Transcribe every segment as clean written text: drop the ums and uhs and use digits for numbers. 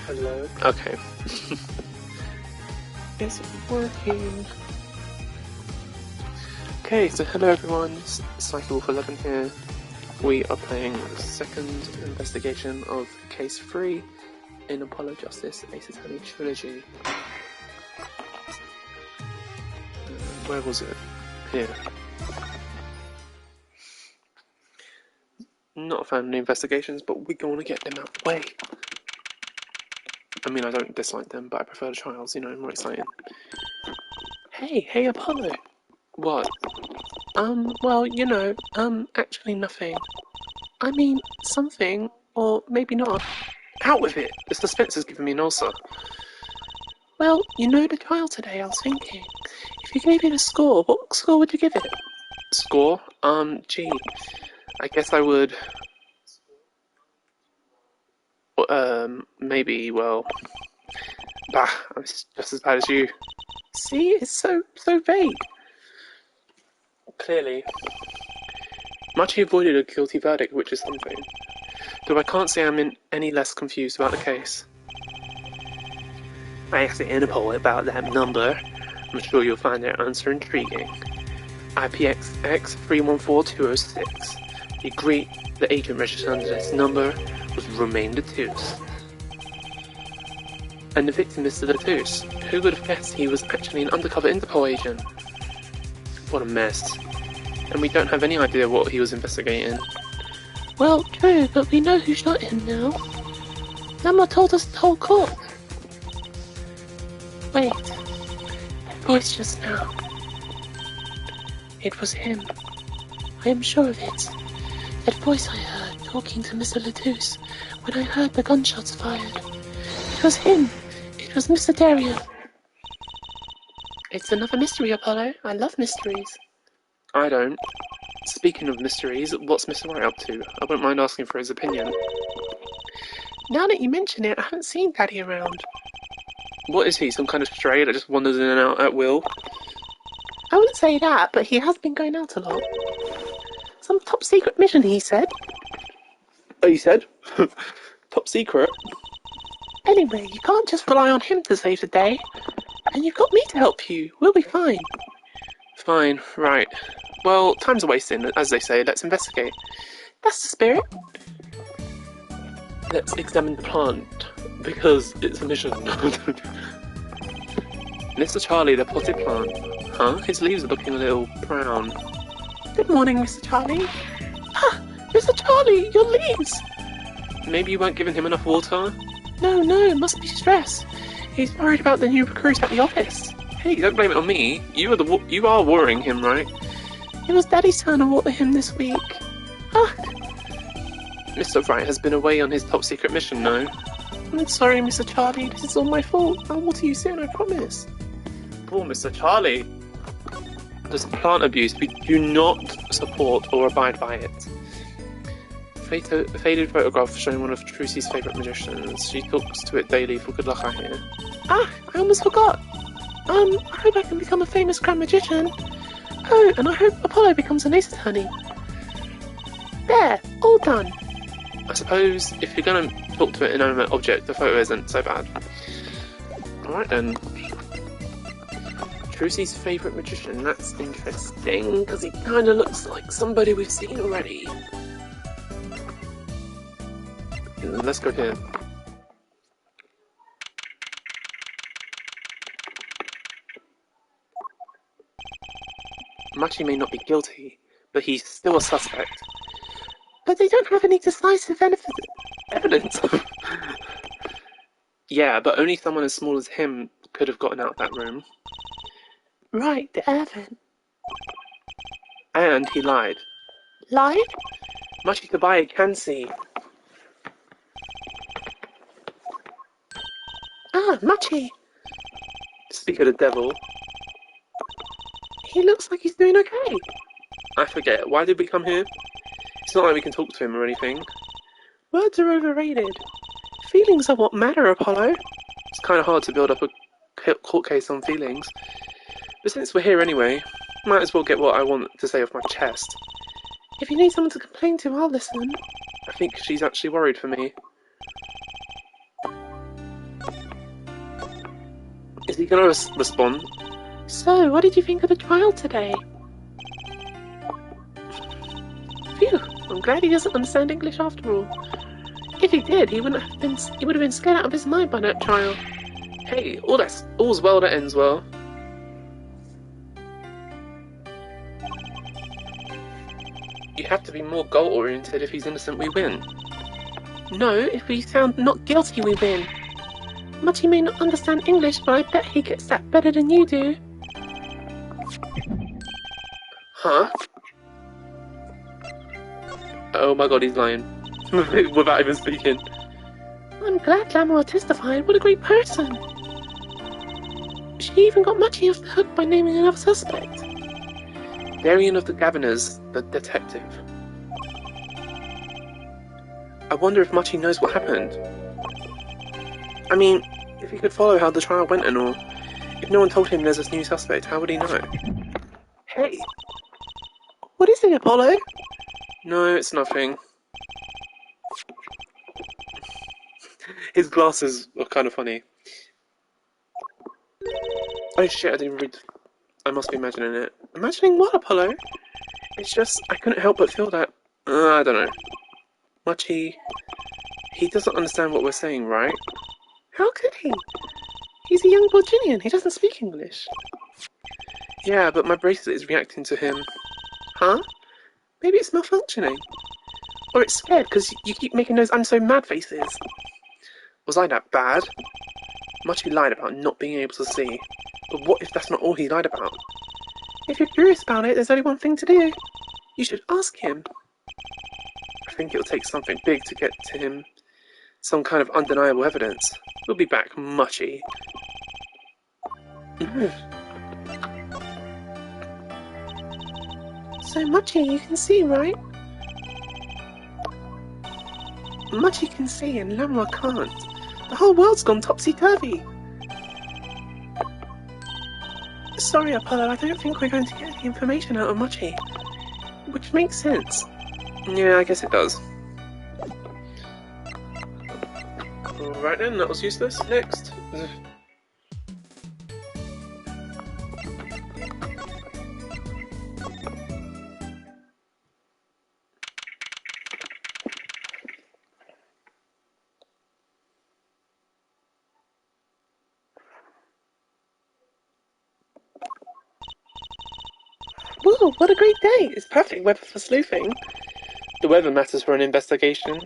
Hello. Okay. It's working. Okay, so hello everyone, Cyclewolf11 here. We are playing the second investigation of Case 3 in Apollo Justice Ace Attorney Trilogy. Where was it? Here. Not a fan of the investigations, but we're going to get them out of the way. I mean, I don't dislike them, but I prefer the trials, you know, more exciting. Hey Apollo! What? Well, you know, actually nothing. I mean, something, or maybe not. Out with it! The suspense is giving me an ulcer. Well, you know the trial today, I was thinking. If you gave it a score, what score would you give it? Score? Gee, I guess I would... maybe, well... Bah, I'm just as bad as you. See, it's so vague. Clearly. Much he avoided a guilty verdict, which is something. Though I can't say I'm any less confused about the case. I asked Interpol about that number. I'm sure you'll find their answer intriguing. IPXX 314206. He agreed the agent registered under this number was Romain Latouche. And the victim is Latouche. Who would have guessed he was actually an undercover Interpol agent? What a mess. And we don't have any idea what he was investigating. Well, true, but we know who shot him now. Mama told us the whole court. Wait, that voice just now. It was him. I am sure of it. That voice I heard talking to Mr. Latouche when I heard the gunshots fired. It was him. It was Mr. Darien. It's another mystery, Apollo. I love mysteries. I don't. Speaking of mysteries, what's Mr. Wright up to? I wouldn't mind asking for his opinion. Now that you mention it, I haven't seen Daddy around. What is he, some kind of stray that just wanders in and out at will? I wouldn't say that, but he has been going out a lot. Some top secret mission, he said. Oh, you said? Top secret? Anyway, you can't just rely on him to save the day. And you've got me to help you. We'll be fine. Fine, right. Well, time's a wasting, as they say. Let's investigate. That's the spirit. Let's examine the plant, because it's a mission. Mr. Charlie, the potted plant. Huh? His leaves are looking a little brown. Good morning, Mr. Charlie. Ah, Mr. Charlie, your leaves! Maybe you weren't giving him enough water? No, it must be stress. He's worried about the new recruit at the office. Hey, don't blame it on me. You are worrying him, right? It was Daddy's turn to water him this week. Ah. Mr. Wright has been away on his top secret mission, no? I'm sorry, Mr. Charlie. This is all my fault. I'll water you soon, I promise. Poor Mr. Charlie. There's plant abuse. We do not support or abide by it. A faded photograph showing one of Trucy's favourite magicians. She talks to it daily for good luck, I hear. Ah, I almost forgot. I hope I can become a famous grand magician. Oh, and I hope Apollo becomes an ace attorney. There, all done. I suppose if you're going to talk to an inanimate object, the photo isn't so bad. Alright then. Trucy's favourite magician, that's interesting, because he kind of looks like somebody we've seen already. Let's go here. Machi may not be guilty, but he's still a suspect. But they don't have any decisive evidence. Yeah, but only someone as small as him could have gotten out of that room. Right, the air vent. And he lied. Lied? Machi Kabaye can see. Ah, Machi! Speak of the devil. He looks like he's doing okay. I forget, why did we come here? It's not like we can talk to him or anything. Words are overrated. Feelings are what matter, Apollo. It's kind of hard to build up a court case on feelings. But since we're here anyway, might as well get what I want to say off my chest. If you need someone to complain to, I'll listen. I think she's actually worried for me. Is he gonna respond? So, what did you think of the trial today? Phew, I'm glad he doesn't understand English after all. If he did, he would have been scared out of his mind by that trial. Hey, all's well that ends well. You have to be more goal-oriented. If he's innocent, we win. No, if we sound not guilty, we win. Mochi may not understand English, but I bet he gets that better than you do. Huh? Oh my god, he's lying. Without even speaking. I'm glad Lamora testified. What a great person. She even got Mochi off the hook by naming another suspect. Darian of the Governors, the detective. I wonder if Mochi knows what happened. I mean, if he could follow how the trial went and all. If no one told him there's this new suspect, how would he know? Hey! What is it, Apollo? No, it's nothing. His glasses are kind of funny. Oh shit, I didn't read. I must be imagining it. Imagining what, Apollo? It's just, I couldn't help but feel that. I don't know. Mochi. He doesn't understand what we're saying, right? How could he? He's a young Virginian. He doesn't speak English. Yeah, but my bracelet is reacting to him. Huh? Maybe it's malfunctioning. Or it's scared because you keep making those I'm so mad faces. Was I that bad? Mochi lied about not being able to see. But what if that's not all he lied about? If you're curious about it, there's only one thing to do. You should ask him. I think it'll take something big to get to him. Some kind of undeniable evidence. We'll be back, Mochi. So, Mochi, you can see, right? Mochi can see and Lamora can't. The whole world's gone topsy-turvy. Sorry, Apollo, I don't think we're going to get any information out of Mochi. Which makes sense. Yeah, I guess it does. Alright then, that was useless. Next. Whoa, what a great day! It's perfect weather for sleuthing. The weather matters for an investigation.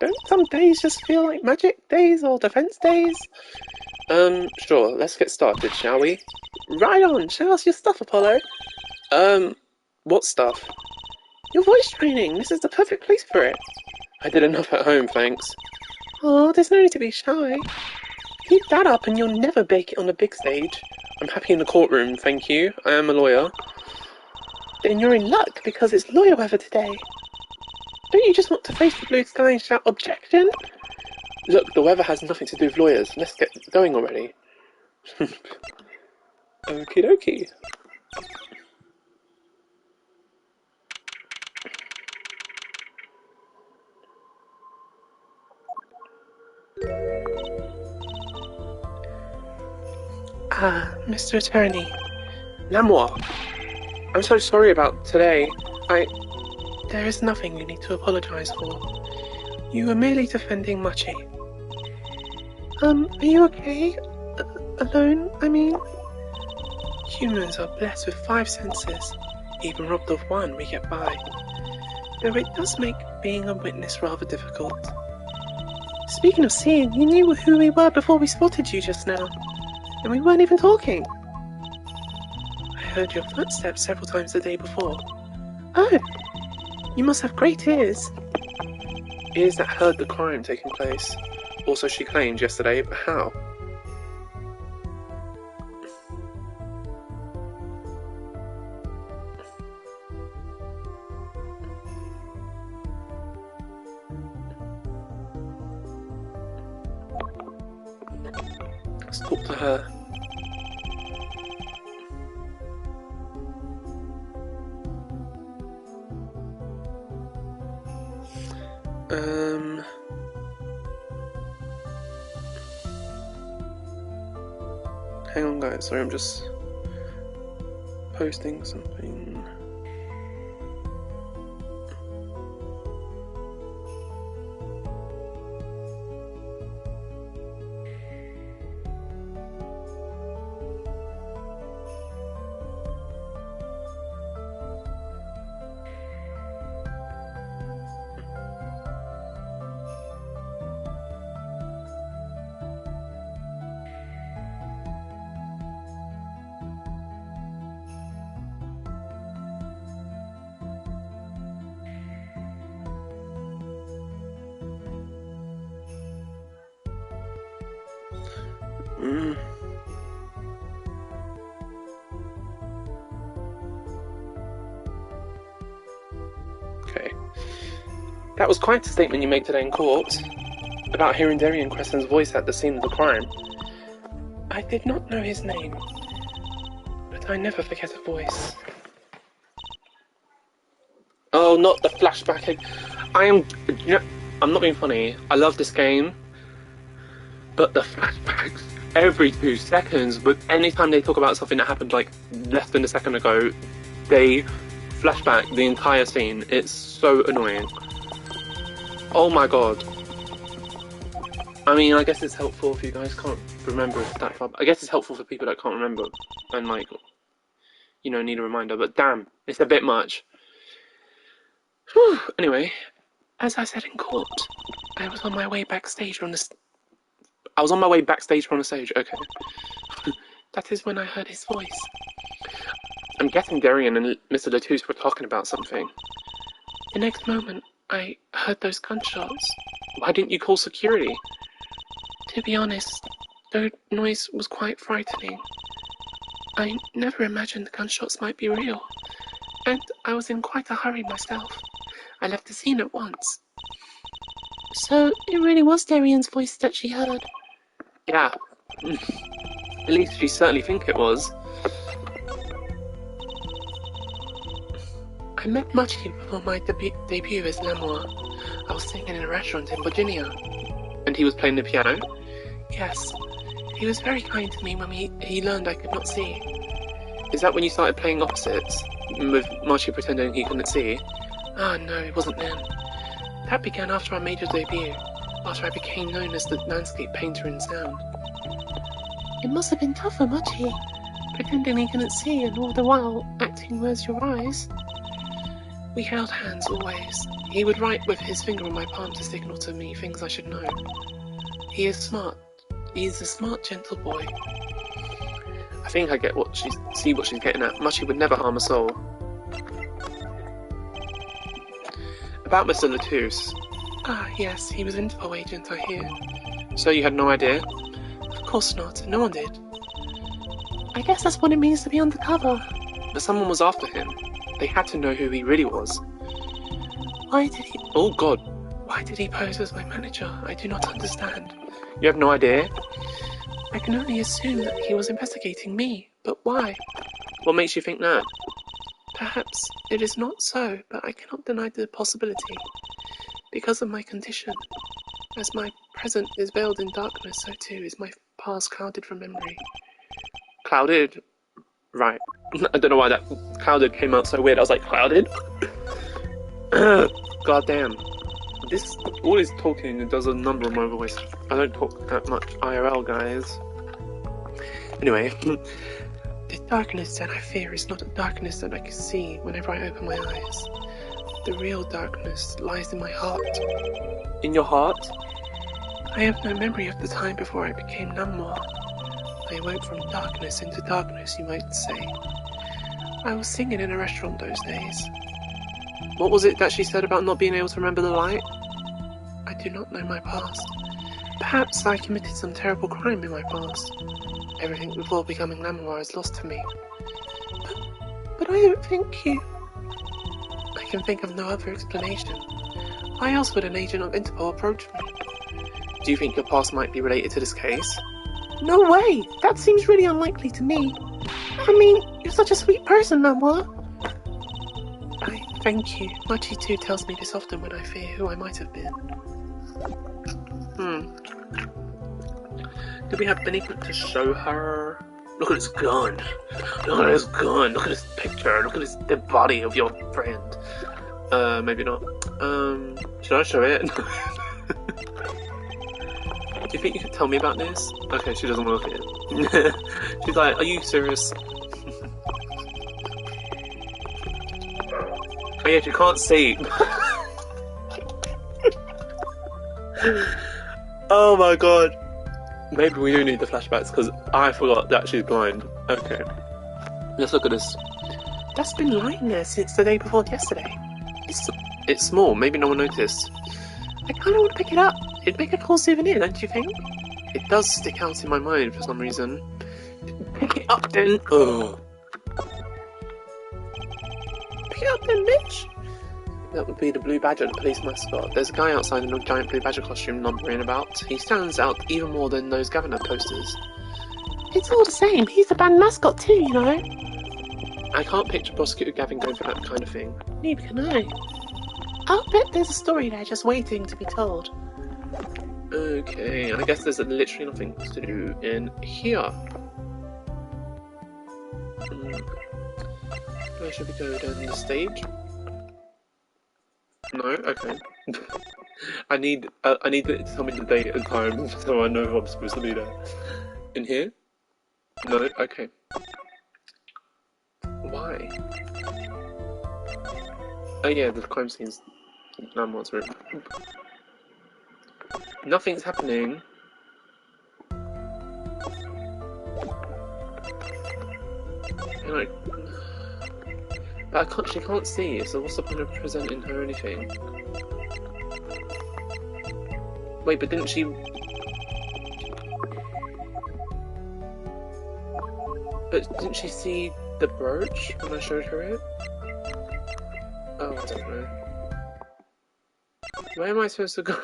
Don't some days just feel like magic days or defense days? Sure, let's get started, shall we? Right on, show us your stuff, Apollo. What stuff? Your voice training, this is the perfect place for it. I did enough at home, thanks. Oh, there's no need to be shy. Keep that up and you'll never bake it on the big stage. I'm happy in the courtroom, thank you. I am a lawyer. Then you're in luck, because it's lawyer weather today. Don't you just want to face the blue sky and shout objection? Look, the weather has nothing to do with lawyers. Let's get going already. Okie dokie. Mr. Attorney. Lamora, I'm so sorry about today. There is nothing you need to apologize for. You were merely defending Mochi. Are you okay? Alone, I mean? Humans are blessed with 5 senses. Even robbed of one, we get by. Though it does make being a witness rather difficult. Speaking of seeing, you knew who we were before we spotted you just now. And we weren't even talking. I heard your footsteps several times the day before. Oh, you must have great ears. Ears that heard the crime taking place. Also, she claimed yesterday, but how? Let's talk to her. hang on guys, sorry, I'm just posting something. Okay. That was quite a statement you made today in court, about hearing Darian Crescen's voice at the scene of the crime. I did not know his name, but I never forget a voice. Oh, not the flashback. I'm not being funny. I love this game, but the flashbacks every 2 seconds. But anytime they talk about something that happened like less than a second ago, they flashback the entire scene. It's so annoying. Oh my god. I mean, I guess it's helpful if you guys can't remember that far. I guess it's helpful for people that can't remember and like, you know, need a reminder. But damn, it's a bit much. Whew. Anyway, As I said in court, I was on my way backstage from the stage. Okay. That is when I heard his voice. I'm guessing Darian and Mr. Latouche were talking about something. The next moment, I heard those gunshots. Why didn't you call security? To be honest, the noise was quite frightening. I never imagined the gunshots might be real, and I was in quite a hurry myself. I left the scene at once. So, it really was Darian's voice that she heard? Yeah. At least she certainly think it was. I met Machi before my debut as Lamour. I was singing in a restaurant in Virginia. And he was playing the piano? Yes. He was very kind to me when he learned I could not see. Is that when you started playing opposites? With Machi pretending he couldn't see? Ah, no, it wasn't then. That began after I made a debut, after I became known as the landscape painter in sound. It must have been tough for Machi, pretending he couldn't see and all the while acting "Where's your eyes?" We held hands always. He would write with his finger on my palm to signal to me things I should know. He is smart. He is a smart, gentle boy. I think I get what she's getting at. Machi would never harm a soul. About Mr. Latouche. Ah, yes, he was an Interpol agent, I hear. So you had no idea? Of course not, no one did. I guess that's what it means to be undercover. But someone was after him. They had to know who he really was. Why did he... Oh god. Why did he pose as my manager? I do not understand. You have no idea? I can only assume that he was investigating me, but why? What makes you think that? Perhaps it is not so, but I cannot deny the possibility. Because of my condition. As my present is veiled in darkness, so too is my past clouded from memory. Clouded? Right. I don't know why that clouded came out so weird. I was like, clouded? God damn. All this talking, it does a number on my voice. I don't talk that much IRL, guys. Anyway. The darkness that I fear is not a darkness that I can see whenever I open my eyes. The real darkness lies in my heart. In your heart? I have no memory of the time before I became Namor. I went from darkness into darkness, you might say. I was singing in a restaurant those days. What was it that she said about not being able to remember the light? I do not know my past. Perhaps I committed some terrible crime in my past. Everything before becoming Namor is lost to me. But I don't think you... I can think of no other explanation. Why else would an agent of Interpol approach me? Do you think your past might be related to this case? No way! That seems really unlikely to me. I mean, you're such a sweet person, Namor. I thank you. Machi too tells me this often when I fear who I might have been. Do we have anything to show her? Look at this gun. Look at this gun. Look at this picture. Look at this dead body of your friend. Maybe not. Should I show it? Do you think you could tell me about this? Okay, she doesn't want to look at it. She's like, are you serious? Oh yeah, she can't see. Oh my god. Maybe we do need the flashbacks because I forgot that she's blind. Okay. Let's look at this. That's been lying there since the day before yesterday. It's small, maybe no one noticed. I kind of want to pick it up. It'd make a cool souvenir, don't you think? It does stick out in my mind for some reason. Pick it up then. Ugh. Pick it up then, Mitch. That would be the Blue Badger, the police mascot. There's a guy outside in a giant Blue Badger costume lumbering about. He stands out even more than those governor posters. It's all the same. He's the band mascot too, you know. I can't picture Prosecutor Gavin going for that kind of thing. Neither can I. I'll bet there's a story there just waiting to be told. Okay, I guess there's literally nothing to do in here. Where should we go? Down the stage? No? Okay. I need it to tell me the date and time so I know who I'm supposed to be there. In here? No? Okay. Why? Oh yeah, the crime scene's landmarks room. Nothing's happening. Like, but she can't see, so what's the point of presenting her anything? Wait, but didn't she... But didn't she see the brooch when I showed her it? Oh, I don't know. Where am I supposed to go?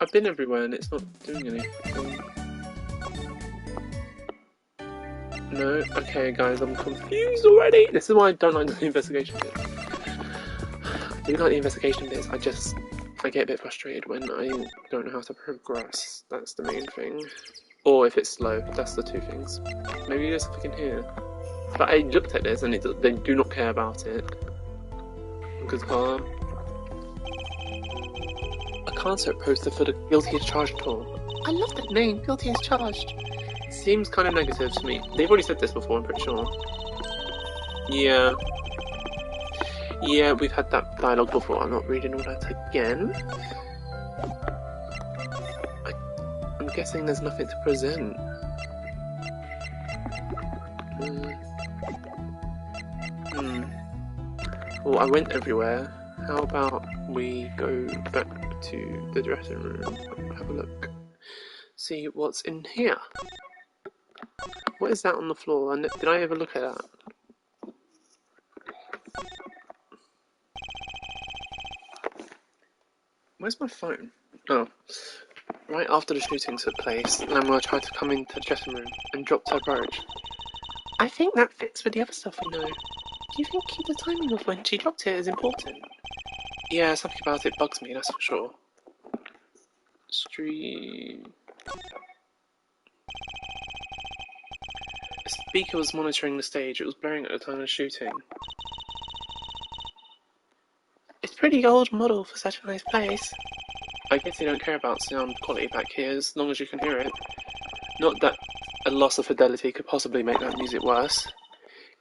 I've been everywhere and it's not doing anything. No? Okay, guys, I'm confused already! This is why I don't like the investigation bits. I do like the investigation bits, I get a bit frustrated when I don't know how to progress. That's the main thing. Or if it's slow, that's the two things. Maybe there's something in here. But I looked at this and they do not care about it. Guitar. A concert poster for the Guilty as Charged tour. I love that name, Guilty as Charged. Seems kind of negative to me. They've already said this before, I'm pretty sure. Yeah. Yeah, we've had that dialogue before. I'm not reading all that again. I'm guessing there's nothing to present. Well, I went everywhere. How about we go back to the dressing room and have a look. See what's in here. What is that on the floor? Did I ever look at that? Where's my phone? Oh. Right after the shooting took place, Lamar tried to come into the dressing room and dropped her brooch. I think that fits with the other stuff we know. Do you think the timing of when she dropped it is important? Yeah, something about it bugs me, that's for sure. Stream... A speaker was monitoring the stage. It was blaring at the time of the shooting. It's a pretty old model for such a nice place. I guess they don't care about sound quality back here as long as you can hear it. Not that a loss of fidelity could possibly make that music worse.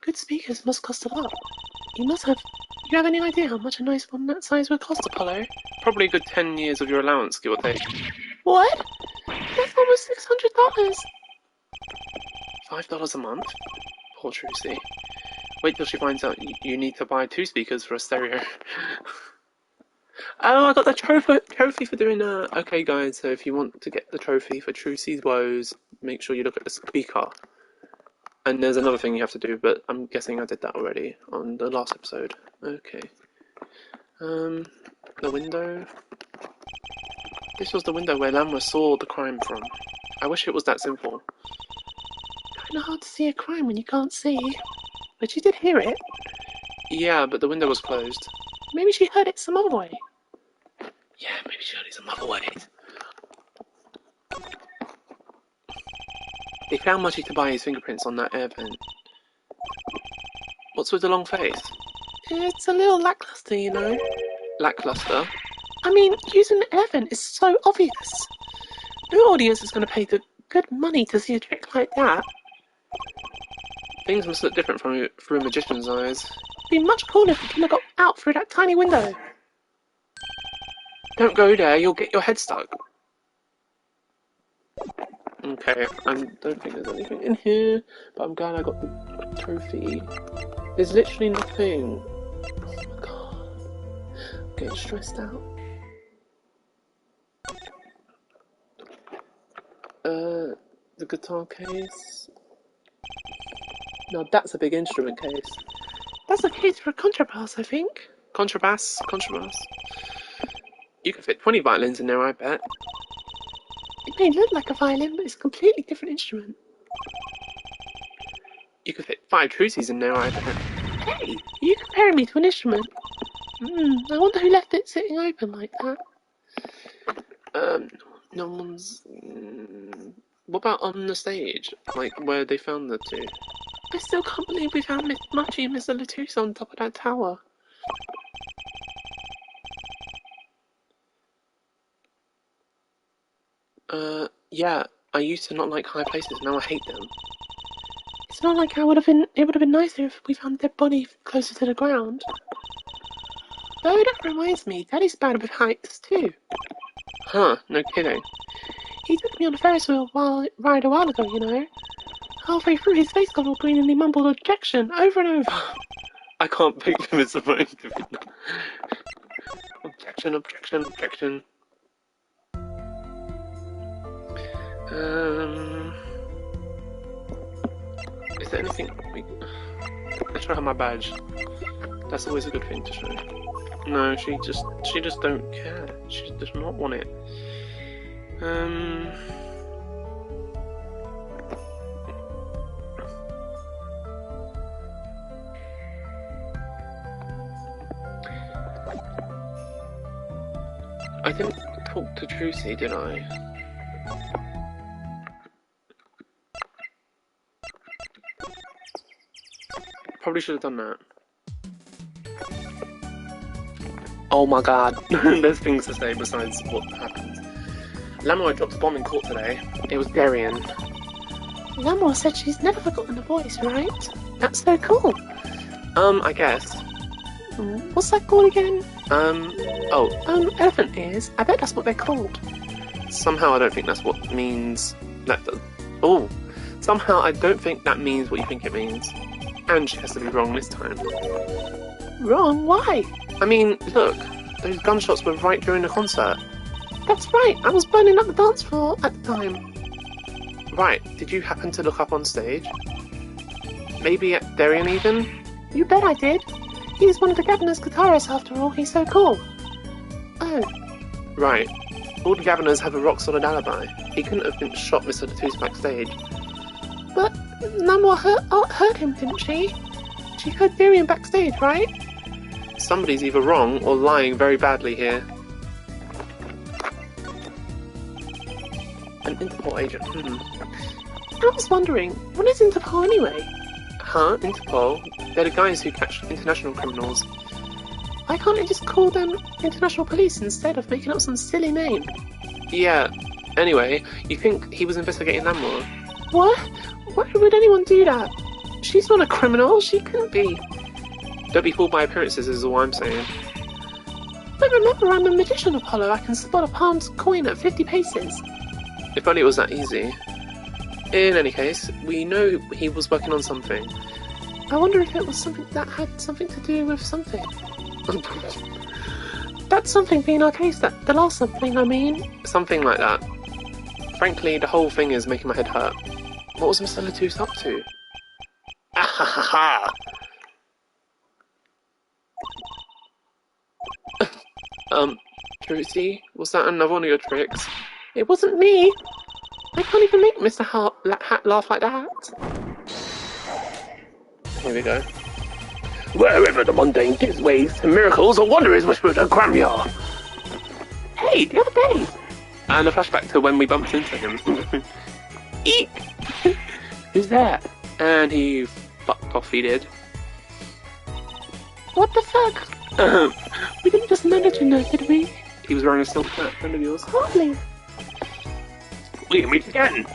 Good speakers must cost a lot. You have any idea how much a nice one that size would cost, Apollo? Probably a good 10 years of your allowance, give or take. What? That's almost $600. $5 a month? Poor Trucy. Wait till she finds out you need to buy 2 speakers for a stereo. Oh, I got the trophy for doing that. Okay, guys, so if you want to get the trophy for Trucy's woes, make sure you look at the speaker. And there's another thing you have to do, but I'm guessing I did that already on the last episode. Okay. The window. This was the window where Lamra saw the crime from. I wish it was that simple. Kinda hard to see a crime when you can't see. But you did hear it. Yeah, but the window was closed. Maybe she heard it some other way. Yeah, maybe she heard it some other ways. They found Mudgy to buy his fingerprints on that air vent. What's with the long face? It's a little lackluster, you know. Lackluster? I mean, using an air vent is so obvious. No audience is going to pay the good money to see a trick like that. Things must look different through a magician's eyes. It'd be much cooler if the killer got out through that tiny window. Don't go there, you'll get your head stuck. Okay, I don't think there's anything in here, but I'm glad I got the trophy. There's literally nothing. Oh my god. I'm getting stressed out. The guitar case. Now that's a big instrument case. That's a case for a contrabass, I think. Contrabass. You could fit 20 violins in there, I bet. It may look like a violin, but it's a completely different instrument. You could fit 5 trusies in there, I bet. Hey, are you comparing me to an instrument? I wonder who left it sitting open like that. No one's... What about on the stage? Like, where they found the two? I still can't believe we found Miss Machi and Mr. Latouche on top of that tower. Yeah, I used to not like high places, now I hate them. It's not like it would have been nicer if we found their body closer to the ground. Though that reminds me, Daddy's bad with heights too. Huh, no kidding. He took me on a Ferris wheel ride a while ago, you know. Halfway through, his face got all green and he mumbled objection over and over. I can't picture this supposed to be. Objection. Is there anything let's show her my badge. That's always a good thing to show. No, she just don't care. She does not want it. I didn't talk to Trucy, did I? Probably should have done that. Oh my god, there's things to say besides what happened. Lamour dropped a bomb in court today. It was Darian. Lamour said she's never forgotten a voice, right? That's so cool. I guess. What's that called again? Elephant ears. I bet that's what they're called. Somehow I don't think that's what means that does. Oh, somehow I don't think that means what you think it means. And she has to be wrong this time. Wrong? Why? I mean, look, those gunshots were right during the concert. That's right, I was burning up the dance floor at the time. Right, did you happen to look up on stage? Maybe at Darian even? You bet I did. He's one of the governor's guitarists after all, he's so cool. Oh. Right. All the governors have a rock-solid alibi. He couldn't have been shot Mr. Latouche backstage. But Lamour heard him, didn't she? She heard Darian backstage, right? Somebody's either wrong or lying very badly here. An Interpol agent, I was wondering, what is Interpol anyway? Huh? Interpol? They're the guys who catch international criminals. Why can't they just call them international police instead of making up some silly name? Yeah. Anyway, you think he was investigating Lamour? What? Why would anyone do that? She's not a criminal, she couldn't be. Don't be fooled by appearances is all I'm saying. But remember, I'm a magician, Apollo. I can spot a palmed coin at 50 paces. If only it was that easy. In any case, we know he was working on something. I wonder if it was something that had something to do with something. That something being our case, the last something, I mean. Something like that. Frankly, the whole thing is making my head hurt. What was Mr. Latouche up to? Ahahaha! Trucy, was that another one of your tricks? It wasn't me! I can't even make Mr. Hat laugh like that. Here we go. Wherever the mundane gives ways to miracles, a wonder is whispered at Grandeur. Hey, the other day! And a flashback to when we bumped into him. Eek! Who's that? And he fucked off, he did. What the fuck? We didn't just manage to know, did we? He was wearing a silk hat, friend of yours. Hardly. We can meet again!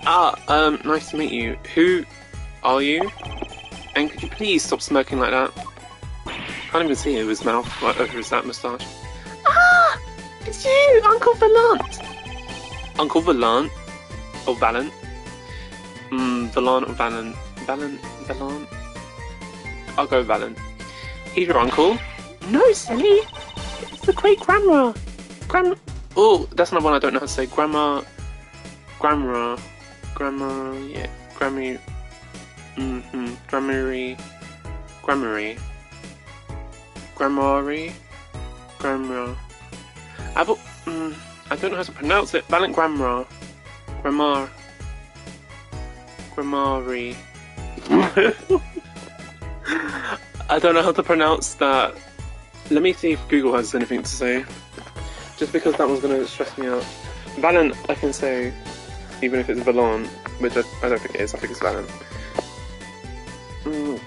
Nice to meet you. Who are you? And could you please stop smirking like that? Can't even see his mouth, like over his that moustache. Ah! It's you, Uncle Valant! Uncle Valant? Or Valant? Valant or Valant? Valant? I'll go Valant. He's your uncle? No, silly! It's the great grandma. Oh, that's another one I don't know how to say. Grandma, yeah. Grammary. Grammary. Grandma. I don't know how to pronounce it. Valant Grammar. Grammary. I don't know how to pronounce that. Let me see if Google has anything to say. Just because that one's gonna stress me out. Valant, I can say, even if it's Valant, which I don't think it is. I think it's Valant.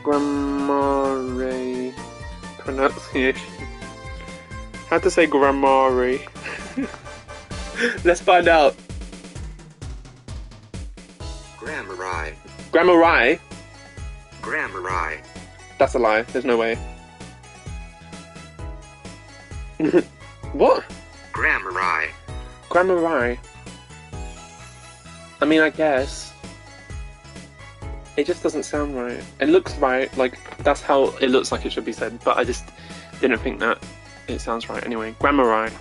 Grammary pronunciation. How to say grammary? Let's find out. Grammari. That's a lie. There's no way. What? Grammari. I mean, I guess. It just doesn't sound right. It looks right, like, that's how it looks like it should be said, but I just didn't think that it sounds right. Anyway, Grammari.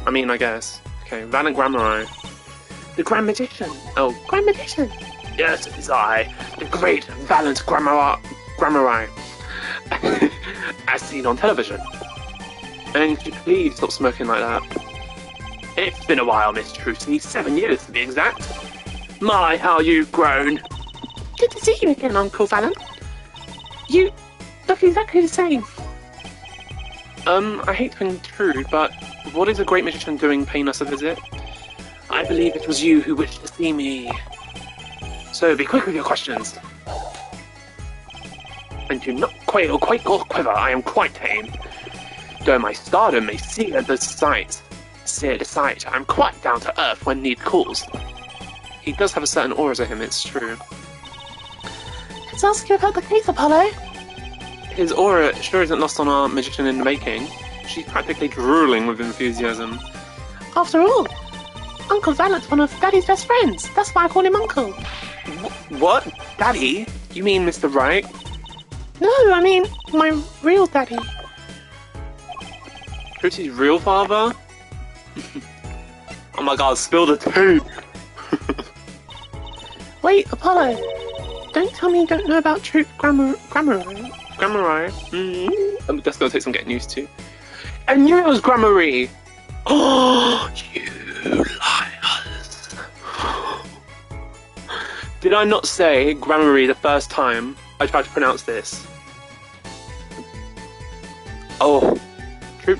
I mean, I guess. Okay, Valant Grammari. The Grand Magician. Oh, Grand Magician. Yes, it is I, the great Valant Grammari. As seen on television. And could you please stop smirking like that? It's been a while, Miss Trucy. 7 years to be exact. My, how you've grown. Good to see you again, Uncle Valant. You look exactly the same. I hate to intrude, but what is a great magician doing paying us a visit? I believe it was you who wished to see me. So be quick with your questions. And do not quail, quake, or quiver. I am quite tame. Though my stardom may sear the sight, I'm quite down to earth when need calls. He does have a certain aura to him, it's true. Let's ask you about the case, Apollo. His aura sure isn't lost on our magician in the making. She's practically drooling with enthusiasm. After all, Uncle Valant's one of Daddy's best friends. That's why I call him Uncle. What? Daddy? You mean Mr. Right? No, I mean my real daddy. Trucy's real father? Oh my god, spill the tea! Wait, Apollo. Don't tell me you don't know about Grammari. Mm-hmm. That's gonna take some getting used to. I knew it was Grammary! Oh, you liars! Did I not say Grammary the first time I tried to pronounce this? Oh,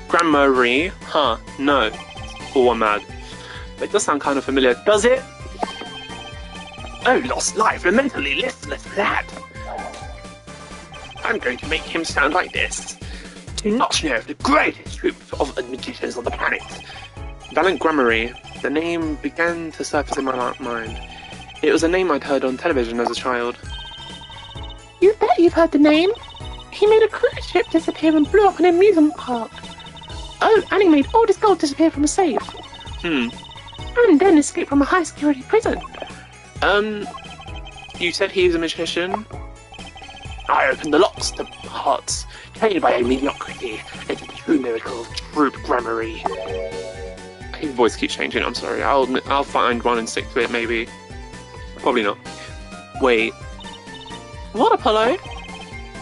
Grammary? Huh, no. Oh, I'm mad. But it does sound kind of familiar, does it? Oh, lost life, a mentally listless lad. I'm going to make him sound like this. Do not know the greatest group of magicians on the planet. Valant Grammary. The name began to surface in my mind. It was a name I'd heard on television as a child. You bet you've heard the name. He made a cruise ship disappear and blew up an amusement park. Oh, and he made all his gold disappear from a safe. And then escaped from a high-security prison. You said he's a magician? I opened the locks to hearts, trained by a mediocrity into the true miracle of Troop Grammary. His voice keeps changing, I'm sorry. I'll find one and stick to it, maybe. Probably not. Wait. What, Apollo?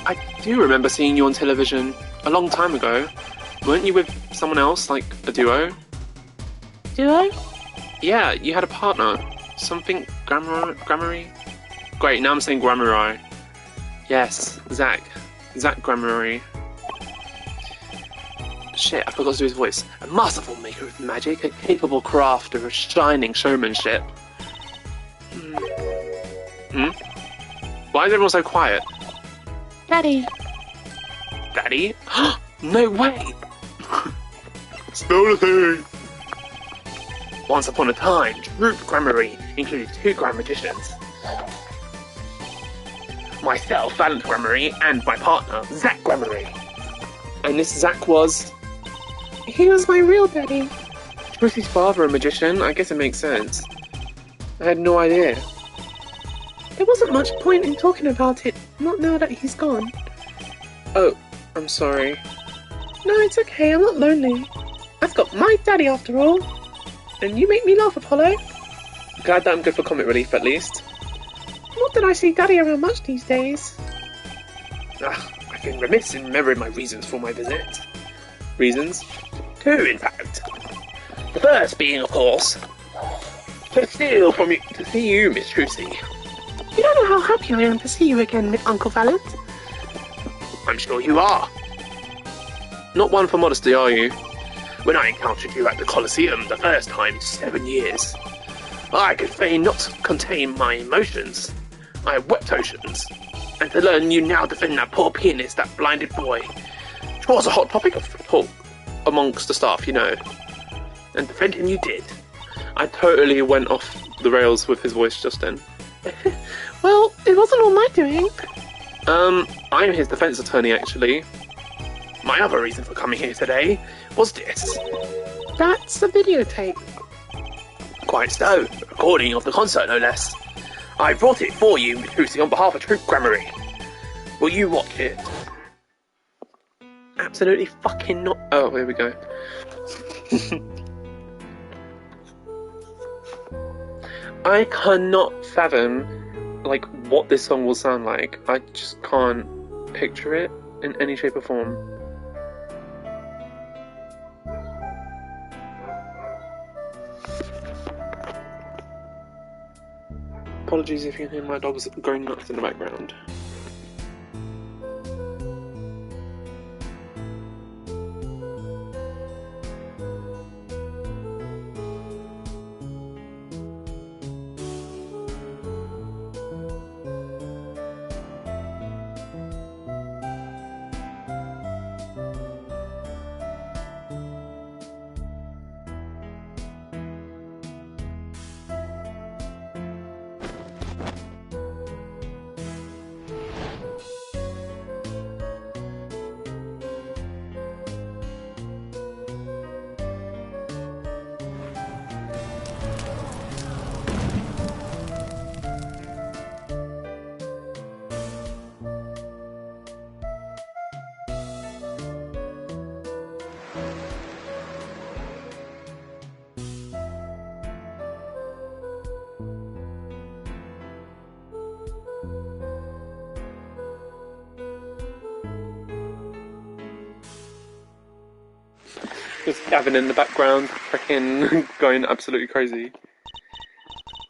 I do remember seeing you on television a long time ago. Weren't you with someone else, like a duo? Duo? Yeah, you had a partner. Something Grammary? Great, now I'm saying Grammari. Yes, Zach Grammary. Shit, I forgot to do his voice. A masterful maker of magic, a capable crafter of shining showmanship. Hmm? Why is everyone so quiet? Daddy. Daddy? No way! Spell the thing! Once upon a time, Troop Gramarye included 2 Grand Magicians. Myself, Valent Gramarye, and my partner, Zach Gramarye. And this Zach was... He was my real daddy. Was his father a magician? I guess it makes sense. I had no idea. There wasn't much point in talking about it, not now that he's gone. Oh, I'm sorry. No, it's okay, I'm not lonely. I've got my daddy after all. And you make me laugh, Apollo. Glad that I'm good for comic relief, at least. Not that I see daddy around much these days. I've been remiss in remembering my reasons for my visit. Reasons? 2, in fact. The first being, of course, to see you, Miss Trucy. You don't know how happy I am to see you again, Uncle Valent. I'm sure you are. Not one for modesty, are you? When I encountered you at the Colosseum the first time in 7 years, I could fain not contain my emotions. I wept oceans. And to learn you now defend that poor pianist, that blinded boy, which was a hot topic of talk amongst the staff, you know. And defend him you did. I totally went off the rails with his voice just then. Well, it wasn't all my doing. I'm his defense attorney, actually. My other reason for coming here today was this. That's a videotape. Quite so. A recording of the concert, no less. I brought it for you, Miss Lucy, on behalf of Troop Gramarye. Will you watch it? Absolutely fucking not. Oh, here we go. I cannot fathom, like, what this song will sound like. I just can't picture it in any shape or form. Apologies if you can hear my dogs going nuts in the background. There's Gavin in the background, freaking going absolutely crazy.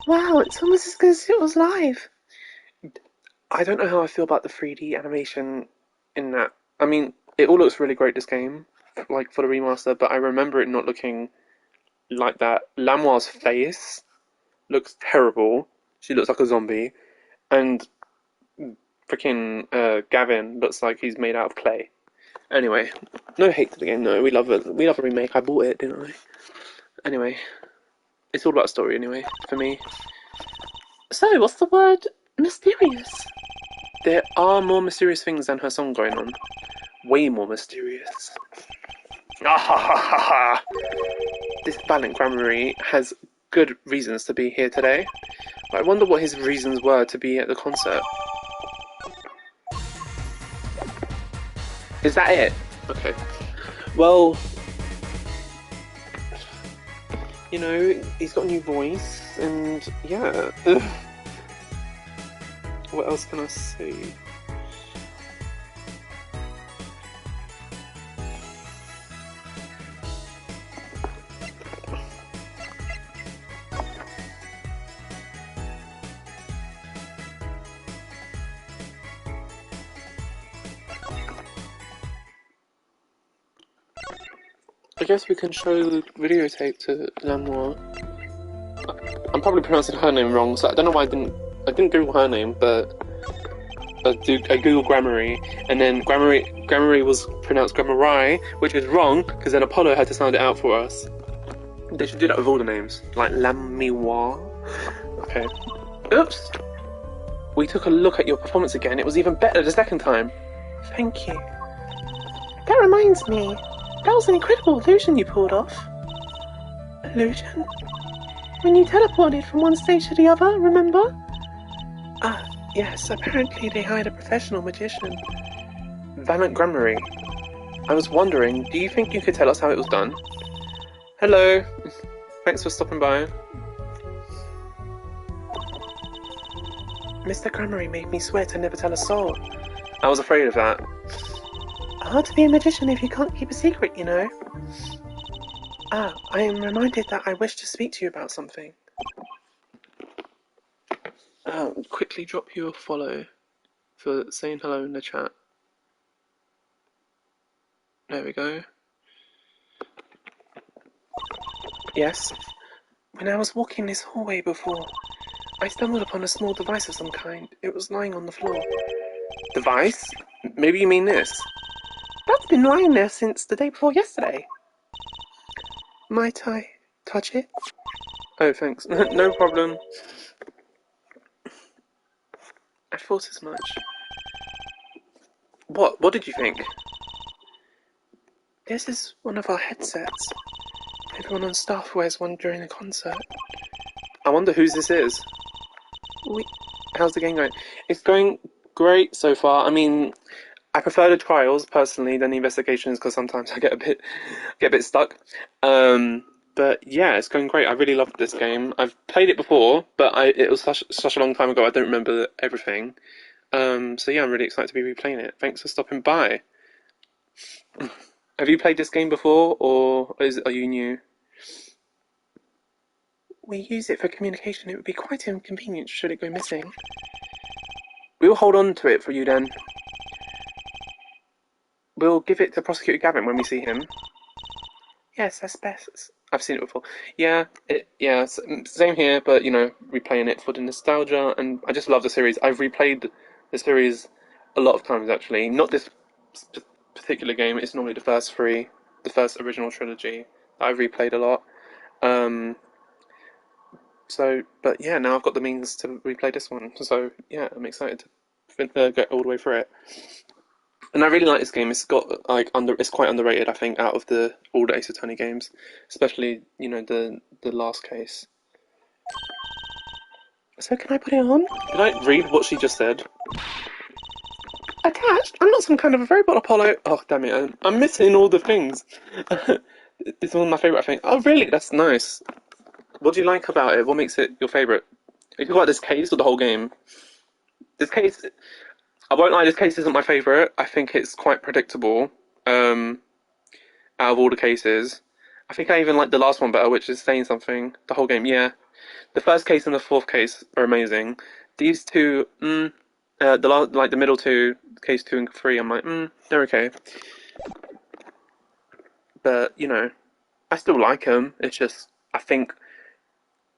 Wow, it's almost as good as it was live. I don't know how I feel about the 3D animation in that. I mean, it all looks really great, this game, like for the remaster, but I remember it not looking like that. Lamoire's face looks terrible. She looks like a zombie. And freaking Gavin looks like he's made out of clay. Anyway, no hate to the game, no. We love it. We love a remake. I bought it, didn't I? Anyway, it's all about story anyway, for me. So, what's the word mysterious? There are more mysterious things than her song going on. Way more mysterious. Ah ha ha ha ha! This Valent Gramarye has good reasons to be here today. But I wonder what his reasons were to be at the concert. Is that it? Okay. Well, you know, he's got a new voice, and yeah. What else can I say? I guess we can show the videotape to Lamoire. I'm probably pronouncing her name wrong, so I don't know why I didn't I didn't Google her name, but I googled Gramarye, and then Gramarye was pronounced Gramarye, which is wrong because then Apollo had to sound it out for us. They should do that with all the names, like Lamiwa. Okay. Oops. We took a look at your performance again. It was even better the second time. Thank you. That reminds me, that was an incredible illusion you pulled off. Illusion? When you teleported from one stage to the other, remember? Ah, yes, apparently they hired a professional magician. Valiant Gramarye. I was wondering, do you think you could tell us how it was done? Hello. Thanks for stopping by. Mr. Gramarye made me swear to never tell a soul. I was afraid of that. Hard to be a magician if you can't keep a secret, you know. Ah, I am reminded that I wish to speak to you about something. Quickly drop you a follow for saying hello in the chat. There we go. Yes. When I was walking this hallway before, I stumbled upon a small device of some kind. It was lying on the floor. Device? Maybe you mean this? That's been lying there since the day before yesterday. Might I touch it? Oh, thanks. No problem. I thought as much. What did you think? This is one of our headsets. Everyone on staff wears one during the concert. I wonder whose this is. How's the game going? It's going great so far. I mean, I prefer the trials personally than the investigations because sometimes I get a bit stuck. But yeah, it's going great. I really loved this game. I've played it before, but it was such a long time ago. I don't remember everything. So yeah, I'm really excited to be replaying it. Thanks for stopping by. Have you played this game before, or are you new? We use it for communication. It would be quite inconvenient should it go missing. We'll hold on to it for you then. We'll give it to Prosecutor Gavin when we see him. Yes, that's best. I've seen it before. Yeah, same here, but you know, replaying it for the nostalgia, and I just love the series. I've replayed the series a lot of times actually. Not this particular game. It's normally the first three, the first original trilogy that I've replayed a lot. But yeah, now I've got the means to replay this one. So yeah, I'm excited to get all the way through it. And I really like this game. It's got it's quite underrated, I think, out of all the Ace Attorney games, especially the last case. So can I put it on? Did I read what she just said? Attached? I'm not some kind of a robot, Apollo. Oh damn it! I'm missing all the things. It's one of my favourite. I think. Oh really? That's nice. What do you like about it? What makes it your favourite? Are you talking about this case or the whole game? This case. I won't lie, this case isn't my favourite. I think it's quite predictable, out of all the cases. I think I even like the last one better, which is saying something. The whole game, yeah. The first case and the fourth case are amazing. These two, the middle two, case 2 and 3, I'm like, they're okay. But, I still like them. It's just, I think,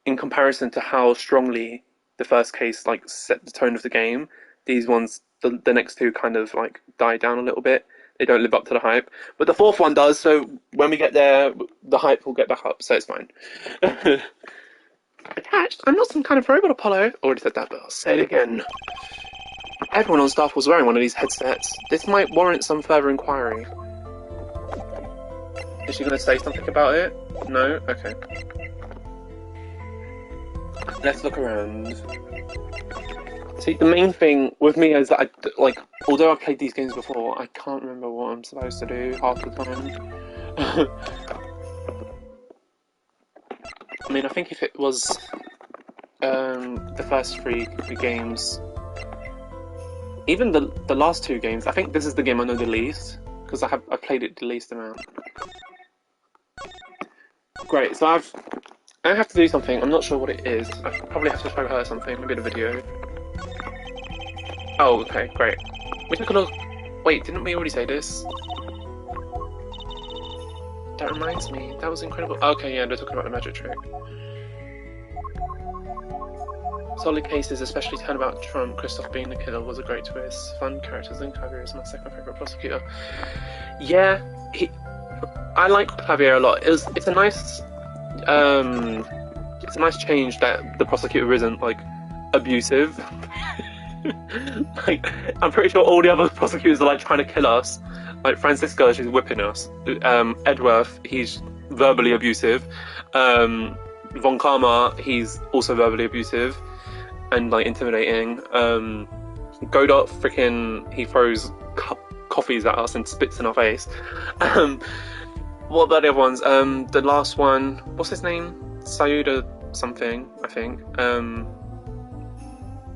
in comparison to how strongly the first case, set the tone of the game, these ones, the next two kind of die down a little bit. They don't live up to the hype, but the fourth one does. So when we get there, the hype will get back up. So it's fine. Attached? I'm not some kind of robot, Apollo. Already said that, but I'll say it again. Everyone on staff was wearing one of these headsets. This might warrant some further inquiry. Is she going to say something about it? No? Okay. Let's look around. See, the main thing with me is that although I've played these games before, I can't remember what I'm supposed to do half the time. I mean, I think if it was the first three games, even the last two games, I think this is the game I know the least because I've played it the least amount. Great, so I have to do something. I'm not sure what it is. I probably have to show her something, maybe the video. Oh, okay, great. We took a look. Wait, didn't we already say this? That reminds me, that was incredible. Okay, yeah, they're talking about the magic trick. Solid cases, especially Turnabout Trump, Christoph being the killer was a great twist. Fun characters, and Clavier is my second favourite prosecutor. Yeah, I like Clavier a lot. It's a nice change that the prosecutor isn't like abusive. Like, I'm pretty sure all the other prosecutors are like trying to kill us. Like Francisco, she's whipping us. Edworth, he's verbally abusive. Von Karma, he's also verbally abusive and like intimidating. Godot, he throws coffees at us and spits in our face. What about the other ones? The last one, what's his name? Sayuda something, I think.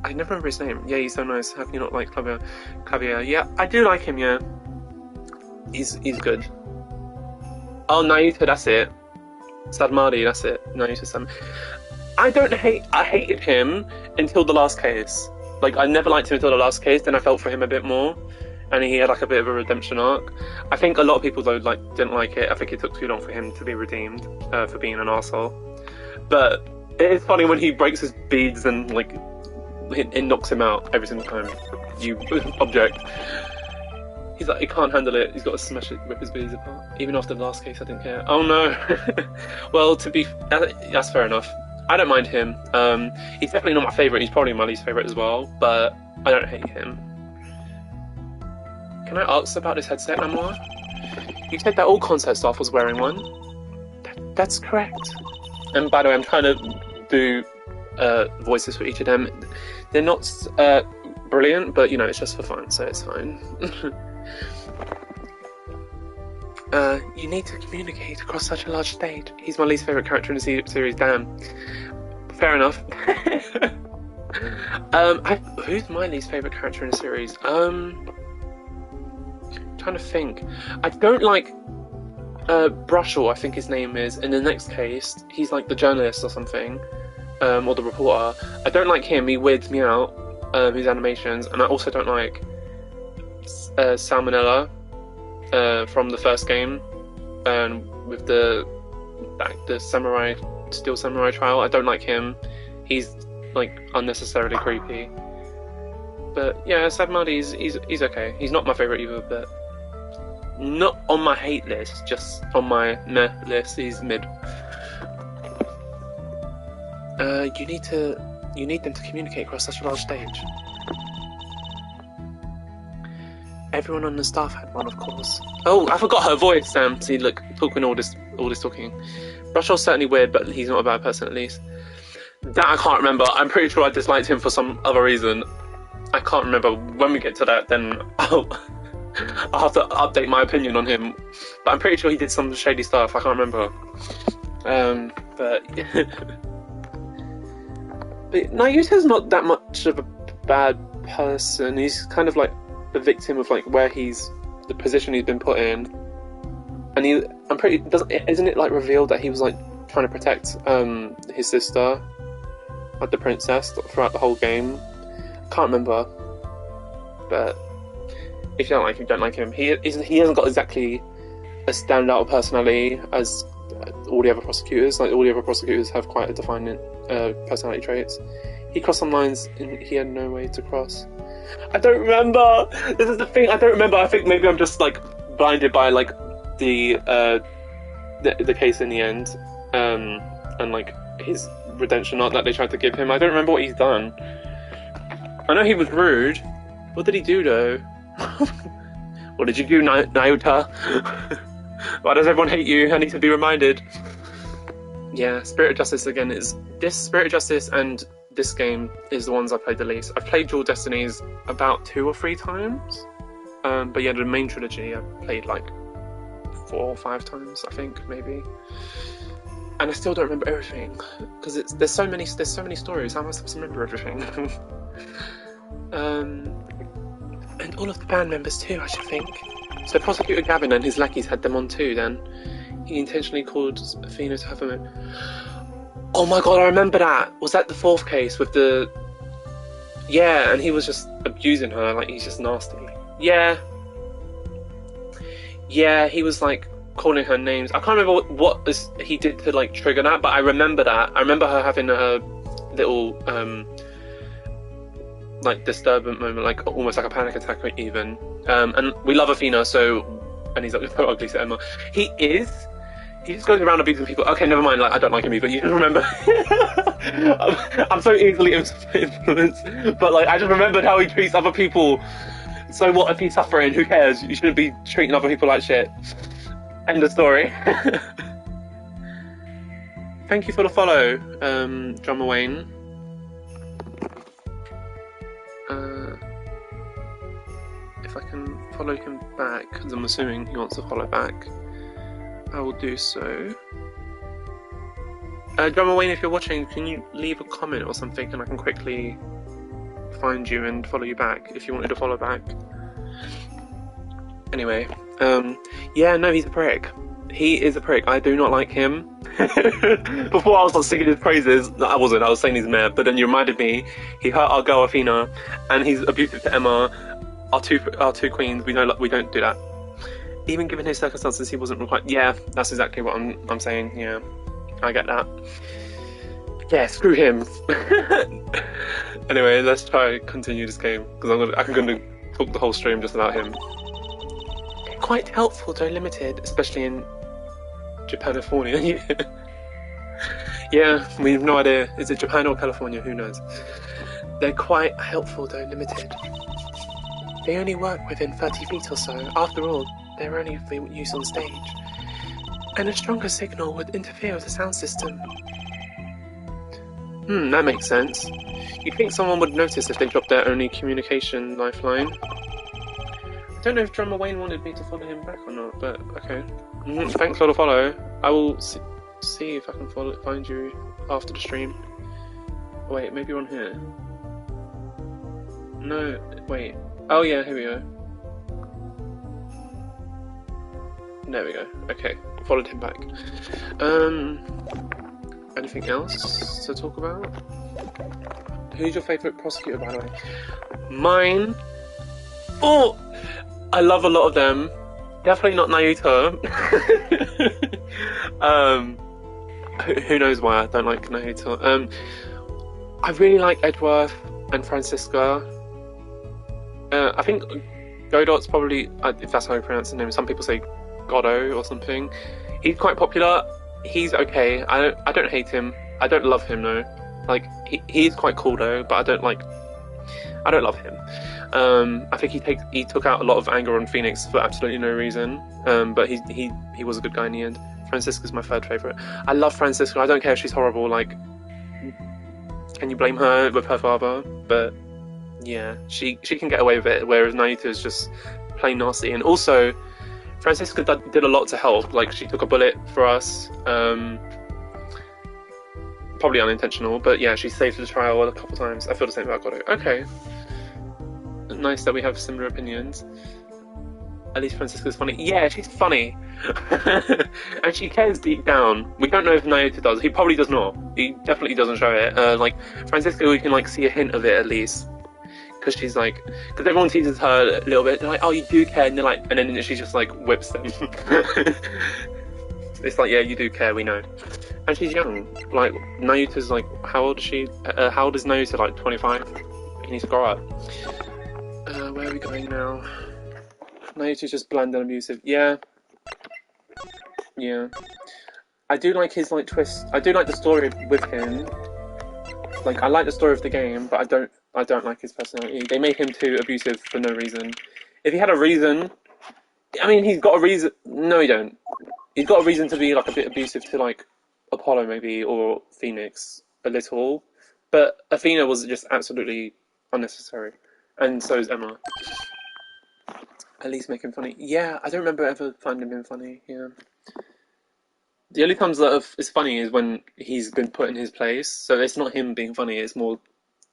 I never remember his name. Yeah, he's so nice. How can you not like Clavier? Yeah, I do like him, yeah. He's good. Oh, Naruto, that's it. Sadmadi, that's it. Naruto. I hated him until the last case. Like, I never liked him until the last case, then I felt for him a bit more. And he had like a bit of a redemption arc. I think a lot of people though didn't like it. I think it took too long for him to be redeemed for being an arsehole. But it is funny when he breaks his beads and like it knocks him out every single time. You object. He's like, he can't handle it. He's got to smash it, rip his beads apart. Even after the last case, I didn't care. Oh no. Well, that's fair enough. I don't mind him. He's definitely not my favourite. He's probably my least favourite as well. But I don't hate him. Can I ask about this headset, Namour? You said that all concert staff was wearing one. That's correct. And by the way, I'm trying to do voices for each of them. They're not brilliant, but you know, it's just for fun, so it's fine. You need to communicate across such a large stage. He's my least favourite character in the series, damn. Fair enough. Who's my least favourite character in the series? Trying to think. I don't like Brushall, I think his name is. In the next case, he's like the journalist or something, or the reporter. I don't like him. He weirds me out. His animations, and I also don't like Salmonella from the first game, with the Steel Samurai trial. I don't like him. He's like unnecessarily creepy. But yeah, Sadmadi, he's okay. He's not my favourite either, but not on my hate list, just on my meh list. He's mid. You need them to communicate across such a large stage. Everyone on the staff had one, of course. Oh, I forgot her voice, Sam. See, look, talking all this talking. Brushall's certainly weird, but he's not a bad person, at least. That I can't remember. I'm pretty sure I disliked him for some other reason. I can't remember. When we get to that, then I'll have to update my opinion on him. But I'm pretty sure he did some shady stuff. I can't remember. But Naruto's not that much of a bad person. He's kind of like the victim of like the position he's been put in. And isn't it like revealed that he was like trying to protect his sister, like the princess, throughout the whole game? Can't remember. But if you don't like him, don't like him. He hasn't got exactly a standout personality as all the other prosecutors. Like all the other prosecutors have quite a defining personality traits. He crossed some lines and he had no way to cross. I don't remember. This is the thing. I don't remember. I think maybe I'm just like blinded by like the case in the end, and like his redemption arc that they tried to give him. I don't remember what he's done. I know he was rude. What did he do though? What did you do, Naota? Why does everyone hate you? I need to be reminded. Yeah, Spirit of Justice again is... This Spirit of Justice and this game is the ones I played the least. I've played Dual Destinies about 2 or 3 times. But yeah, the main trilogy I played like 4 or 5 times, I think, maybe. And I still don't remember everything. Because there's so many stories, how am I supposed to remember everything? And all of the band members too, I should think. So Prosecutor Gavin and his lackeys had them on too then. He intentionally called Athena to have them in. Oh my god, I remember that! Was that the 4th case with the... Yeah, and he was just abusing her, like he's just nasty. Yeah. Yeah, he was like calling her names. I can't remember what he did to like trigger that, but I remember that. I remember her having her little like disturbant moment, like almost like a panic attack even. And we love Athena, and he's like so ugly to Emma. He just goes around abusing people. Okay, never mind. Like I don't like him either. You just remember. I'm so easily influenced, but like I just remembered how he treats other people. So what if he's suffering? Who cares? You shouldn't be treating other people like shit. End of story. Thank you for the follow, Drummer Wayne. If I can follow him back, because I'm assuming he wants to follow back, I will do so. Drummer Wayne, if you're watching, can you leave a comment or something and I can quickly find you and follow you back if you wanted to follow back. Anyway, yeah, no, he's a prick. He is a prick. I do not like him. Before I was like singing his praises. No, I wasn't. I was saying he's mad. But then you reminded me. He hurt our girl Athena, and he's abusive to Emma. Our two queens. We don't do that. Even given his circumstances, he wasn't required. Yeah, that's exactly what I'm saying. Yeah, I get that. Yeah, screw him. Anyway, let's try continue this game because I'm gonna talk the whole stream just about him. Quite helpful though limited, especially in Japanifornia. Yeah, we have no idea. Is it Japan or California? Who knows? They're quite helpful though limited. They only work within 30 feet or so. After all, they're only for use on stage. And a stronger signal would interfere with the sound system. That makes sense. You'd think someone would notice if they dropped their only communication lifeline. I don't know if Drummer Wayne wanted me to follow him back or not, but okay. Thanks for the follow. I will see if I can find you after the stream. Wait, maybe you're on here. No, wait. Oh yeah, here we go. There we go. Okay, followed him back. Anything else to talk about? Who's your favourite prosecutor, by the way? Mine. Oh, I love a lot of them. Definitely not Naruto. Who knows why I don't like Naruto? I really like Edgeworth and Francisca. I think Godot's probably, if that's how you pronounce his name. Some people say Godot or something. He's quite popular. He's okay. I don't hate him. I don't love him though. Like he's quite cool though, but I don't love him. I think he took out a lot of anger on Phoenix for absolutely no reason. But he was a good guy in the end. Francisca's my third favourite. I love Francisca. I don't care if she's horrible. Like, can you blame her with her father? But yeah, she can get away with it. Whereas Naruto is just plain nasty. And also, Francisca did a lot to help. Like, she took a bullet for us. Probably unintentional, but yeah, she saved the trial a couple times. I feel the same about Godot. Okay. Nice that we have similar opinions. At least Francisca's funny. Yeah, she's funny. And she cares deep down. We don't know if Naruto does. He probably does not. He definitely doesn't show it. Like, Francisca, we can, like, see a hint of it at least. Because she's like... Because everyone teases her a little bit. They're like, oh, you do care. And they're like... And then she just, like, whips them. It's like, yeah, you do care, we know. And she's young. Like, Naruto's, like... How old is she? How old is Naruto? Like, 25? He needs to grow up. Where are we going now? Naruto's just bland and abusive. Yeah. Yeah. I do like his, like, twist. I do like the story with him. Like, I like the story of the game, but I don't like his personality. They made him too abusive for no reason. If he had a reason... I mean, he's got a reason... No, he don't. He's got a reason to be, like, a bit abusive to, like, Apollo, maybe, or Phoenix, a little. But Athena was just absolutely unnecessary. And so is Emma. At least make him funny. Yeah, I don't remember ever finding him funny, yeah. The only times that it's funny is when he's been put in his place. So it's not him being funny, it's more...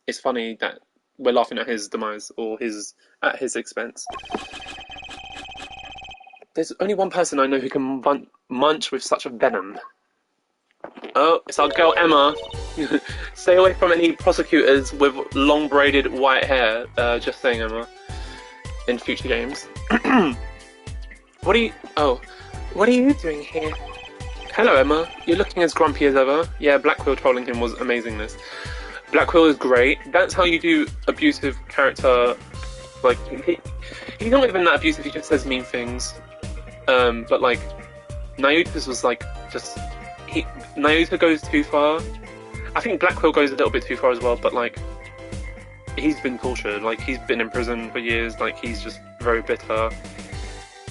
It's funny that we're laughing at his demise, or at his expense. There's only one person I know who can munch with such a venom. Oh, it's our girl Emma. Stay away from any prosecutors with long braided white hair. Just saying, Emma. In future games. What are you doing here? Hello, Emma. You're looking as grumpy as ever. Yeah, Blackwheel trolling him was amazingness. Black Quill is great. That's how you do abusive character. Like, he's not even that abusive, he just says mean things. But like, Naota's was like, Naota goes too far. I think Black Quill goes a little bit too far as well, but like, he's been tortured, like, he's been in prison for years, like, he's just very bitter.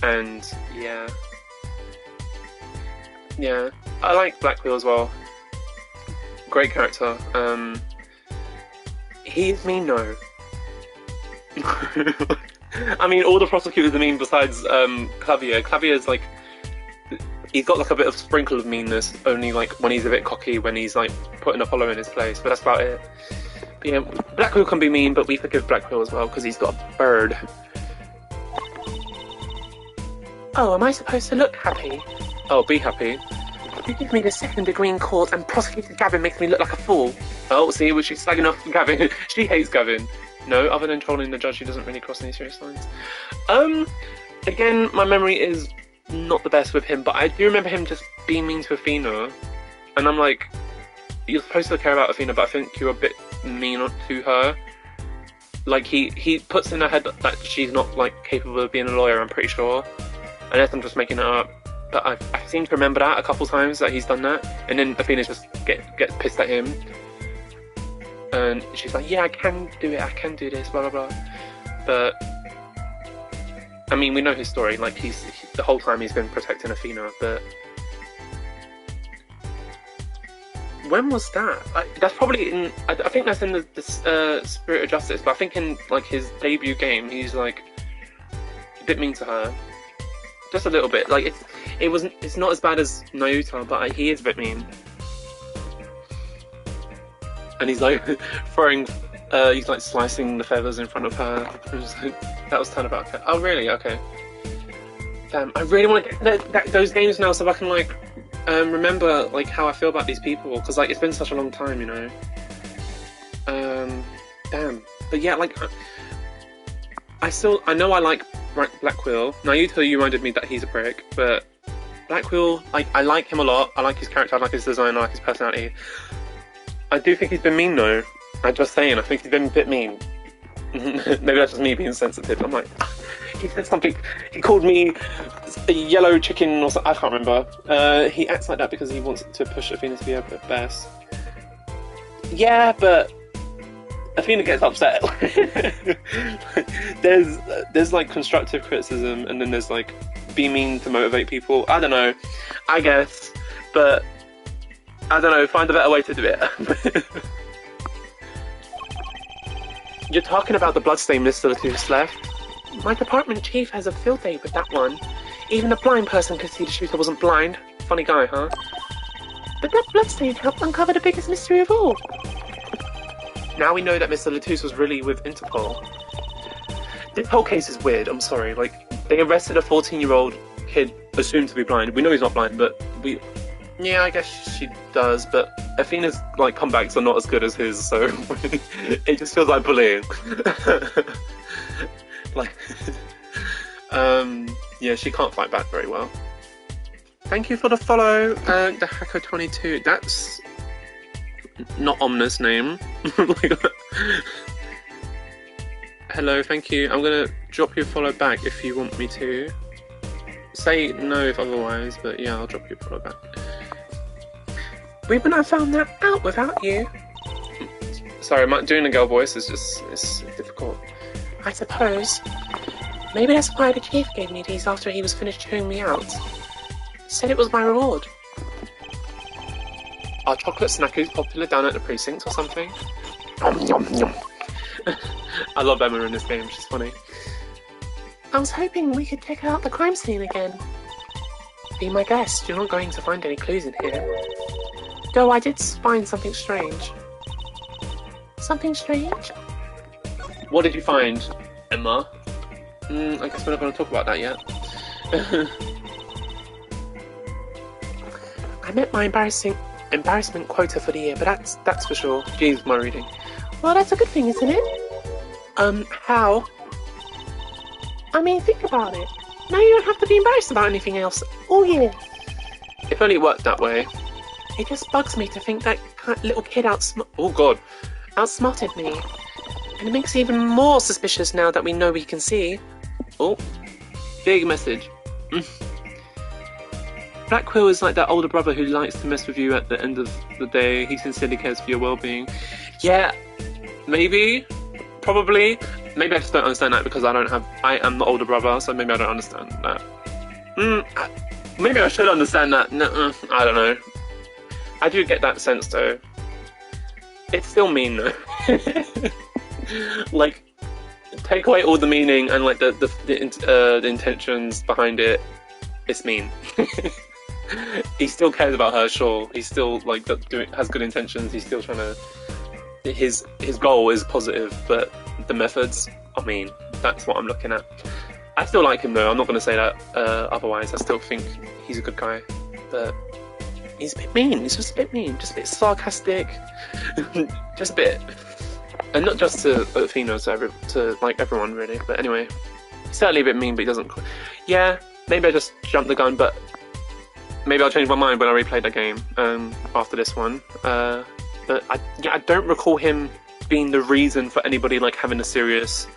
And, yeah. Yeah, I like Black Quill as well. Great character. He's mean, though. I mean, all the prosecutors are mean besides Clavier. Clavier's like, he's got like a bit of sprinkle of meanness, only like when he's a bit cocky, when he's like putting Apollo in his place, but that's about it. But, yeah, Black Quill can be mean, but we forgive Black Quill as well because he's got a bird. Oh, am I supposed to look happy? Oh, be happy. You give me the 2nd degree in court and prosecutor Gavin makes me look like a fool. Oh, see, was she slagging off Gavin? She hates Gavin. No, other than trolling the judge, she doesn't really cross any serious lines. Again, my memory is not the best with him, but I do remember him just being mean to Athena. And I'm like, you're supposed to care about Athena, but I think you're a bit mean to her. Like, he puts in her head that she's not, like, capable of being a lawyer, I'm pretty sure. Unless I'm just making it up. But I seem to remember that a couple times, that he's done that. And then Athena just gets pissed at him. And she's like, yeah, I can do it, I can do this, blah, blah, blah. But, I mean, we know his story. Like, the whole time he's been protecting Athena, but... When was that? That's probably in... I think that's in the Spirit of Justice, but I think in, like, his debut game, he's, like, a bit mean to her. Just a little bit. Like, it's not as bad as Naota, but he is a bit mean. And he's like he's like slicing the feathers in front of her. That was Turnabout. Okay. Oh really? Okay. Damn, I really want to get those games now so I can like remember like how I feel about these people, because like it's been such a long time, you know. Damn. But yeah, like I know I like Black Quill. Naoto, you reminded me that he's a prick, but Black Quill, like I like him a lot. I like his character, I like his design, I like his personality. I do think he's been mean though. I'm just saying, I think he's been a bit mean. Maybe that's just me being sensitive. I'm like, he said something, he called me a yellow chicken or something, I can't remember. He acts like that because he wants to push Athena to be her best. Yeah, but Athena gets upset. there's like constructive criticism, and then there's like be mean to motivate people. I don't know, I guess, but I don't know, find a better way to do it. You're talking about the bloodstain Mr. Latouche left? My department chief has a field day with that one. Even a blind person could see the shooter wasn't blind. Funny guy, huh? But that bloodstain helped uncover the biggest mystery of all. Now we know that Mr. Latouche was really with Interpol. This whole case is weird, I'm sorry. Like, they arrested a 14-year-old kid assumed to be blind. We know he's not blind, but yeah, I guess she does, but Athena's like comebacks are not as good as his, so it just feels like bullying. Like, yeah, she can't fight back very well. Thank you for the follow, the Hacker22. That's not Omna's name. Hello, thank you. I'm gonna drop you a follow back if you want me to. Say no if otherwise, but yeah, I'll drop you a follow back. We wouldn't have found that out without you. Sorry, doing a girl voice is just, it's difficult. I suppose. Maybe that's why the chief gave me these after he was finished chewing me out. Said it was my reward. Are chocolate snackers popular down at the precinct or something? I love Emma in this game, she's funny. I was hoping we could check out the crime scene again. Be my guest, you're not going to find any clues in here. Though I did find something strange. Something strange? What did you find, Emma? I guess we're not going to talk about that yet. I met my embarrassment quota for the year, but that's for sure. Jeez, my reading. Well, that's a good thing, isn't it? How? I mean, think about it. Now you don't have to be embarrassed about anything else all year. If only it worked that way. It just bugs me to think that little kid Oh god. outsmarted me. And it makes it even more suspicious now that we know he can see. Oh, big message. Black Quill is like that older brother who likes to mess with you at the end of the day. He sincerely cares for your well-being. Yeah, maybe, probably. Maybe I just don't understand that because I am the older brother, so maybe I don't understand that. Maybe I should understand that. No, I don't know. I do get that sense though. It's still mean though. Like, take away all the meaning and like the intentions behind it. It's mean. He still cares about her, sure. He's still like has good intentions. He's still trying to. His goal is positive, but the methods are mean. That's what I'm looking at. I still like him though. I'm not going to say that otherwise. I still think he's a good guy, but he's a bit mean. He's just a bit mean, just a bit sarcastic, just a bit, and not just to Athena, to like everyone really. But anyway, he's certainly a bit mean, but he doesn't. Yeah, maybe I just jumped the gun, but maybe I'll change my mind when I replay that game after this one. But I don't recall him being the reason for anybody like having a serious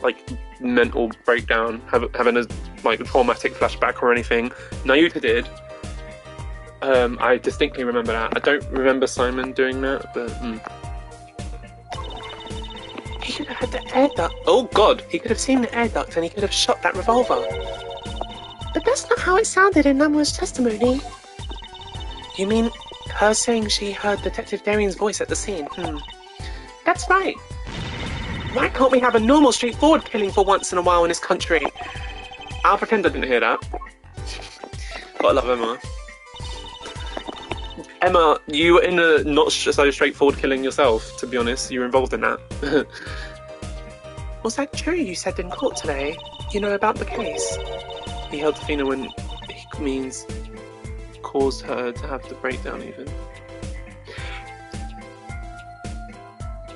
like mental breakdown, having a like traumatic flashback or anything. Nayuta did. I distinctly remember that. I don't remember Simon doing that, but he could have had the air duct. Oh god, he could have seen the air duct and he could have shot that revolver. But that's not how it sounded in Namwa's testimony. You mean her saying she heard Detective Darian's voice at the scene? That's right. Why can't we have a normal, straightforward killing for once in a while in this country? I'll pretend I didn't hear that. Gotta love Emma. Emma, you were in a not so straightforward killing yourself, to be honest. You were involved in that. Was that true you said in court today? You know about the case? He helped Athena when he means caused her to have the breakdown even.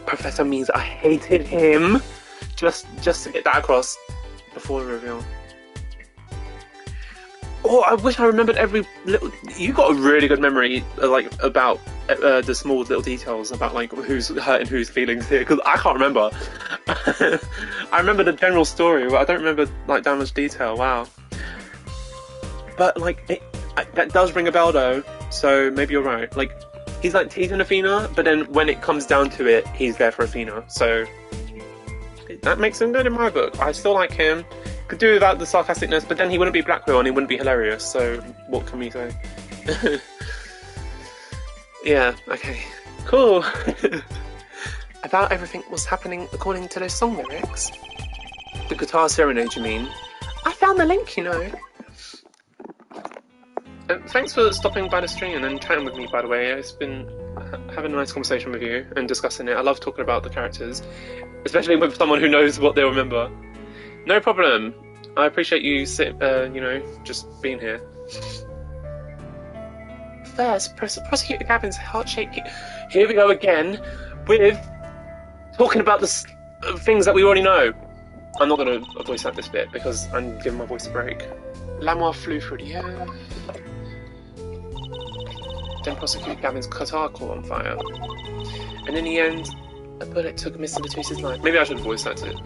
Professor means I hated him. Just to get that across before the reveal. Oh, I wish I remembered every little. You got a really good memory, like about the small little details about like who's hurting whose feelings here, because I can't remember. I remember the general story, but I don't remember like that much detail. Wow. But like that does ring a bell though, so maybe you're right. Like he's like teasing Athena, but then when it comes down to it, he's there for Athena. So that makes him good in my book. I still like him. Could do without the sarcasticness, but then he wouldn't be Black Quill and he wouldn't be hilarious. So what can we say? Yeah. Okay. Cool. About everything was happening according to those song lyrics. The guitar serenade, you mean? I found the link, you know. Thanks for stopping by the stream and chatting with me, by the way. It's been having a nice conversation with you and discussing it. I love talking about the characters, especially with someone who knows what they'll remember. No problem. I appreciate you just being here. First, Prosecutor Gavin's heart-shaped... Here we go again with talking about the things that we already know. I'm not going to voice out this bit because I'm giving my voice a break. Lamour flew through the air. Then Prosecutor Gavin's guitar caught on fire. And in the end, a bullet took Mr. Latus's life. Maybe I should voice act it.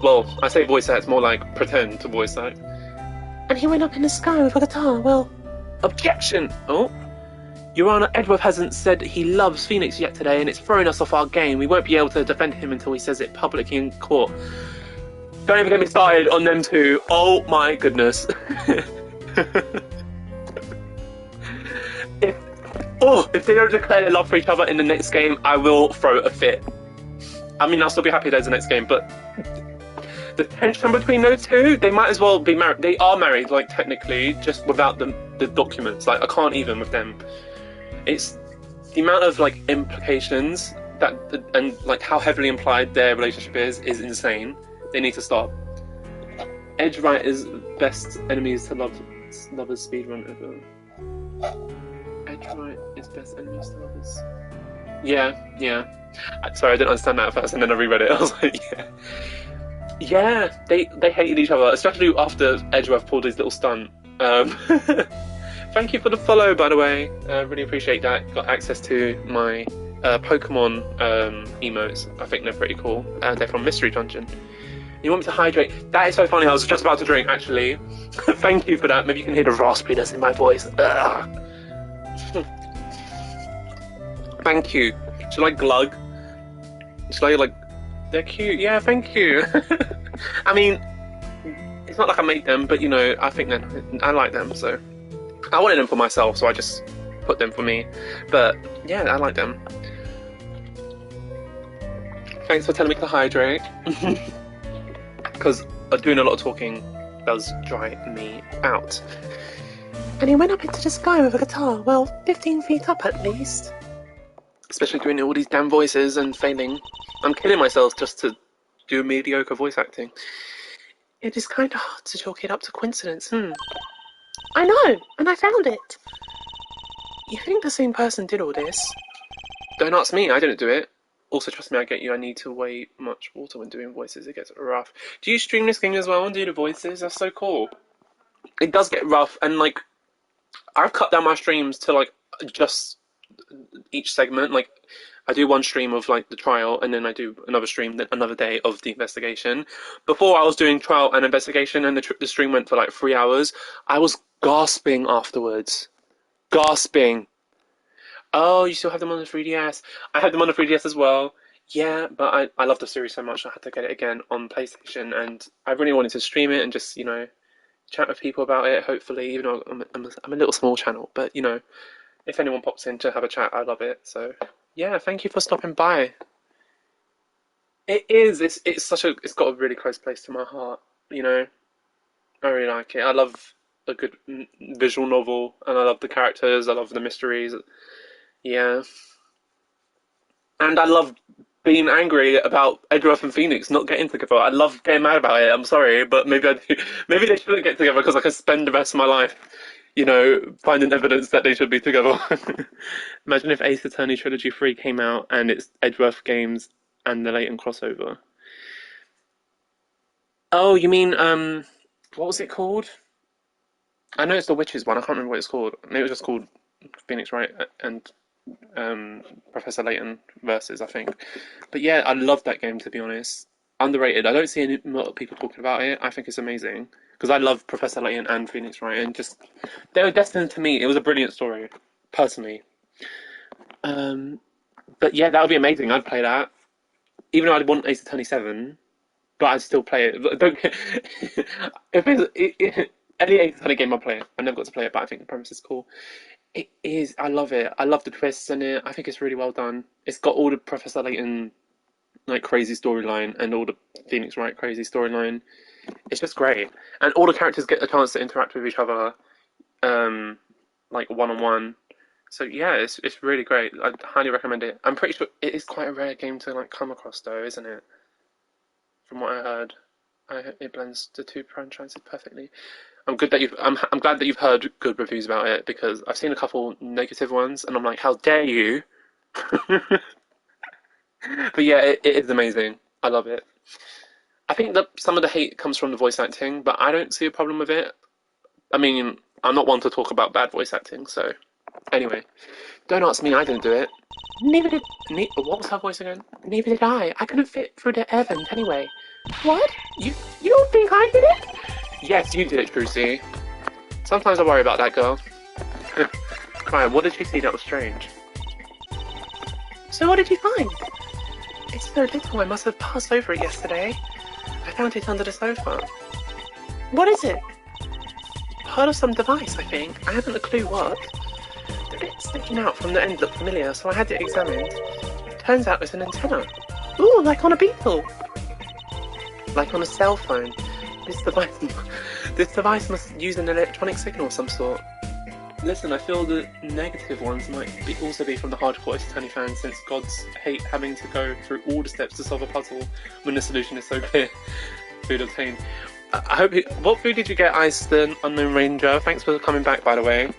Well, I say voice act, more like pretend to voice act. And he went up in the sky with a guitar, well... Objection! Oh. Your Honour, Edward hasn't said he loves Phoenix yet today, and it's throwing us off our game. We won't be able to defend him until he says it publicly in court. Don't even get me started on them two. Oh my goodness. If they don't declare their love for each other in the next game, I will throw a fit. I mean, I'll still be happy there's the next game, but the tension between those two, they might as well be married. They are married, like, technically, just without the documents. Like, I can't even with them. It's the amount of, like, implications that, and, like, how heavily implied their relationship is insane. They need to stop. Edge writers best enemies to lovers speedrun ever. Edge write is best enemies to lovers. Yeah. Sorry, I didn't understand that at first, and then I reread it. I was like, yeah. Yeah, they hated each other, especially after Edgeworth pulled his little stunt. Thank you for the follow, by the way. I really appreciate that. Got access to my Pokemon emotes. I think they're pretty cool. They're from Mystery Dungeon. You want me to hydrate? That is so funny. I was just about to drink, actually. Thank you for that. Maybe you can hear the raspiness in my voice. Thank you. Should I glug? Should I, like... They're cute. Yeah, thank you. I mean, it's not like I made them, but, you know, I think I like them, so... I wanted them for myself, so I just put them for me. But, yeah, I like them. Thanks for telling me to hydrate. Because doing a lot of talking does dry me out. And he went up into the sky with a guitar, well, 15 feet up at least. Especially doing all these damn voices and failing. I'm killing myself just to do mediocre voice acting. It is kind of hard to chalk it up to coincidence, I know, and I found it. You think the same person did all this? Don't ask me, I didn't do it. Also, trust me, I get you, I need to way much water when doing voices, it gets rough. Do you stream this game as well and do the voices? That's so cool. It does get rough, and like, I've cut down my streams to like, just each segment. Like, I do one stream of like the trial, and then I do another stream another day of the investigation. Before I was doing trial and investigation, and the stream went for like 3 hours, I was gasping afterwards. Gasping. Oh, you still have them on the 3DS? I have them on the 3DS as well. Yeah, but I love the series so much I had to get it again on PlayStation, and I really wanted to stream it and just, you know, chat with people about it, hopefully, even though I'm a little small channel, but, you know, if anyone pops in to have a chat, I love it, so, yeah, thank you for stopping by. It is, it's got a really close place to my heart, you know, I really like it. I love a good visual novel, and I love the characters, I love the mysteries. Yeah. And I love being angry about Edgeworth and Phoenix not getting together. I love getting mad about it. I'm sorry, but maybe I do. Maybe they shouldn't get together because I can spend the rest of my life, you know, finding evidence that they should be together. Imagine if Ace Attorney Trilogy 3 came out and it's Edgeworth Games and the Leighton crossover. Oh, you mean, what was it called? I know it's the Witches one. I can't remember what it's called. Maybe it was just called Phoenix Wright and Professor Layton versus, I think. But yeah, I love that game, to be honest. Underrated. I don't see a lot of people talking about it. I think it's amazing because I love Professor Layton and Phoenix Wright, and just they were destined to meet. It was a brilliant story, personally. But yeah, that would be amazing. I'd play that, even though I'd want Ace Attorney 7, but I'd still play it. Don't if it's any Ace Attorney game, I'll play it. I never got to play it, but I think the premise is cool. It is. I love it. I love the twists in it. I think it's really well done. It's got all the Professor Layton like crazy storyline and all the Phoenix Wright crazy storyline. It's just great, and all the characters get a chance to interact with each other, like one-on-one. So yeah, it's really great. I highly recommend it. I'm pretty sure it is quite a rare game to like come across, though, isn't it? From what I heard, it blends the two franchises perfectly. I'm glad that you've heard good reviews about it, because I've seen a couple negative ones, and I'm like, how dare you? But yeah, it is amazing. I love it. I think that some of the hate comes from the voice acting, but I don't see a problem with it. I mean, I'm not one to talk about bad voice acting, so anyway, don't ask me. I didn't do it. What was her voice again? Neither did I. I couldn't fit through the air vent anyway. What? You don't think I did it? Yes, you did it, Trucy. Sometimes I worry about that girl. Right, what did you see that was strange? So what did you find? It's so little, I must have passed over it yesterday. I found it under the sofa. What is it? Part of some device, I think. I haven't a clue what. The bit sticking out from the end looked familiar, so I had it examined. Turns out it's an antenna. Ooh, like on a Beetle. Like on a cell phone. This device must use an electronic signal of some sort. Listen, I feel the negative ones might also be from the hardcore Ace Attorney fans, since gods hate having to go through all the steps to solve a puzzle when the solution is so clear. Food obtained. I hope. What food did you get, Ice the Unknown Ranger? Thanks for coming back, by the way.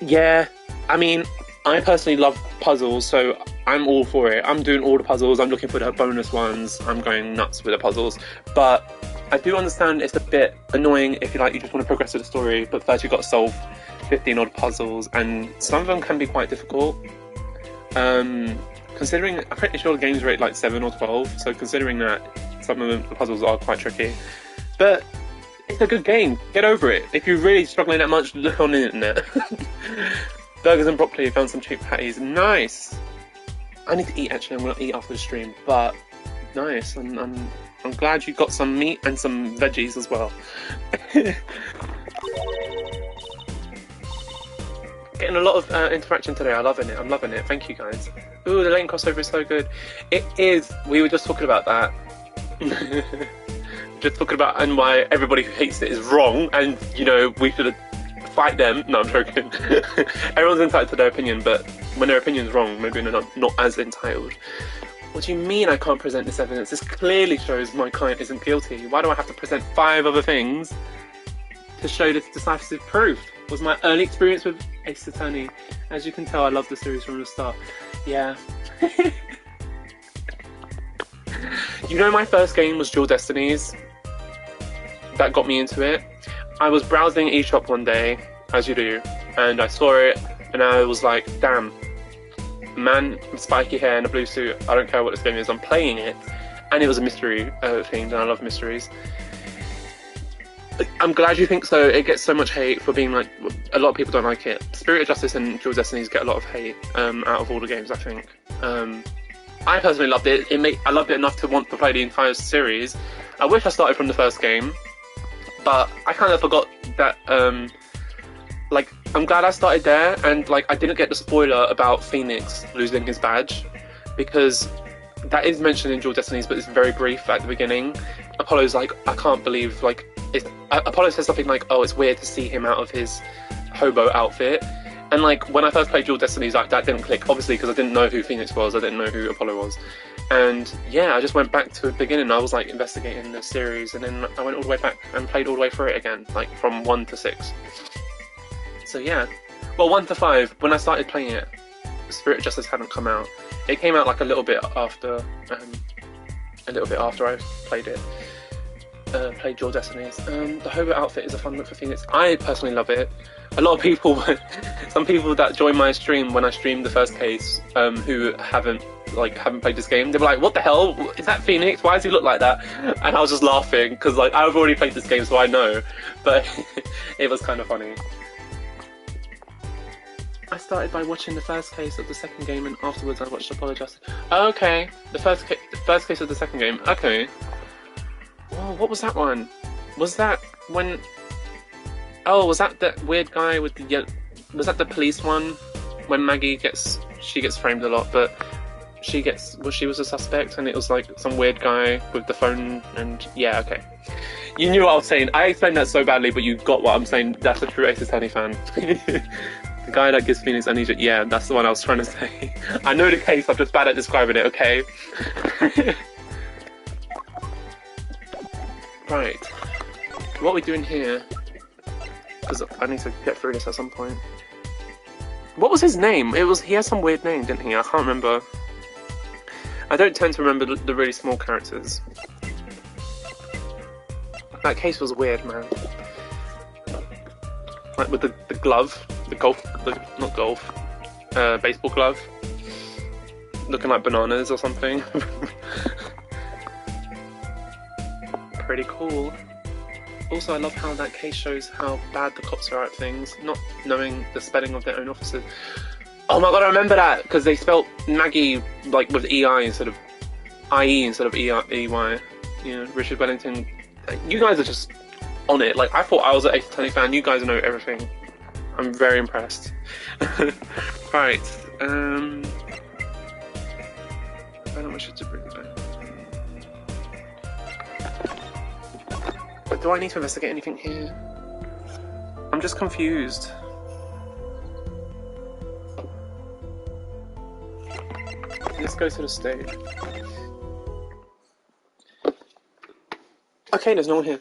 Yeah, I mean, I personally love puzzles, so I'm all for it. I'm doing all the puzzles. I'm looking for the bonus ones. I'm going nuts with the puzzles, but I do understand it's a bit annoying if you just want to progress with the story, but first you've got to solve 15 odd puzzles, and some of them can be quite difficult. Considering, I'm pretty sure the game's rated like 7 or 12, so considering that some of the puzzles are quite tricky. But it's a good game. Get over it. If you're really struggling that much, look on the internet. Burgers and broccoli. Found some cheap patties. Nice. I need to eat. Actually, I'm gonna eat after the stream. But nice. I'm glad you got some meat and some veggies as well. Getting a lot of interaction today. I'm loving it. I'm loving it. Thank you guys. Ooh, the lane crossover is so good. It is. We were just talking about that. Just talking about and why everybody who hates it is wrong, and you know we should fight them. No, I'm joking. Everyone's entitled to their opinion, but when their opinion's wrong, maybe they're not as entitled. What do you mean I can't present this evidence? This clearly shows my client isn't guilty. Why do I have to present 5 other things to show this decisive proof? Was my early experience with Ace Attorney. As you can tell, I love the series from the start. Yeah. You know, my first game was Dual Destinies. That got me into it. I was browsing eShop one day, as you do, and I saw it, and I was like, damn, man with spiky hair and a blue suit, I don't care what this game is, I'm playing it. And it was a mystery thing, and I love mysteries. I'm glad you think so. It gets so much hate for being like, a lot of people don't like it. Spirit of Justice and Dual Destinies get a lot of hate out of all the games, I think. I personally loved it. I loved it enough to want to play the entire series. I wish I started from the first game, but I kind of forgot that, like, I'm glad I started there, and, like, I didn't get the spoiler about Phoenix losing his badge, because that is mentioned in Dual Destinies, but it's very brief at the beginning. Apollo's like, I can't believe, like, Apollo says something like, oh, it's weird to see him out of his hobo outfit. And, like, when I first played Dual Destinies, like, that didn't click, obviously, because I didn't know who Phoenix was, I didn't know who Apollo was. And, yeah, I just went back to the beginning, I was, like, investigating the series, and then I went all the way back and played all the way through it again, like, from 1 to 6. So, yeah. Well, 1 to 5, when I started playing it, Spirit of Justice hadn't come out. It came out, like, a little bit after I played it. Played Dual Destinies. The hobo outfit is a fun look for Phoenix. I personally love it. A lot of people, some people that join my stream when I streamed the first case, who haven't played this game, they were like, "What the hell? Is that Phoenix? Why does he look like that?" And I was just laughing because, like, I've already played this game, so I know. But it was kind of funny. I started by watching the first case of the second game, and afterwards I watched Apollo Justice. Okay, the first case of the second game. Okay. Whoa, what was that one? Was that when... Oh, was that that weird guy with the... Was that the police one? When Maggie gets... She gets framed a lot, but she was a suspect, and it was like some weird guy with the phone, and... Yeah, okay. You knew what I was saying. I explained that so badly, but you got what I'm saying. That's a true Ace Attorney fan. The guy that gives Phoenix amnesia. Yeah, that's the one I was trying to say. I know the case, I'm just bad at describing it, okay? Right, what are we doing here? Because I need to get through this at some point. What was his name? He has some weird name, didn't he? I can't remember. I don't tend to remember the really small characters. That case was weird, man. Like with the glove, baseball glove. Looking like bananas or something. Pretty cool. Also, I love how that case shows how bad the cops are at things, not knowing the spelling of their own officers. Oh my god, I remember that! Because they spelt Maggie, like, with E-I instead of I-E instead of E-Y. You know, Richard Wellington. You guys are just on it. Like, I thought I was an Ace Attorney fan. You guys know everything. I'm very impressed. Right. I don't know what to bring back. But do I need to investigate anything here? I'm just confused. Let's go to the stage. Okay, there's no one here.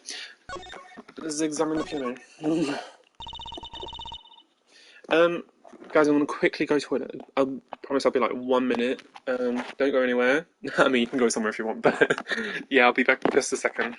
Let's examine the piano. Guys, I'm gonna quickly go to the toilet. I promise I'll be like 1 minute. Don't go anywhere. I mean, you can go somewhere if you want, but yeah, I'll be back in just a second.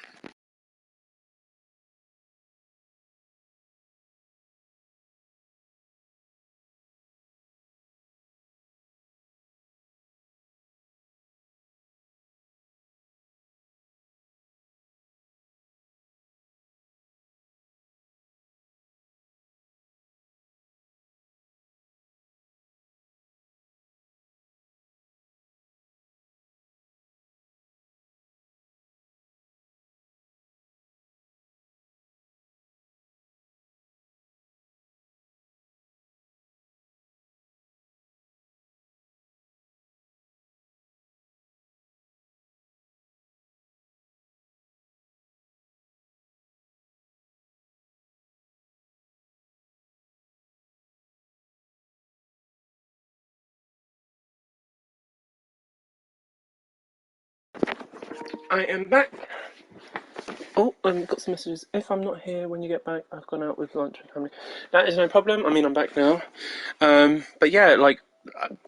I am back. Oh, I've got some messages. If I'm not here when you get back, I've gone out with lunch with family. That is no problem. I mean, I'm back now. But yeah, like,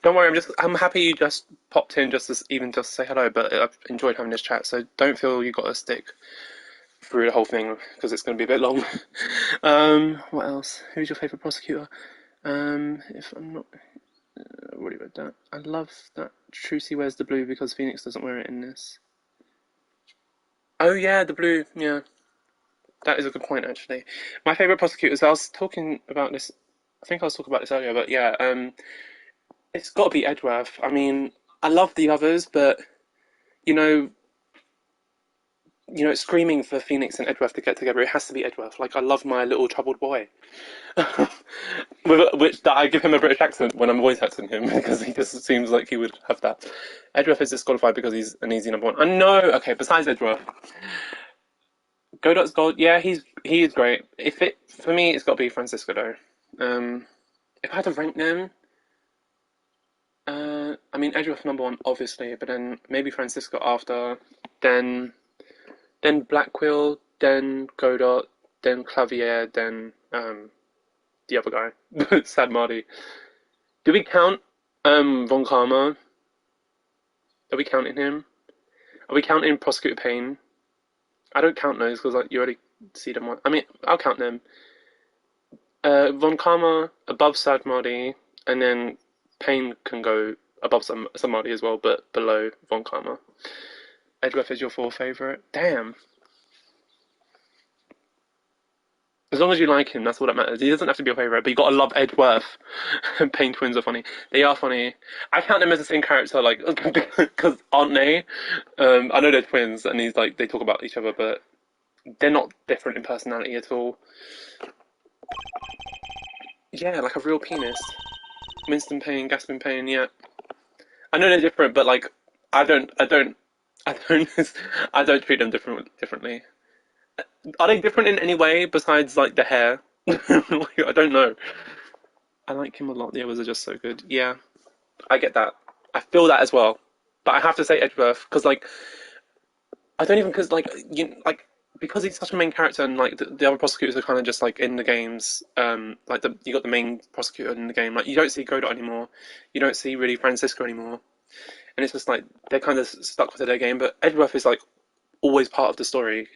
don't worry. I'm happy you just popped in even just to say hello. But I've enjoyed having this chat. So don't feel you got to stick through the whole thing because it's going to be a bit long. What else? Who's your favorite prosecutor? If I'm not, I've already read that. I love that Trucy wears the blue because Phoenix doesn't wear it in this. Oh yeah, the blue. Yeah, that is a good point actually. My favorite prosecutors. I was talking about this. I think I was talking about this earlier, but yeah, it's got to be Edgeworth. I mean, I love the others, but you know, screaming for Phoenix and Edgeworth to get together. It has to be Edgeworth. Like I love my little troubled boy, which that I give him a British accent when I'm voice acting him because he just seems like he would have that. Edgeworth is disqualified because he's an easy number one. I know. Okay, besides Edgeworth. Godot's gold. Yeah, he is great. For me, it's got to be Francisco though. If I had to rank them, I mean Edgeworth number one obviously, but then maybe Francisco after, then Blackquill, then Godot, then Clavier, then the other guy, Sad Marty. Do we count Von Karma? Are we counting him? Are we counting Prosecutor Payne? I don't count those because you already see them. I mean, I'll count them. Von Karma above Sad Marty, and then Payne can go above Marty as well, but below Von Karma. Edgeworth is your fourth favourite? Damn. As long as you like him, that's all that matters. He doesn't have to be your favourite, but you gotta love Edgeworth. Payne twins are funny. They are funny. I count them as the same character, like, because aren't they? I know they're twins, and they talk about each other, but they're not different in personality at all. Yeah, like a real pianist. Winston Payne, Gaspin Payne, yeah. I know they're different, but like, I don't I don't treat them differently. Are they different in any way besides like the hair? I don't know. I like him a lot. The others are just so good. Yeah, I get that. I feel that as well. But I have to say Edgeworth because I don't even because he's such a main character and like the other prosecutors are kind of just like in the games. You got the main prosecutor in the game. Like you don't see Godot anymore. You don't see really Francisco anymore. And it's just like they're kind of stuck with their game. But Edgeworth is like always part of the story,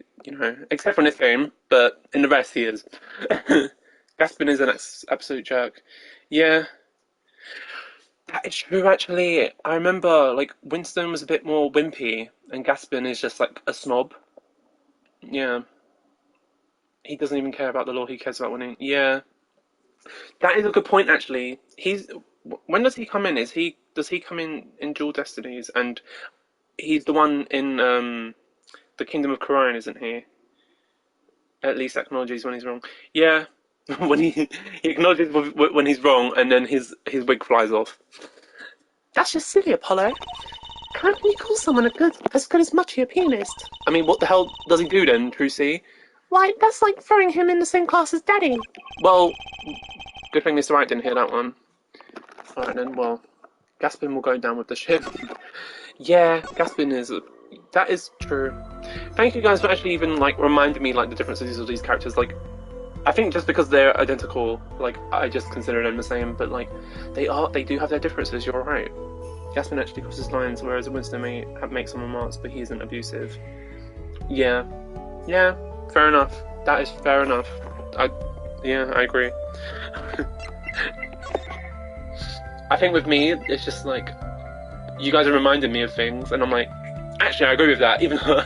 except for in this game. But in the rest, he is. Gaspin is an absolute jerk. Yeah, that is true. Actually, I remember like Winston was a bit more wimpy, and Gaspin is just like a snob. Yeah, he doesn't even care about the law. He cares about winning. Yeah, that is a good point. Actually, when does he come in? Does he come in Dual Destinies? And he's the one in the Kingdom of Khorian, isn't he? At least acknowledges when he's wrong. Yeah, when he acknowledges when he's wrong, and then his wig flies off. That's just silly, Apollo. Can't you call someone as good as Muchie a pianist? I mean, what the hell does he do then, Trucy? Why, that's like throwing him in the same class as Daddy. Well, good thing Mr. Wright didn't hear that one. Alright then, well, Gaspin will go down with the ship. Yeah, Gaspin that is true. Thank you guys for actually even like reminding me like the differences of these characters. Like, I think just because they're identical, like I just consider them the same, but like they do have their differences. You're right. Gaspin actually crosses lines, whereas Winston may make some remarks, but he isn't abusive. Yeah, fair enough. That is fair enough. I agree. I think with me, it's just like you guys are reminding me of things, and I'm like, actually, I agree with that. Even though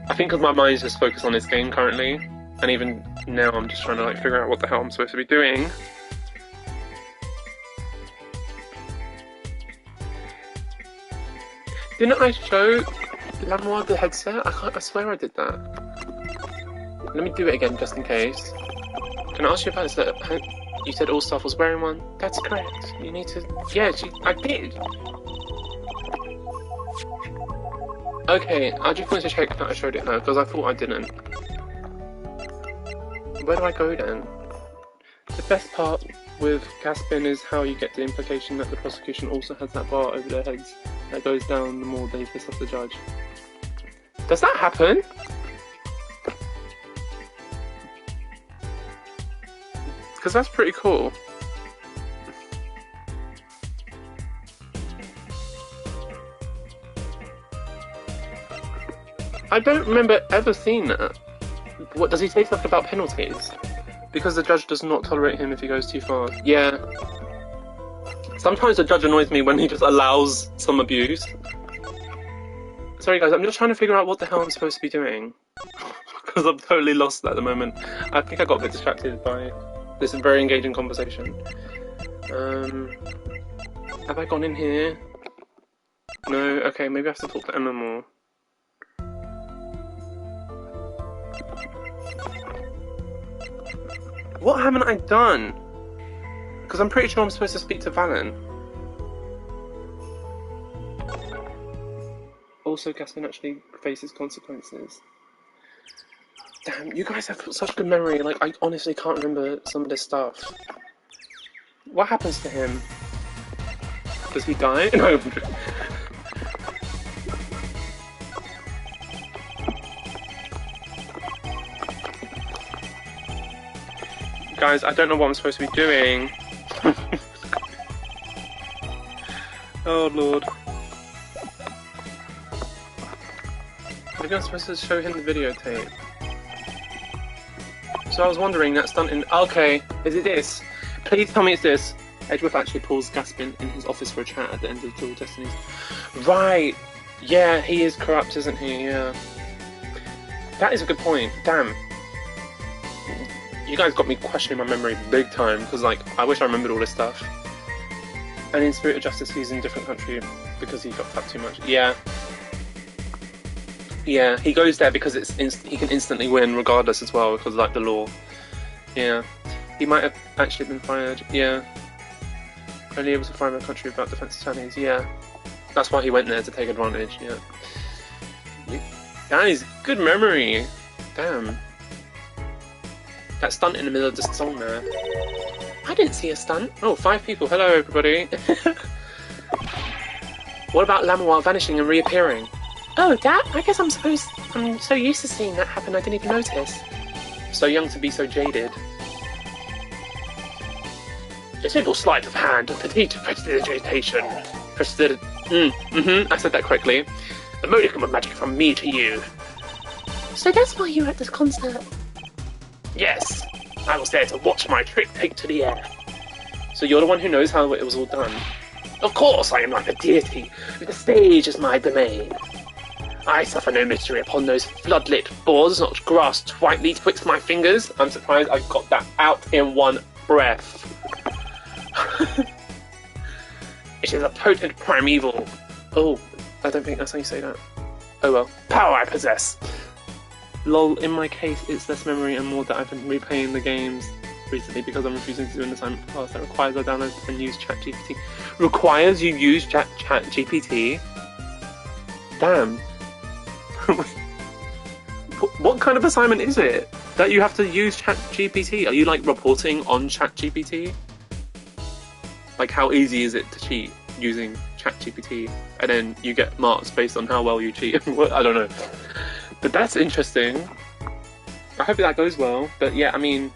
I think because my mind's just focused on this game currently, and even now I'm just trying to like figure out what the hell I'm supposed to be doing. Didn't I show Lamour the headset? I swear I did that. Let me do it again just in case. Can I ask you about this? You said all staff was wearing one? That's correct. You need to... Yeah, I did. Okay, I just wanted to check that I showed it her, because I thought I didn't. Where do I go then? The best part with Gaspin is how you get the implication that the prosecution also has that bar over their heads. that goes down the more they piss off the judge. Does that happen? Because that's pretty cool. I don't remember ever seeing that. What, does he say something about penalties? Because the judge does not tolerate him if he goes too far. Yeah. Sometimes the judge annoys me when he just allows some abuse. Sorry guys, I'm just trying to figure out what the hell I'm supposed to be doing. Because I'm totally lost at the moment. I think I got a bit distracted by this very engaging conversation. Have I gone in here? No, okay, maybe I have to talk to Emma more. What haven't I done? Because I'm pretty sure I'm supposed to speak to Valen. Also, Gaspin actually faces consequences. Damn, you guys have such good memory. Like, I honestly can't remember some of this stuff. What happens to him? Does he die? No. Guys, I don't know what I'm supposed to be doing. Oh lord. Maybe I'm supposed to show him the videotape. So I was wondering, that stunt in... Okay, is it this? Please tell me it's this. Edgeworth actually pulls Gaspin in his office for a chat at the end of Dual Destinies. Right! Yeah, he is corrupt, isn't he? Yeah. That is a good point. Damn. You guys got me questioning my memory big time, because, like, I wish I remembered all this stuff. And in Spirit of Justice, he's in a different country because he got fucked too much. Yeah. Yeah, he goes there because he can instantly win regardless as well, because, like, the law. Yeah. He might have actually been fired. Yeah. Only able to fire in a country without defense attorneys. Yeah. That's why he went there, to take advantage. Yeah. That is good memory. Damn. That stunt in the middle of the song there. I didn't see a stunt. Oh, 5 people. Hello, everybody. What about Lamoire vanishing and reappearing? Oh, that? I guess I'm so used to seeing that happen I didn't even notice. So young to be so jaded. A simple sleight of hand, petite prestidigitation. I said that correctly. A modicum of magic from me to you. So that's why you were at this concert? Yes, I was there to watch my trick take to the air. So you're the one who knows how it was all done? Of course, I am like a deity. The stage is my domain. I suffer no mystery upon those floodlit boards, not grasped whitely twixt my fingers. I'm surprised I got that out in one breath. It is a potent primeval. Oh, I don't think that's how you say that. Oh well. Power I possess. Lol, in my case, it's less memory and more that I've been replaying the games recently because I'm refusing to do an assignment for class that requires I download and use ChatGPT. Requires you use ChatGPT? Damn. What kind of assignment is it? That you have to use ChatGPT? Are you, like, reporting on ChatGPT? Like, how easy is it to cheat using ChatGPT? And then you get marks based on how well you cheat? I don't know. But that's interesting. I hope that goes well. But yeah, I mean,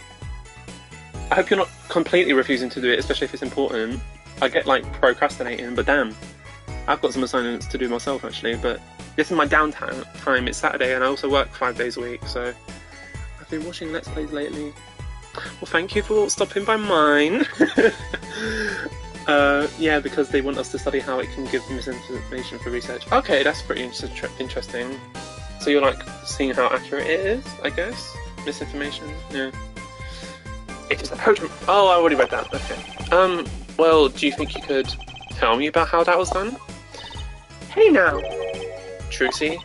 I hope you're not completely refusing to do it, especially if it's important. I get, like, procrastinating, but damn. I've got some assignments to do myself, actually, but this is my downtime. It's Saturday, and I also work 5 days a week, so I've been watching Let's Plays lately. Well, thank you for stopping by mine. Yeah, because they want us to study how it can give misinformation for research. Okay, that's pretty interesting. So you're, like, seeing how accurate it is, I guess? Misinformation? Yeah. It is a potent... Oh, I already read that. Okay. Well, do you think you could tell me about how that was done? Hey now! Trucy?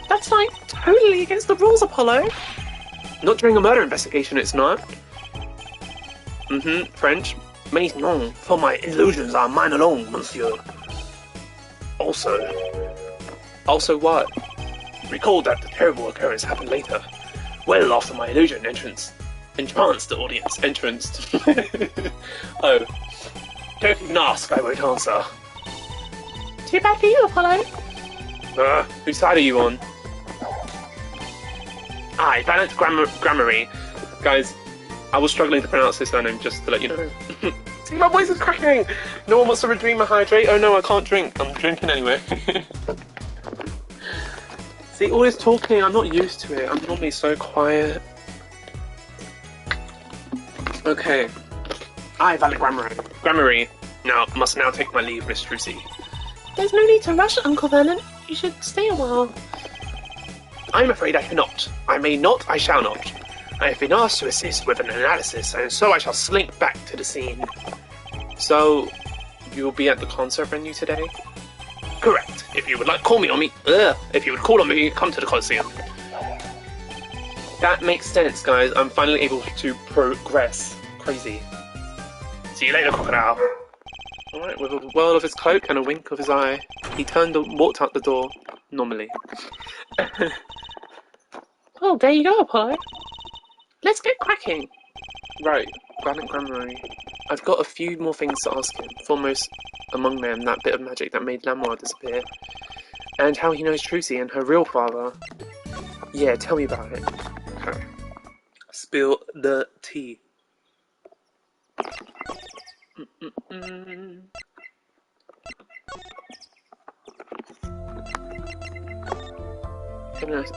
That's, like, totally against the rules, Apollo! Not during a murder investigation, it's not. French. Mais non, for my illusions are mine alone, monsieur. Also what? Recall that the terrible occurrence happened later, well after my illusion entranced the audience. Oh. Don't even ask, I won't answer. Too bad for you, Apollo. Whose side are you on? Valent Grammary. Guys, I was struggling to pronounce his surname, just to let you know. See, my voice is cracking! No one wants to redeem my hydrate. Oh no, I can't drink. I'm drinking anyway. See, all this talking, I'm not used to it. I'm normally so quiet. Okay. Valent Grammary. Must now take my leave, Miss Trucy. There's no need to rush, Uncle Vernon. You should stay a while. I'm afraid I cannot. I may not, I shall not. I have been asked to assist with an analysis, and so I shall slink back to the scene. So, you'll be at the concert venue today? Correct. If you would call on me, come to the Coliseum. That makes sense, guys. I'm finally able to progress. Crazy. See you later, Crocodile. Alright, with a whirl of his cloak and a wink of his eye, he turned and walked out the door, normally. Oh, there you go, Apollo. Let's get cracking. Right, Valent Grammary. I've got a few more things to ask him, foremost among them that bit of magic that made Lamour disappear, and how he knows Trucy and her real father. Yeah, tell me about it. Okay. Spill the tea.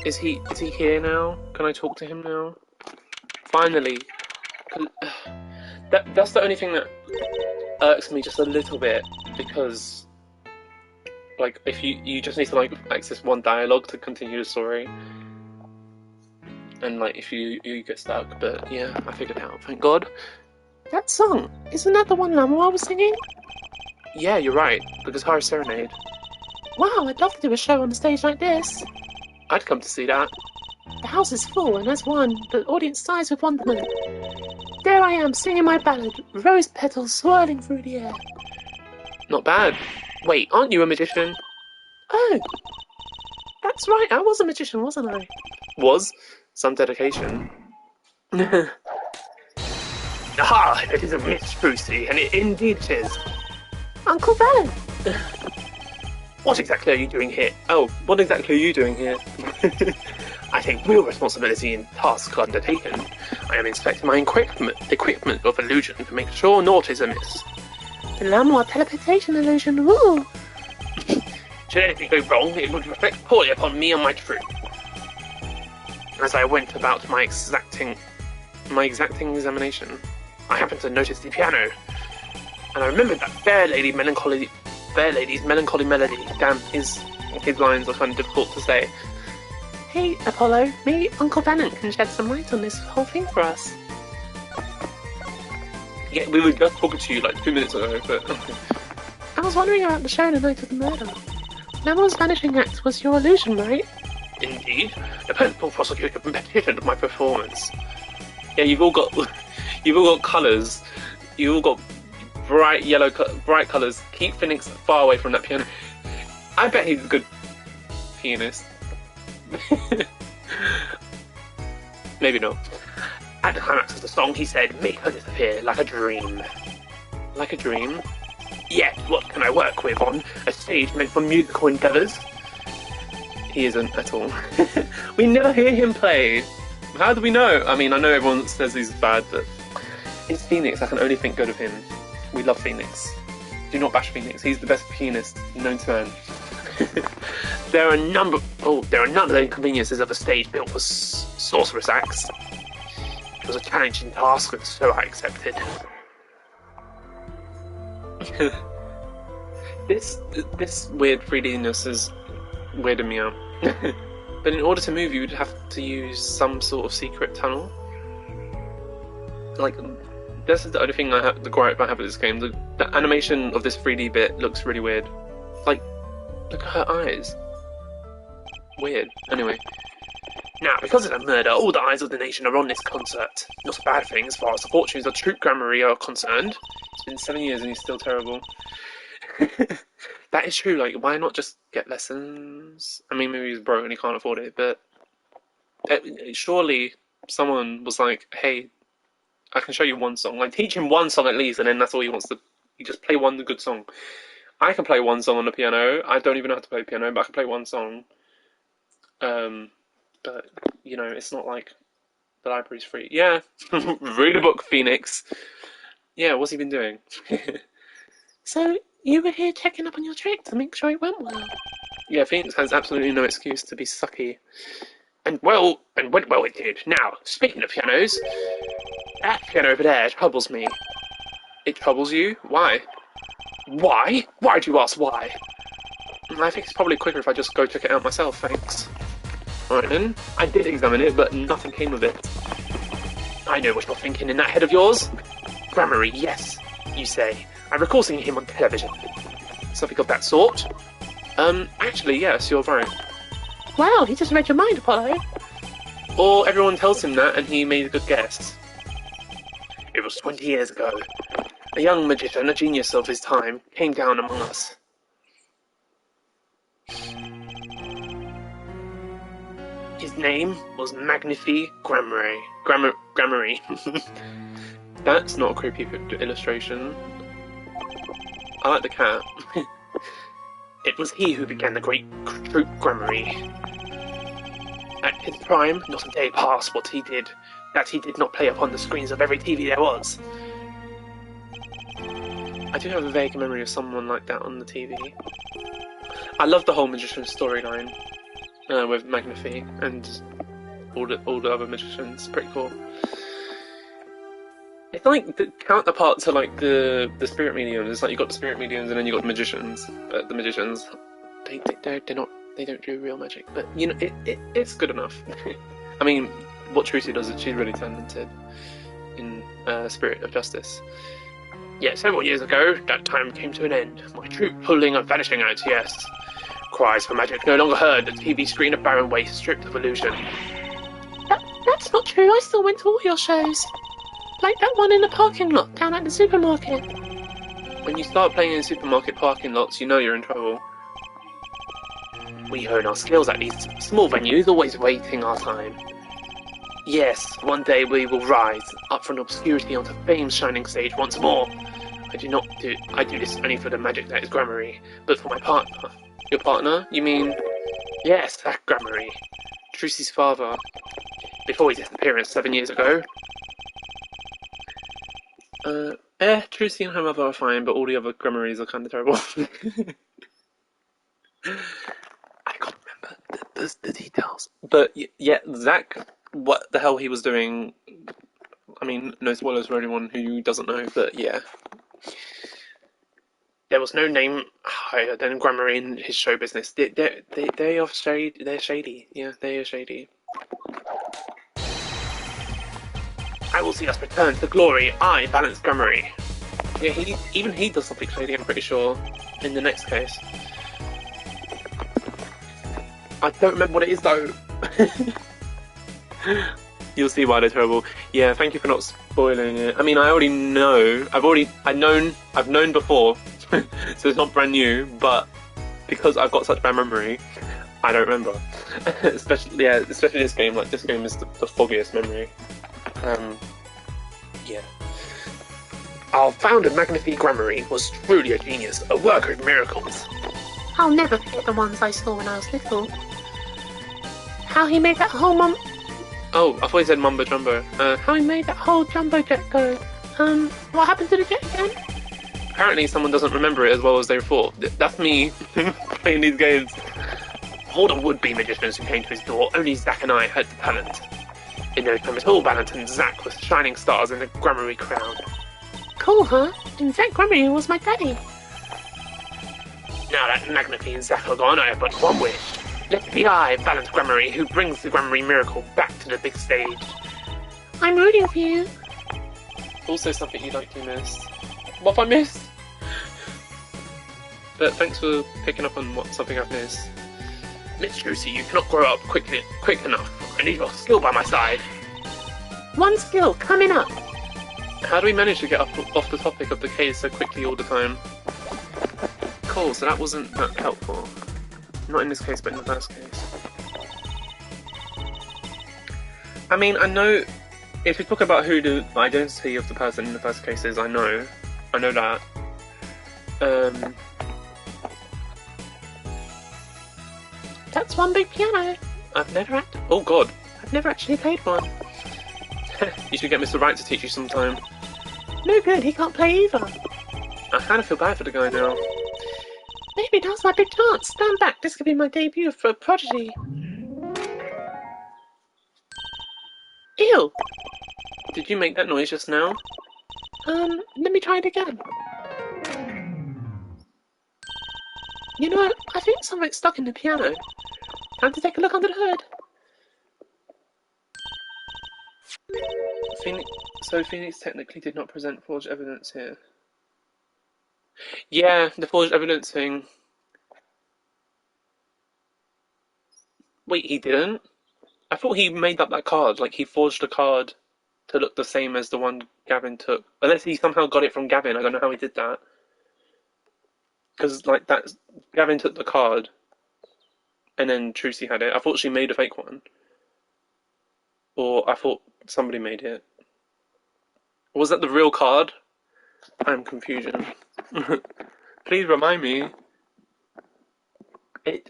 Is he here now? Can I talk to him now? Finally. That's the only thing that irks me just a little bit, because like if you just need to access one dialogue to continue the story, and if you get stuck. But yeah, I figured it out, thank God. That song, isn't that the one Lamour was singing? Yeah, you're right, the Guitar Serenade. Wow, I'd love to do a show on a stage like this. I'd come to see that. The house is full, and as one, the audience sighs with wonderment. There I am, singing my ballad, rose petals swirling through the air. Not bad. Wait, aren't you a magician? Oh, that's right, I was a magician, wasn't I? Was? Some dedication. Aha! It is a Miss Trucy, and indeed it is. Uncle Valent! What exactly are you doing here? Oh, what exactly are you doing here? I take real responsibility in tasks undertaken. I am inspecting my equipment of illusion to make sure naught is amiss. The Lamour teleportation illusion, woo! Should anything go wrong, it would reflect poorly upon me and my troop. As I went about my exacting examination, I happened to notice the piano, and I remembered that fair lady's melancholy melody. Damn, his lines are kind of difficult to say. Hey, Apollo, maybe Uncle Valent can shed some light on this whole thing for us. Yeah, we were just talking to you 2 minutes ago, but... I was wondering about the show the night of the murder. Lamour's vanishing act was your illusion, right? Indeed. The principal prosecutor petitioned my performance. Yeah, you've all got colours. You've all got bright colours. Keep Phoenix far away from that piano. I bet he's a good pianist. Maybe not. At the climax of the song, he said, "Make her disappear like a dream." Like a dream? Yet, what can I work with on a stage meant for musical endeavours? He isn't at all. We never hear him play. How do we know? I mean, I know everyone says he's bad, but it's Phoenix. I can only think good of him. We love Phoenix. Do not bash Phoenix. He's the best pianist known to man. There are none of the inconveniences of a stage built for sorceress acts. It was a challenging task, and so I accepted. This weird 3D-ness is weirding me out. But in order to move, you would have to use some sort of secret tunnel. This is the only thing the gripe I have with this game. The animation of this 3D bit looks really weird. Look at her eyes. Weird. Anyway. Now, because it's a murder, all the eyes of the nation are on this concert. Not a bad thing as far as the fortunes of Troop Grammary are concerned. It's been 7 years and he's still terrible. That is true, why not just get lessons? I mean, maybe he's broke and he can't afford it, but surely someone was like, hey, I can show you one song. Teach him one song at least, and then that's all he wants to... You just play one good song. I can play one song on the piano. I don't even know how to play piano, but I can play one song. But you know, it's not like the library's free. Yeah, read a book, Phoenix. Yeah, what's he been doing? So, you were here checking up on your trick to make sure it went well. Yeah, Phoenix has absolutely no excuse to be sucky. And went well it did. Now, speaking of pianos, that piano over there troubles me. It troubles you? Why? Why? Why do you ask why? I think it's probably quicker if I just go check it out myself, thanks. Alright then, I did examine it, but nothing came of it. I know what you're thinking in that head of yours. Grammary, yes, you say. I recall seeing him on television. Something of that sort? Actually, yes, you're right. Wow, he just read your mind, Apollo. Or everyone tells him that and he made a good guess. It was 20 years ago. A young magician, a genius of his time, came down among us. His name was Magnifi Grammary. Grammary. That's not a creepy illustration. I like the cat. It was he who began the great troupe Grammary. At his prime, not a day passed that he did not play upon the screens of every TV there was. I do have a vague memory of someone like that on the TV. I love the whole magician storyline with Magnifi and all the other magicians. Pretty cool. It's like the counterpart to like the spirit mediums. It's like you got the spirit mediums and then you got the magicians. But the magicians, they don't do real magic. But you know, it's good enough. I mean, what Trucy does is she's really talented in Spirit of Justice. Yeah, several years ago, that time came to an end. My troupe pulling and vanishing out, yes. Cries for magic no longer heard. The TV screen of barren waste stripped of illusion. That's not true. I still went to all your shows. Like that one in the parking lot down at the supermarket. When you start playing in supermarket parking lots, you know you're in trouble. We hone our skills at these small venues, always waiting our time. Yes, one day we will rise up from obscurity onto fame's shining stage once more. I do this only for the magic that is Grammary, but for my partner. Your partner? You mean? Yes, that Grammary. Trucy's father. Before his disappearance 7 years ago. Trucy and her mother are fine, but all the other Grammarys are kind of terrible. I can't remember the details. But yeah, Zach, what the hell he was doing, I mean, no spoilers for anyone who doesn't know, but yeah. There was no name higher than Grammary in his show business. They are shady. They're shady. Yeah, they are shady. I will see us return to glory. I balance Grammary. Yeah, he does something shady, I'm pretty sure, in the next case. I don't remember what it is though. You'll see why they're terrible. Yeah, thank you for not spoiling it. I mean, I already know. I've known before, so it's not brand new. But because I've got such bad memory, I don't remember. especially this game. Like this game is the foggiest memory. Yeah. Our founder, Magnifi Grammary, was truly a genius, a worker of miracles. I'll never forget the ones I saw when I was little. How he made that whole Oh, I thought he said mumbo jumbo. How he made that whole jumbo jet go. What happened to the jet again? Apparently someone doesn't remember it as well as they thought. That's me playing these games. Of all the would-be magicians who came to his door, only Zack and I had the talent. In no time at all, Valentine and Zack were shining stars in the Grammary crown. Cool, huh? And Zack Grammary was my daddy. Now that Magnifi and Zack are gone, I have but one wish. Let it be I, Valentine Grammary, who brings the Grammary miracle back to the big stage. I'm rooting for you. Also something you'd like to miss. What have I missed? But thanks for picking up on something I've missed. Miss Trucy, you cannot grow up quick enough. I need your skill by my side. One skill coming up. How do we manage to get off the topic of the case so quickly all the time? Cool, so that wasn't that helpful. Not in this case, but in the first case. I mean, I know if we talk about who the identity of the person in the first case is, I know that. That's one big piano. Oh god. I've never actually played one. You should get Mr. Wright to teach you sometime. No good, he can't play either. I kind of feel bad for the guy now. Maybe now's my big chance. Stand back, this could be my debut for a prodigy. Ew! Did you make that noise just now? Let me try it again. You know what? I think something's stuck in the piano. Time to take a look under the hood. Phoenix technically did not present forged evidence here. Yeah, the forged evidence thing. Wait, he didn't? I thought he made up that card, like he forged a card to look the same as the one Gavin took. Unless he somehow got it from Gavin, I don't know how he did that. Because, like, Gavin took the card, and then Trucy had it. I thought she made a fake one. Or I thought somebody made it. Was that the real card? I'm confusion. Please remind me.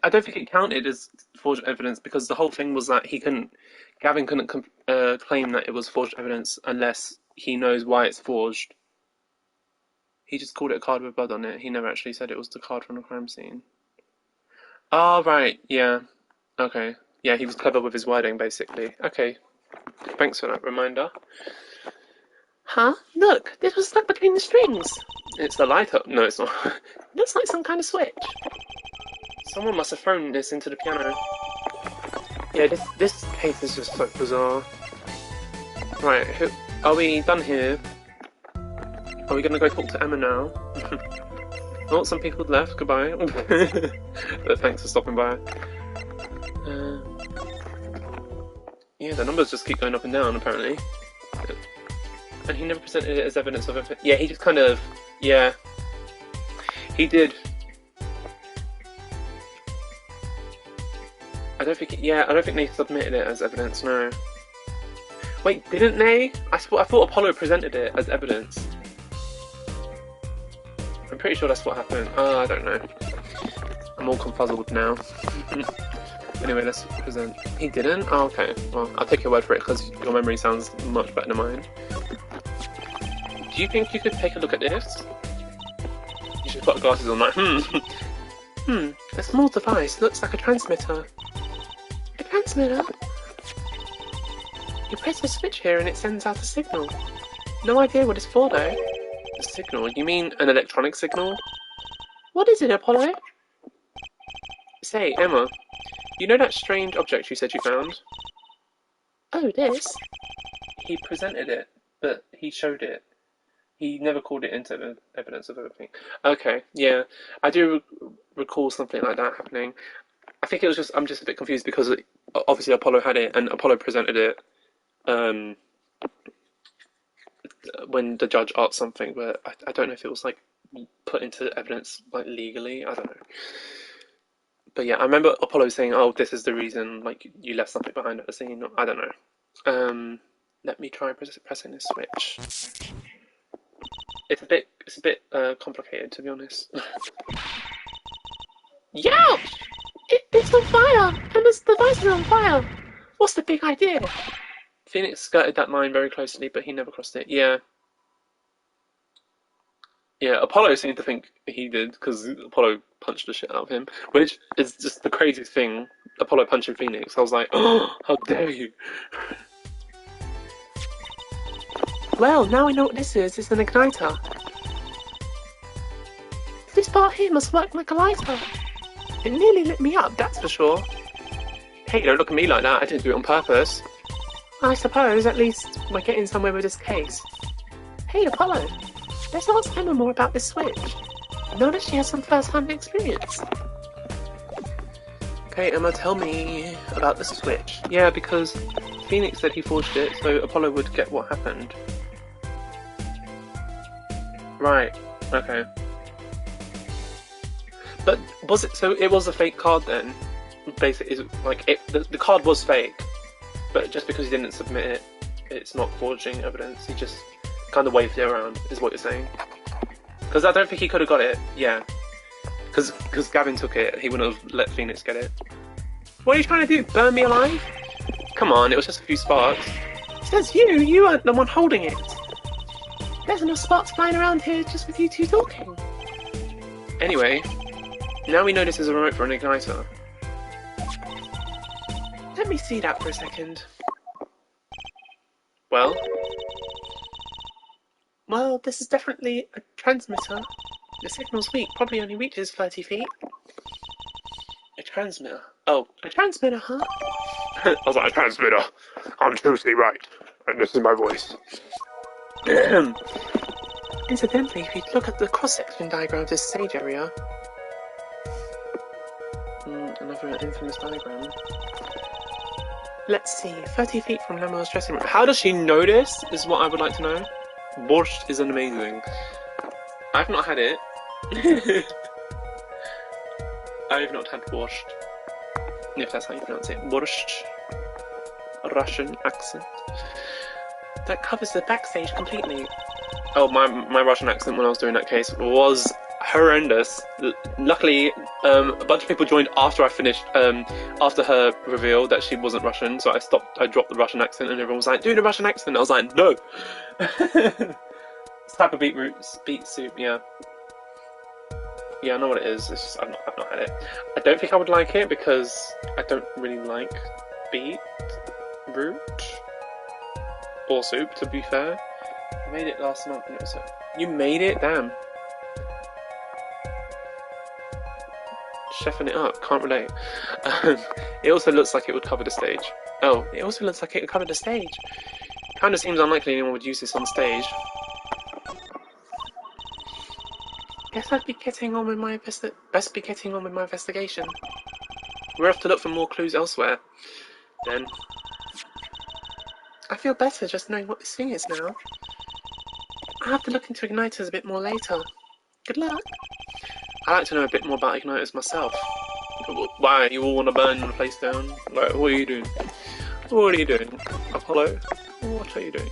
I don't think it counted as forged evidence because the whole thing was that Gavin couldn't claim that it was forged evidence unless he knows why it's forged. He just called it a card with blood on it. He never actually said it was the card from the crime scene. Oh, right, yeah. Okay. Yeah, he was clever with his wording, basically. Okay. Thanks for that reminder. Huh? Look, this was stuck between the strings. It's the lighter. No, it's not. Looks like some kind of switch. Someone must have thrown this into the piano. Yeah, this case is just so bizarre. Right, are we done here? Are we going to go talk to Emma now? Oh, some people left. Goodbye. But thanks for stopping by. Yeah, the numbers just keep going up and down, apparently. And he never presented it as evidence of it. Yeah, he just kind of... Yeah. He did. I don't think they submitted it as evidence, no. Wait, didn't they? I thought Apollo presented it as evidence. I'm pretty sure that's what happened. Oh, I don't know. I'm all confuzzled now. Anyway, let's present. He didn't? Oh, okay. Well, I'll take your word for it because your memory sounds much better than mine. Do you think you could take a look at this? You should put glasses on, like, A small device. Looks like a transmitter. A transmitter? You press a switch here and it sends out a signal. No idea what it's for, though. A signal? You mean an electronic signal? What is it, Apollo? Say, Emma, you know that strange object you said you found? Oh, this? He presented it, but he showed it. He never called it into evidence of everything. Okay, yeah. I do recall something like that happening. I think it was I'm just a bit confused because obviously Apollo had it and Apollo presented it when the judge asked something, but I don't know if it was like put into evidence like legally. I don't know. But yeah, I remember Apollo saying, "Oh, this is the reason like you left something behind at the scene." I don't know. Let me try pressing this switch. It's a bit complicated, to be honest. Youch! It's on fire! And this device is on fire! What's the big idea? Phoenix skirted that line very closely, but he never crossed it. Yeah. Yeah, Apollo seemed to think he did, because Apollo punched the shit out of him, which is just the craziest thing, Apollo punching Phoenix. I was like, oh, how dare you! Well, now we know what this is. It's an igniter. This part here must work like a lighter. It nearly lit me up, that's for sure. Hey, don't look at me like that. I didn't do it on purpose. I suppose, at least, we're getting somewhere with this case. Hey, Apollo, let's ask Emma more about this switch. I know that she has some first-hand experience. Okay, Emma, tell me about the switch. Yeah, because Phoenix said he forged it, so Apollo would get what happened. Right, okay. But was it, so it was a fake card then? Basically, like, the card was fake, but just because he didn't submit it, it's not forging evidence. He just kind of waved it around, is what you're saying. Because I don't think he could have got it, yeah. Because Gavin took it, he wouldn't have let Phoenix get it. What are you trying to do? Burn me alive? Come on, it was just a few sparks. Says you. You aren't the one holding it. There's enough sparks flying around here just with you two talking. Anyway, now we know this is a remote for an igniter. Let me see that for a second. Well, Well, this is definitely a transmitter. The signal's weak, probably only reaches 30 feet. a transmitter. Oh, A transmitter, huh? I was like, a transmitter. I'm totally right. And this is my voice. Incidentally, if you look at the cross-section diagram of this stage area... Another infamous diagram. Let's see, 30 feet from Lamour's dressing room. How does she know this? Is what I would like to know. Borscht is amazing. I've not had it. I've not had borscht. If that's how you pronounce it. Borscht. Russian accent. That covers the backstage completely. Oh, my Russian accent when I was doing that case was horrendous. Luckily, a bunch of people joined after I finished, after her reveal that she wasn't Russian, so I dropped the Russian accent and everyone was like, do the Russian accent. I was like, no! It's type of beet soup, yeah. Yeah, I know what it is, it's just, I've not had it. I don't think I would like it because I don't really like beet root or soup, to be fair. I made it last month and it was you made it? Damn. Chefing it up, can't relate. It also looks like it would cover the stage. Oh, It also looks like it would cover the stage. kind of seems unlikely anyone would use this on stage. Guess I'd be getting on with my best be getting on with my investigation. We'll have to look for more clues elsewhere. Then, I feel better just knowing what this thing is now. I'll have to look into igniters a bit more later. Good luck. I'd like to know a bit more about igniters myself. Why, you all want to burn the place down? Like, what are you doing? What are you doing? Apollo? What are you doing?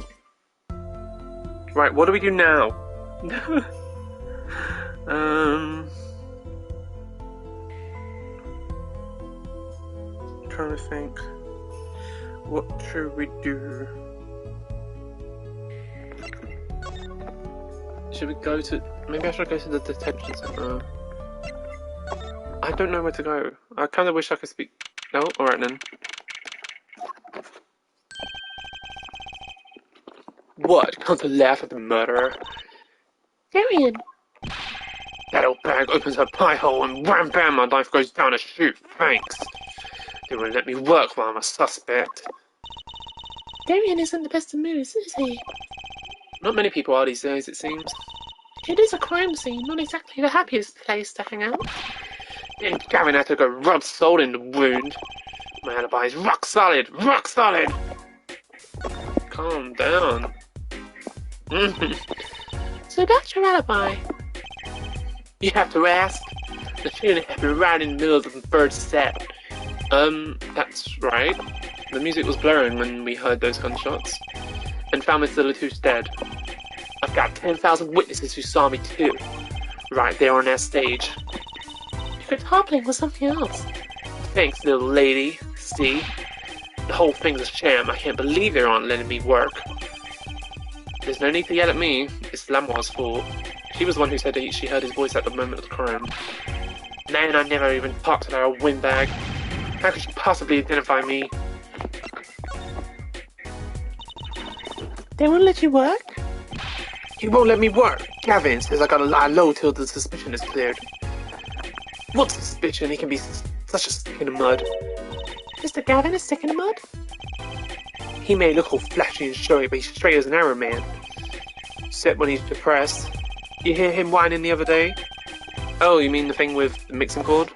Right, what do we do now? Trying to think. What should we do? Should we go to... Maybe I should go to the detention center. I don't know where to go. I kind of wish I could speak... No? Alright then. What? Come to laugh at the murderer? Darian! That old bag opens her pie hole and wham bam my life goes down a chute. Thanks. They won't let me work while I'm a suspect. Darian isn't the best of moods, is he? Not many people are these days, it seems. It is a crime scene, not exactly the happiest place to hang out. And Gavin had to go rub salt in the wound. My alibi is rock solid! Rock solid! Calm down. So that's your alibi. You have to ask. The shooting happened right in the middle of the third set. That's right. The music was blurring when we heard those gunshots. And found Mr. Latouche dead. I've got 10,000 witnesses who saw me too. Right there on that stage. Your guitar playing was something else. Thanks, little lady. See? The whole thing's a sham. I can't believe they aren't letting me work. There's no need to yell at me. It's Lamour's fault. She was the one who said that she heard his voice at the moment of the crime. Man, I never even talked to that windbag. How could she possibly identify me? They won't let you work? He won't let me work. Gavin says I gotta lie low till the suspicion is cleared. What suspicion? He can be such a stick in the mud. Mr. Gavin is stick in the mud? He may look all flashy and showy, but he's straight as an arrow, man. Except when he's depressed. You hear him whining the other day? Oh, you mean the thing with the mixing chord?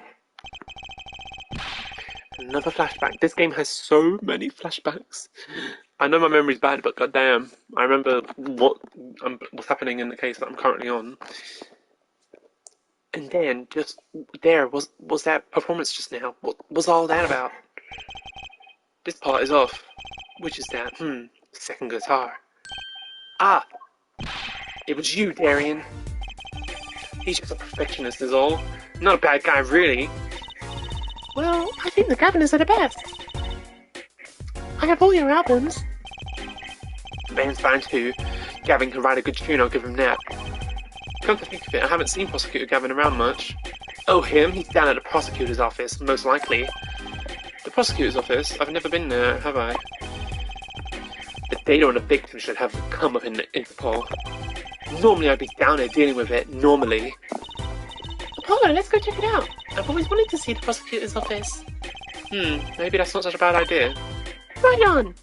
Another flashback. This game has so many flashbacks. I know my memory's bad, but goddamn, I remember what's happening in the case that I'm currently on. And then, just there was that performance just now. What was all that about? This part is off. Which is that? Second guitar. Ah! It was you, Darian. He's just a perfectionist is all. Not a bad guy, really. Well, I think the Governors are the best. I have all your albums. The band's fine too. Gavin can write a good tune, I'll give him that. Come to think of it, I haven't seen Prosecutor Gavin around much. Oh, him? He's down at the prosecutor's office, most likely. The prosecutor's office? I've never been there, have I? The data on the victim should have come up in the Interpol. Normally I'd be down there dealing with it, normally. Apollo, let's go check it out. I've always wanted to see the prosecutor's office. Maybe that's not such a bad idea. Right on.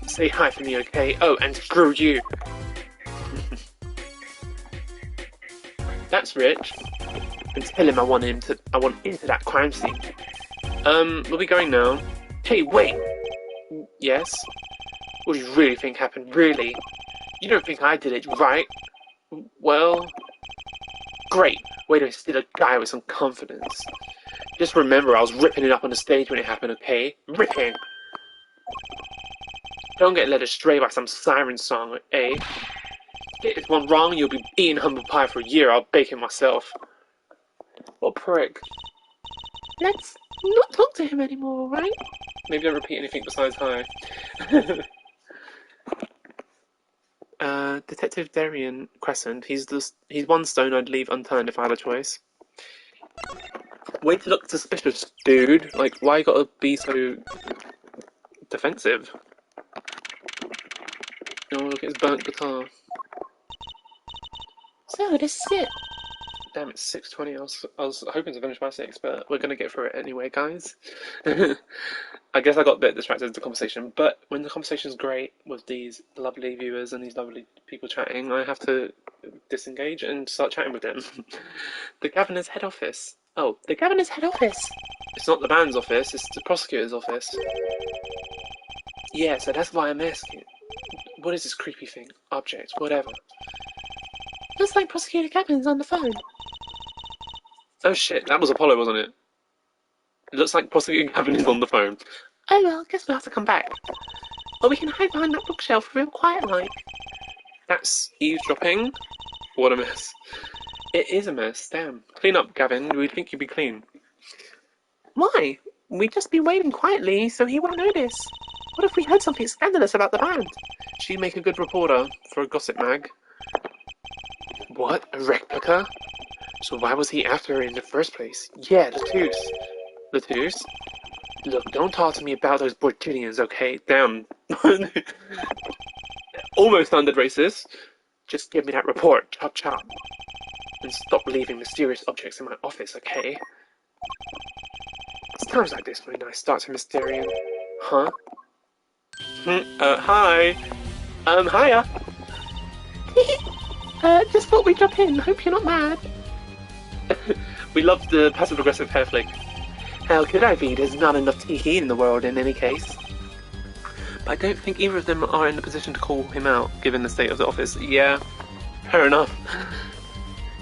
Say hi for me, okay? Oh, and screw you. That's Rich. And tell him I want into that crime scene. We'll be going now. Hey, wait! Yes? What do you really think happened? Really? You don't think I did it, right? Well... Great! Way to instill a guy with some confidence. Just remember, I was ripping it up on the stage when it happened, okay? Ripping! Don't get led astray by some siren song, eh? Get this one wrong, you'll be eating humble pie for a year. I'll bake it myself. What a prick. Let's not talk to him anymore, right? Maybe don't repeat anything besides hi. Detective Darian Crescent. He's one stone I'd leave unturned if I had a choice. Way to look suspicious, dude. Like, why you gotta be so defensive? Oh, look at his burnt guitar. So, this is it. Damn, it's 6:20. I was hoping to finish by 6, but we're gonna get through it anyway, guys. I guess I got a bit distracted with the conversation, but when the conversation's great with these lovely viewers and these lovely people chatting, I have to disengage and start chatting with them. The Governor's head office. Oh, The Governor's head office. it's not the band's office, it's the prosecutor's office. Yeah, so that's why I'm asking. What is this creepy thing? Object, whatever. Looks like Prosecutor Gavin's on the phone. Oh shit, that was Apollo, wasn't it? It looks like Prosecutor Gavin is on the phone. Oh well, guess we'll have to come back. Or we can hide behind that bookshelf real quiet like. That's eavesdropping? What a mess. It is a mess, damn. Clean up, Gavin. We'd think you'd be clean. Why? We'd just be waiting quietly so he won't notice. What if we heard something scandalous about the band? She'd make a good reporter for a gossip mag. What? A replica? So why was he after her in the first place? Yeah, Latouche. Latouche? Look, don't talk to me about those Borginians, okay? Damn. Almost sounded racist. Just give me that report, chop chop. And stop leaving mysterious objects in my office, okay? It's times like this when I start to Mysterian. Huh? Hi. Hiya. Just thought we'd drop in. Hope you're not mad. We love the passive-aggressive hair flick. How could I be? There's not enough tea in the world in any case. But I don't think either of them are in the position to call him out, given the state of the office. Yeah, fair enough.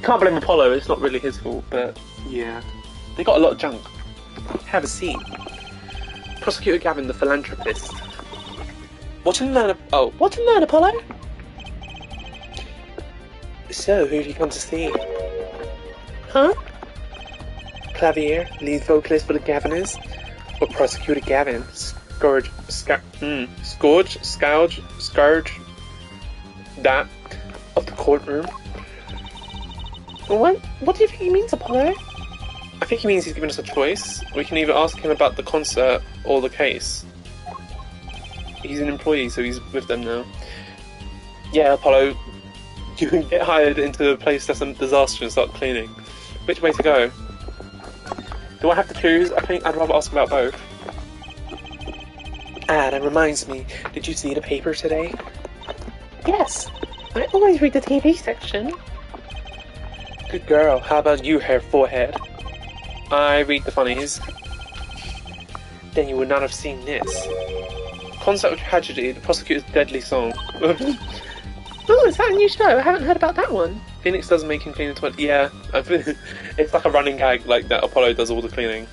Can't blame Apollo, it's not really his fault, but yeah. They got a lot of junk. Have a seat. Prosecutor Gavin, the philanthropist. Watch and learn, Apollo? So, who have you come to see? Huh? Clavier, lead vocalist for the Gaviners? Or Prosecutor Gavin? Scourge, that, of the courtroom? What do you think he means, Apollo? I think he means he's given us a choice. We can either ask him about the concert or the case. He's an employee, so he's with them now. Yeah, Apollo, you can get hired into a place that's a disaster and start cleaning. Which way to go? Do I have to choose? I think I'd rather ask about both. Ah, that reminds me. Did you see the paper today? Yes. I always read the TV section. Good girl. How about you, hair forehead? I read the funnies. Then you would not have seen this. Concert of Tragedy, the prosecutor's deadly song. Oh, is that a new show? I haven't heard about that one. Phoenix does make him clean the toilet. Yeah, it's like a running gag, like that Apollo does all the cleaning.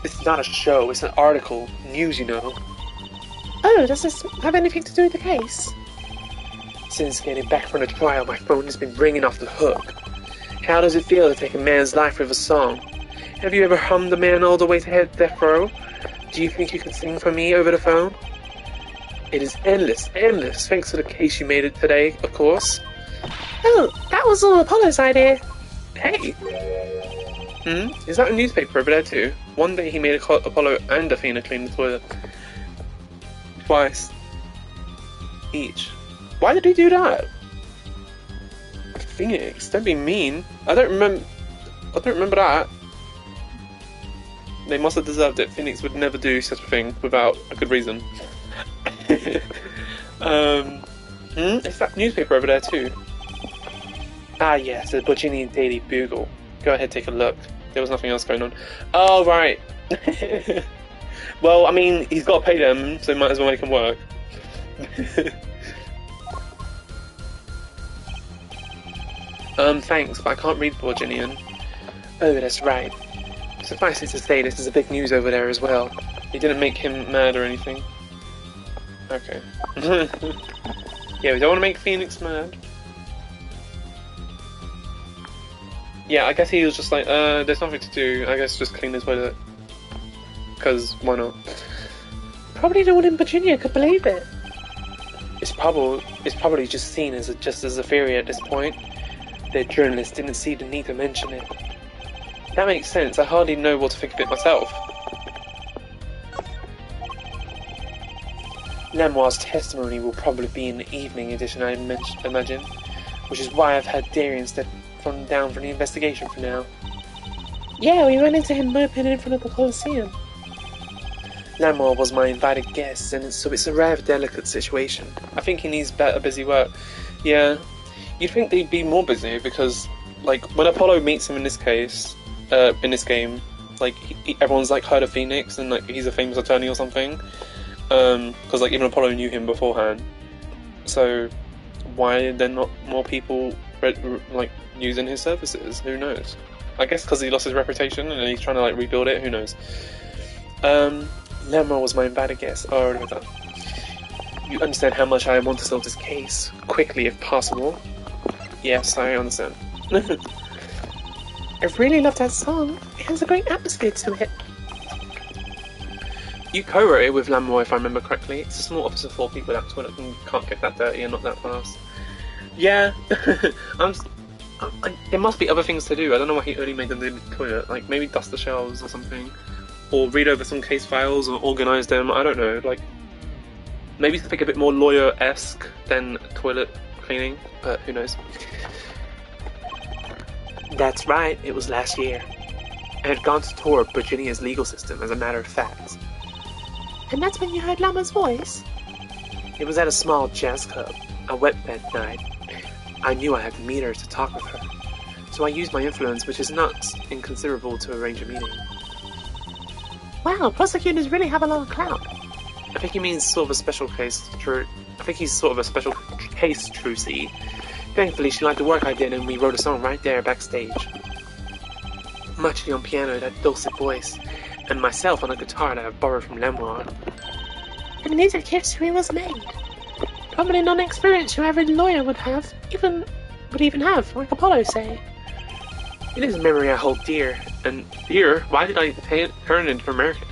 It's not a show, it's an article. News, you know. Oh, does this have anything to do with the case? Since getting back from the trial, my phone has been ringing off the hook. How does it feel to take a man's life with a song? Have you ever hummed a man all the way to death row? Do you think you could sing for me over the phone? It is endless, endless, thanks to the case you made it today, of course. Oh, that was all Apollo's idea. Hey! Is that a newspaper over there too? One day he made Apollo and Athena clean the toilet. Twice. Each. Why did he do that? Phoenix, don't be mean. I don't remember that. They must have deserved it. Phoenix would never do such a thing without a good reason. Is that newspaper over there too? Ah yes, the Virginian Daily Bugle. Go ahead, take a look. There was nothing else going on. Oh, right. Well, I mean, he's got to pay them, so might as well make them work. Thanks, but I can't read Virginian. Oh, that's right. Suffice it to say, this is a big news over there as well. It didn't make him mad or anything. Okay. Yeah, we don't want to make Phoenix mad. Yeah, I guess he was just like, there's nothing to do, I guess just clean the toilet. Because, why not? Probably no one in Virginia could believe it. It's probably just seen as a theory at this point. The journalist didn't see the need to mention it. That makes sense, I hardly know what to think of it myself. Lamoire's testimony will probably be in the evening edition, I imagine, which is why I've had Darian step down from the investigation for now. Yeah, we ran into him moping in front of the Colosseum. Lamoire was my invited guest, and so it's a rather delicate situation. I think he needs better busy work. Yeah, you'd think they'd be more busy because, like, when Apollo meets him in this case, in this game, like, everyone's like heard of Phoenix and like he's a famous attorney or something. Because like even Apollo knew him beforehand. So why are there not more people like using his services? Who knows? I guess because he lost his reputation and he's trying to like rebuild it. Who knows? Lamoire was my invited guest. Oh, no, that. You understand how much I want to solve this case quickly, if possible. Yes, I understand. I really love that song. It has a great atmosphere to it. You co-wrote it with Lamoire, if I remember correctly. It's a small office of 4 people that toilet and can't get that dirty and not that fast. Yeah, there must be other things to do. I don't know why he only made them do the toilet. Like maybe dust the shelves or something, or read over some case files or organise them. I don't know. Like maybe something a bit more lawyer-esque than toilet cleaning. But who knows? That's right. It was last year. I had gone to tour Virginia's legal system, as a matter of fact. And that's when you heard Llama's voice? It was at a small jazz club, a wet bed night. I knew I had to meet her to talk with her, so I used my influence, which is not inconsiderable, to arrange a meeting. Wow, prosecutors really have a lot of clout. I think he means sort of a special case, true. I think he's sort of a special case, Trucy. Thankfully, she liked the work I did, and we wrote a song right there backstage. Machi on piano, that dulcet voice, and myself on a guitar that I borrowed from Lamoire. And music history was made. Probably not an experience your average lawyer would even have, like Apollo say. It is a memory I hold dear, and dear? Why did I turn into American?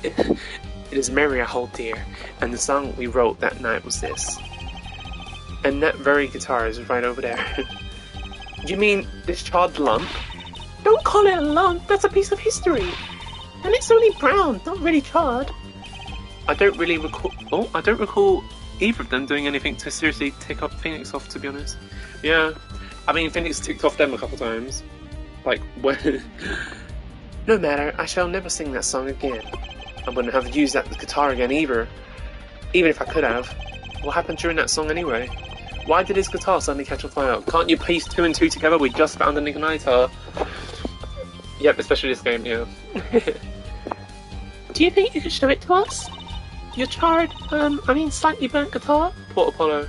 It is a memory I hold dear, and the song we wrote that night was this. And that very guitar is right over there. You mean this charred lump? Don't call it a lump, that's a piece of history. And it's only brown, not really charred. I don't recall either of them doing anything to seriously tick up Phoenix off, to be honest. Yeah, I mean, Phoenix ticked off them a couple times. Like, when... No matter, I shall never sing that song again. I wouldn't have used that guitar again either. Even if I could have. What happened during that song anyway? Why did his guitar suddenly catch on fire? Can't you piece 2 and 2 together? We just found an igniter. Yep, especially this game, yeah. Do you think you could show it to us? Your charred, slightly burnt guitar? Poor Apollo.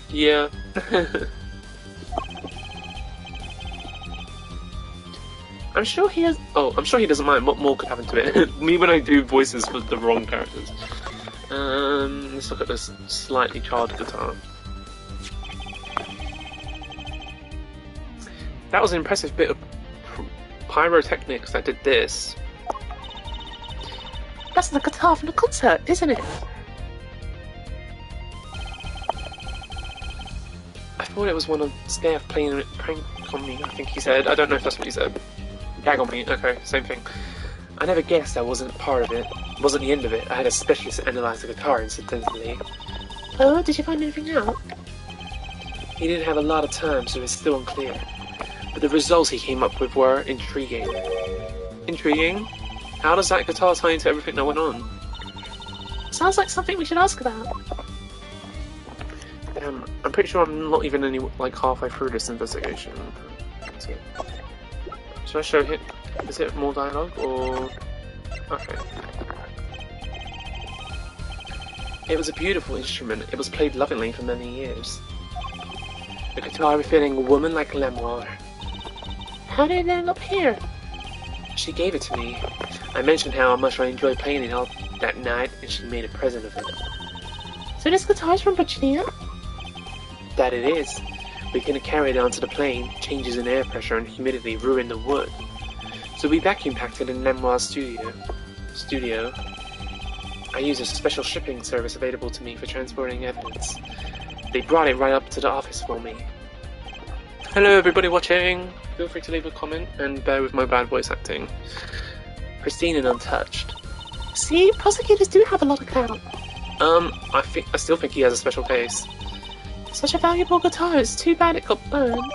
Yeah. I'm sure he doesn't mind. What more could happen to it? Me when I do voices for the wrong characters. Let's look at this slightly charred guitar. That was an impressive bit of pyrotechnics that did this. That's the guitar from the concert, isn't it? I thought it was one of Steph playing a prank on me, I think he said. I don't know if that's what he said. Gag on me, okay, same thing. I never guessed that wasn't part of it. Wasn't the end of it. I had a specialist analyze the guitar incidentally. Oh, did you find anything out? He didn't have a lot of time, so it's still unclear. But the results he came up with were intriguing. Intriguing? How does that guitar tie into everything that went on? Sounds like something we should ask about. I'm pretty sure I'm not even halfway through this investigation. Should I show him? Is it more dialogue or? Okay. It was a beautiful instrument. It was played lovingly for many years. The guitar befitting a woman like Lemoir. How did it end up here? She gave it to me. I mentioned how much I enjoyed playing it all that night, and she made a present of it. So this guitar's from Virginia? That it is. We couldn't carry it onto the plane. Changes in air pressure and humidity ruined the wood. So we vacuum packed it in Lemoir's studio. I use a special shipping service available to me for transporting evidence. They brought it right up to the office for me. Hello everybody watching! Feel free to leave a comment and bear with my bad voice acting. Pristine and untouched. See, prosecutors do have a lot of clout. I still think he has a special case. Such a valuable guitar, it's too bad it got burned.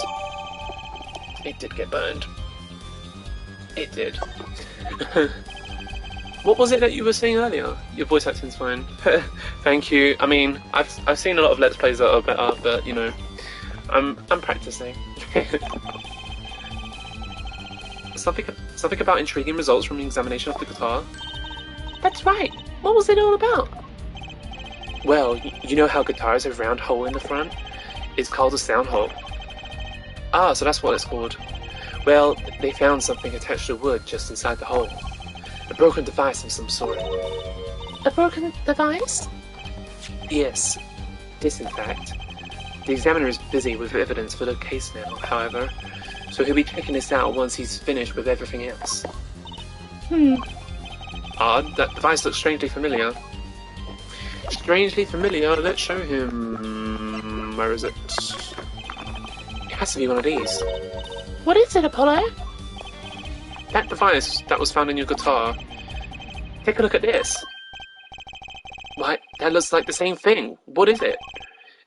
It did get burned. It did. What was it that you were saying earlier? Your voice acting's fine. Thank you. I mean, I've seen a lot of Let's Plays that are better, but you know, I'm practicing. Something about intriguing results from the examination of the guitar. That's right. What was it all about? Well, you know how guitars have a round hole in the front? It's called a sound hole. Ah, so that's what it's called. Well, they found something attached to wood just inside the hole. A broken device of some sort. A broken device? Yes, this in fact. The examiner is busy with evidence for the case now, however, so he'll be checking this out once he's finished with everything else. Odd, that device looks strangely familiar. Strangely familiar, let's show him... Where is it? It has to be one of these. What is it, Apollo? That device that was found in your guitar. Take a look at this. Why, that looks like the same thing. What is it?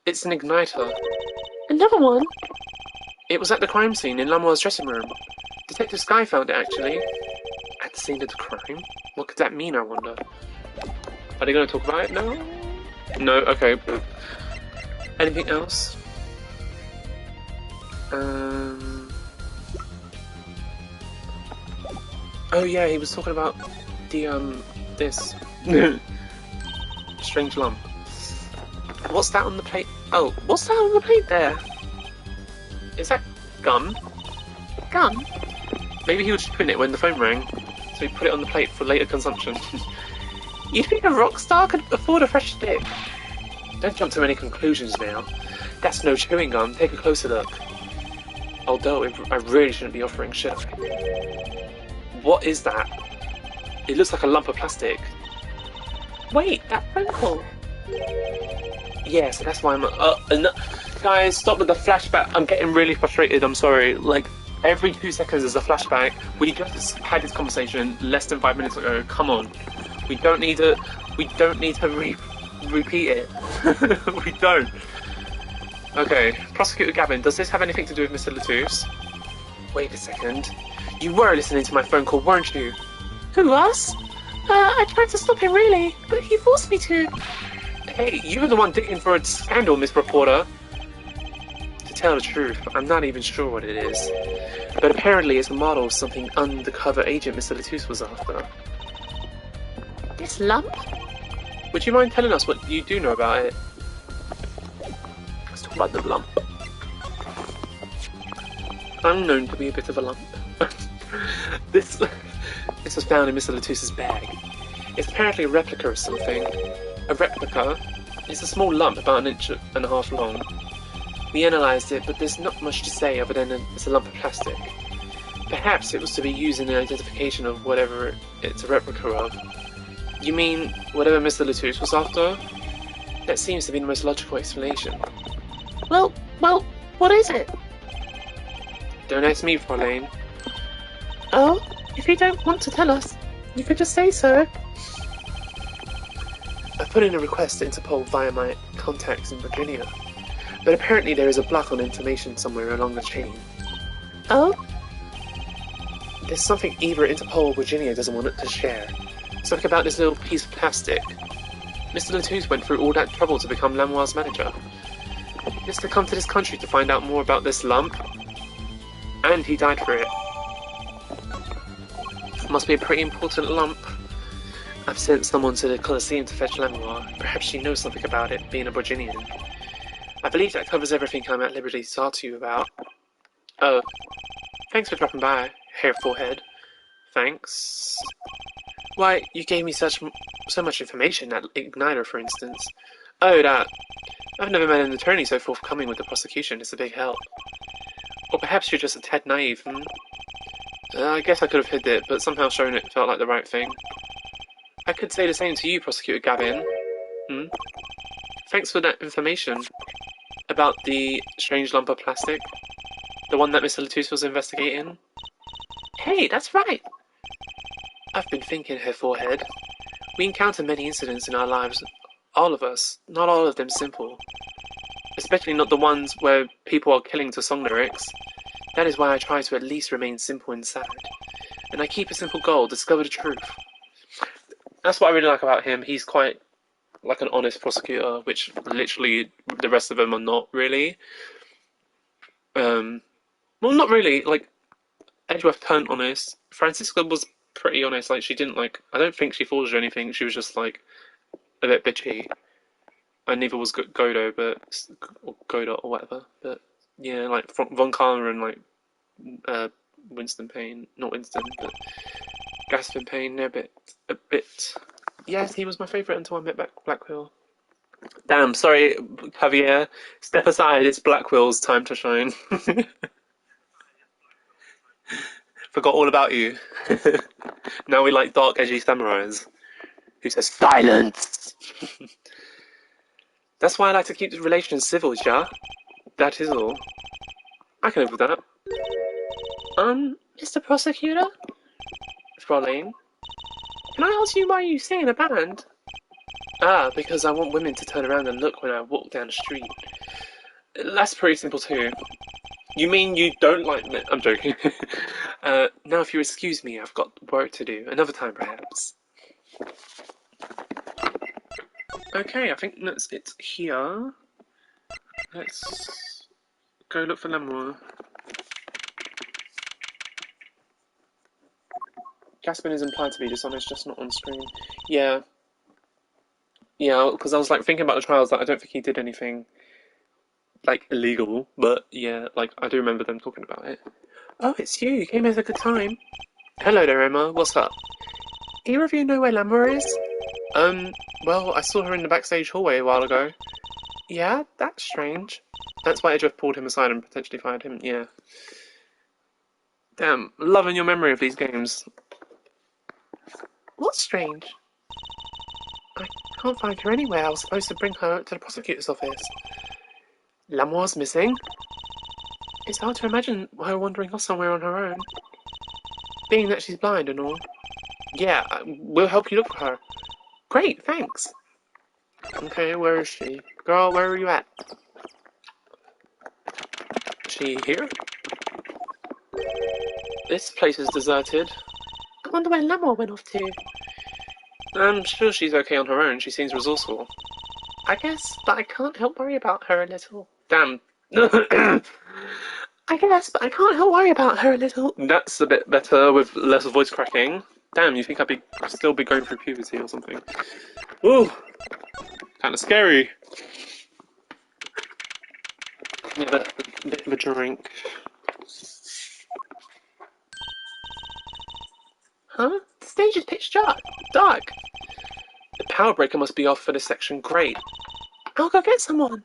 It's an igniter. Another one? It was at the crime scene in Lamoir's dressing room. Detective Sky found it, actually. At the scene of the crime? What could that mean, I wonder? Are they going to talk about it now? No? Okay. Anything else? Oh yeah, he was talking about the, this. Strange lump. What's that on the plate? Oh, what's that on the plate there? Is that gum? Gum? Maybe he was just putting it when the phone rang, so he put it on the plate for later consumption. You think a rock star could afford a fresh stick? Don't jump to any conclusions now. That's no chewing gum. Take a closer look. Although, I really shouldn't be offering shit. What is that? It looks like a lump of plastic. Wait, that phone call. Yes, that's why I'm... no. Guys, stop with the flashback. I'm getting really frustrated, I'm sorry. Like, every 2 seconds is a flashback. We just had this conversation less than 5 minutes ago. Come on. We don't need to repeat it. We don't. Okay, Prosecutor Gavin, does this have anything to do with Mr. Latouche? Wait a second. You were listening to my phone call, weren't you? Who, us? I tried to stop him, really, but he forced me to. Hey, you were the one digging for a scandal, Miss Reporter. To tell the truth, I'm not even sure what it is. But apparently it's a model of something undercover agent Mr. Latouche was after. This lump? Would you mind telling us what you do know about it? Let's talk about the lump. I'm known to be a bit of a lump. This was found in Mr. Latouche's bag. It's apparently a replica of something. A replica? It's a small lump about 1.5 inches long. We analysed it, but there's not much to say other than it's a lump of plastic. Perhaps it was to be used in the identification of whatever it's a replica of. You mean whatever Mr. Latouche was after? That seems to be the most logical explanation. Well, what is it? Don't ask me, Fraulein. Oh, if you don't want to tell us, you could just say so. I put in a request to Interpol via my contacts in Virginia, but apparently there is a block on information somewhere along the chain. Oh? There's something either Interpol or Virginia doesn't want it to share. Something about this little piece of plastic. Mr. Latouche went through all that trouble to become Lamoire's manager. Just to come to this country to find out more about this lump. And he died for it. Must be a pretty important lump. I've sent someone to the Colosseum to fetch Lamoire. Perhaps she knows something about it, being a Virginian. I believe that covers everything I'm at liberty to talk to you about. Oh, thanks for dropping by, Hair Forehead. Thanks. Why, you gave me so much information, that igniter, for instance. Oh, that. I've never met an attorney so forthcoming with the prosecution. It's a big help. Or perhaps you're just a tad naive, I guess I could have hid it, but somehow showing it felt like the right thing. I could say the same to you, Prosecutor Gavin. Thanks for that information. About the strange lump of plastic. The one that Mr. Latouche was investigating. Hey, that's right. I've been thinking, Her Forehead. We encounter many incidents in our lives. All of us. Not all of them simple. Especially not the ones where people are killing to song lyrics. That is why I try to at least remain simple inside. And I keep a simple goal, discover the truth. That's what I really like about him. He's quite like an honest prosecutor, which literally the rest of them are not really. Well, not really. Like, Edgeworth turned honest. Francisca was pretty honest. Like, she didn't I don't think she forged or anything. She was just like a bit bitchy. And neither was Godo, or Goda or whatever. But yeah, like Von Karma and like Winston Payne, not Winston, but Gaspin Payne. They're a bit. Yes, he was my favourite until I met Blackwell. Damn, sorry, Javier. Step aside. It's Blackwell's time to shine. Forgot all about you. Now we like dark, edgy samurais. Who says silence? That's why I like to keep the relations civil, ja? That is all. I can live with that. Mr. Prosecutor? Fraulein? Can I ask you why you sing in a band? Ah, because I want women to turn around and look when I walk down the street. That's pretty simple too. You mean you don't like me? I'm joking. Now if you excuse me, I've got work to do. Another time, perhaps. Okay, I think it's here. Let's go look for Lamoire. Gaspin is implied to be dishonest, just not on screen. Yeah. Yeah, because I was like thinking about the trials that I don't think he did anything like illegal, but yeah, like I do remember them talking about it. Oh, it's you. You came at a good time. Hello there, Emma. What's up? Either of you know where Lamoire is? Well, I saw her in the backstage hallway a while ago. Yeah, that's strange. That's why Edgeworth pulled him aside and potentially fired him, yeah. Damn, loving your memory of these games. What's strange? I can't find her anywhere. I was supposed to bring her to the prosecutor's office. Lamoire's missing? It's hard to imagine her wandering off somewhere on her own. Being that she's blind and all. Yeah, we'll help you look for her. Great, thanks. Okay, where is she? Girl, where are you at? Is she here? This place is deserted. I wonder where Lamoire went off to. I'm sure she's okay on her own. She seems resourceful. I guess, but I can't help worry about her a little. Damn. I guess, but I can't help worry about her a little. That's a bit better with less voice cracking. Damn, you think I'd still be going through puberty or something? Ooh, kind of scary. Yeah, a bit of a drink. Huh? The stage is pitch dark. The power breaker must be off for this section. Great. I'll go get someone.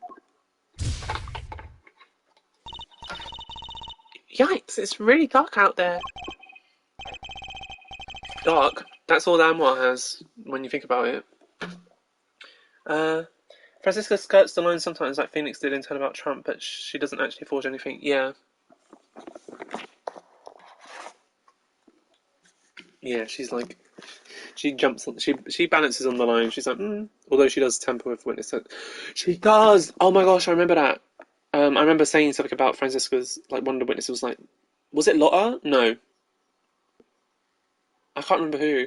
Yikes, it's really dark out there. Dark? That's all Anwar has, when you think about it. Francisca skirts the line sometimes, like Phoenix did in Turnabout Trump, but she doesn't actually forge anything. Yeah. Yeah, she's like... She jumps on... She balances on the line. She's like, although she does tamper with witnesses. She does! Oh my gosh, I remember that. I remember saying something about Francisca's... Like, one of the witnesses was like... Was it Lotta? No. I can't remember who.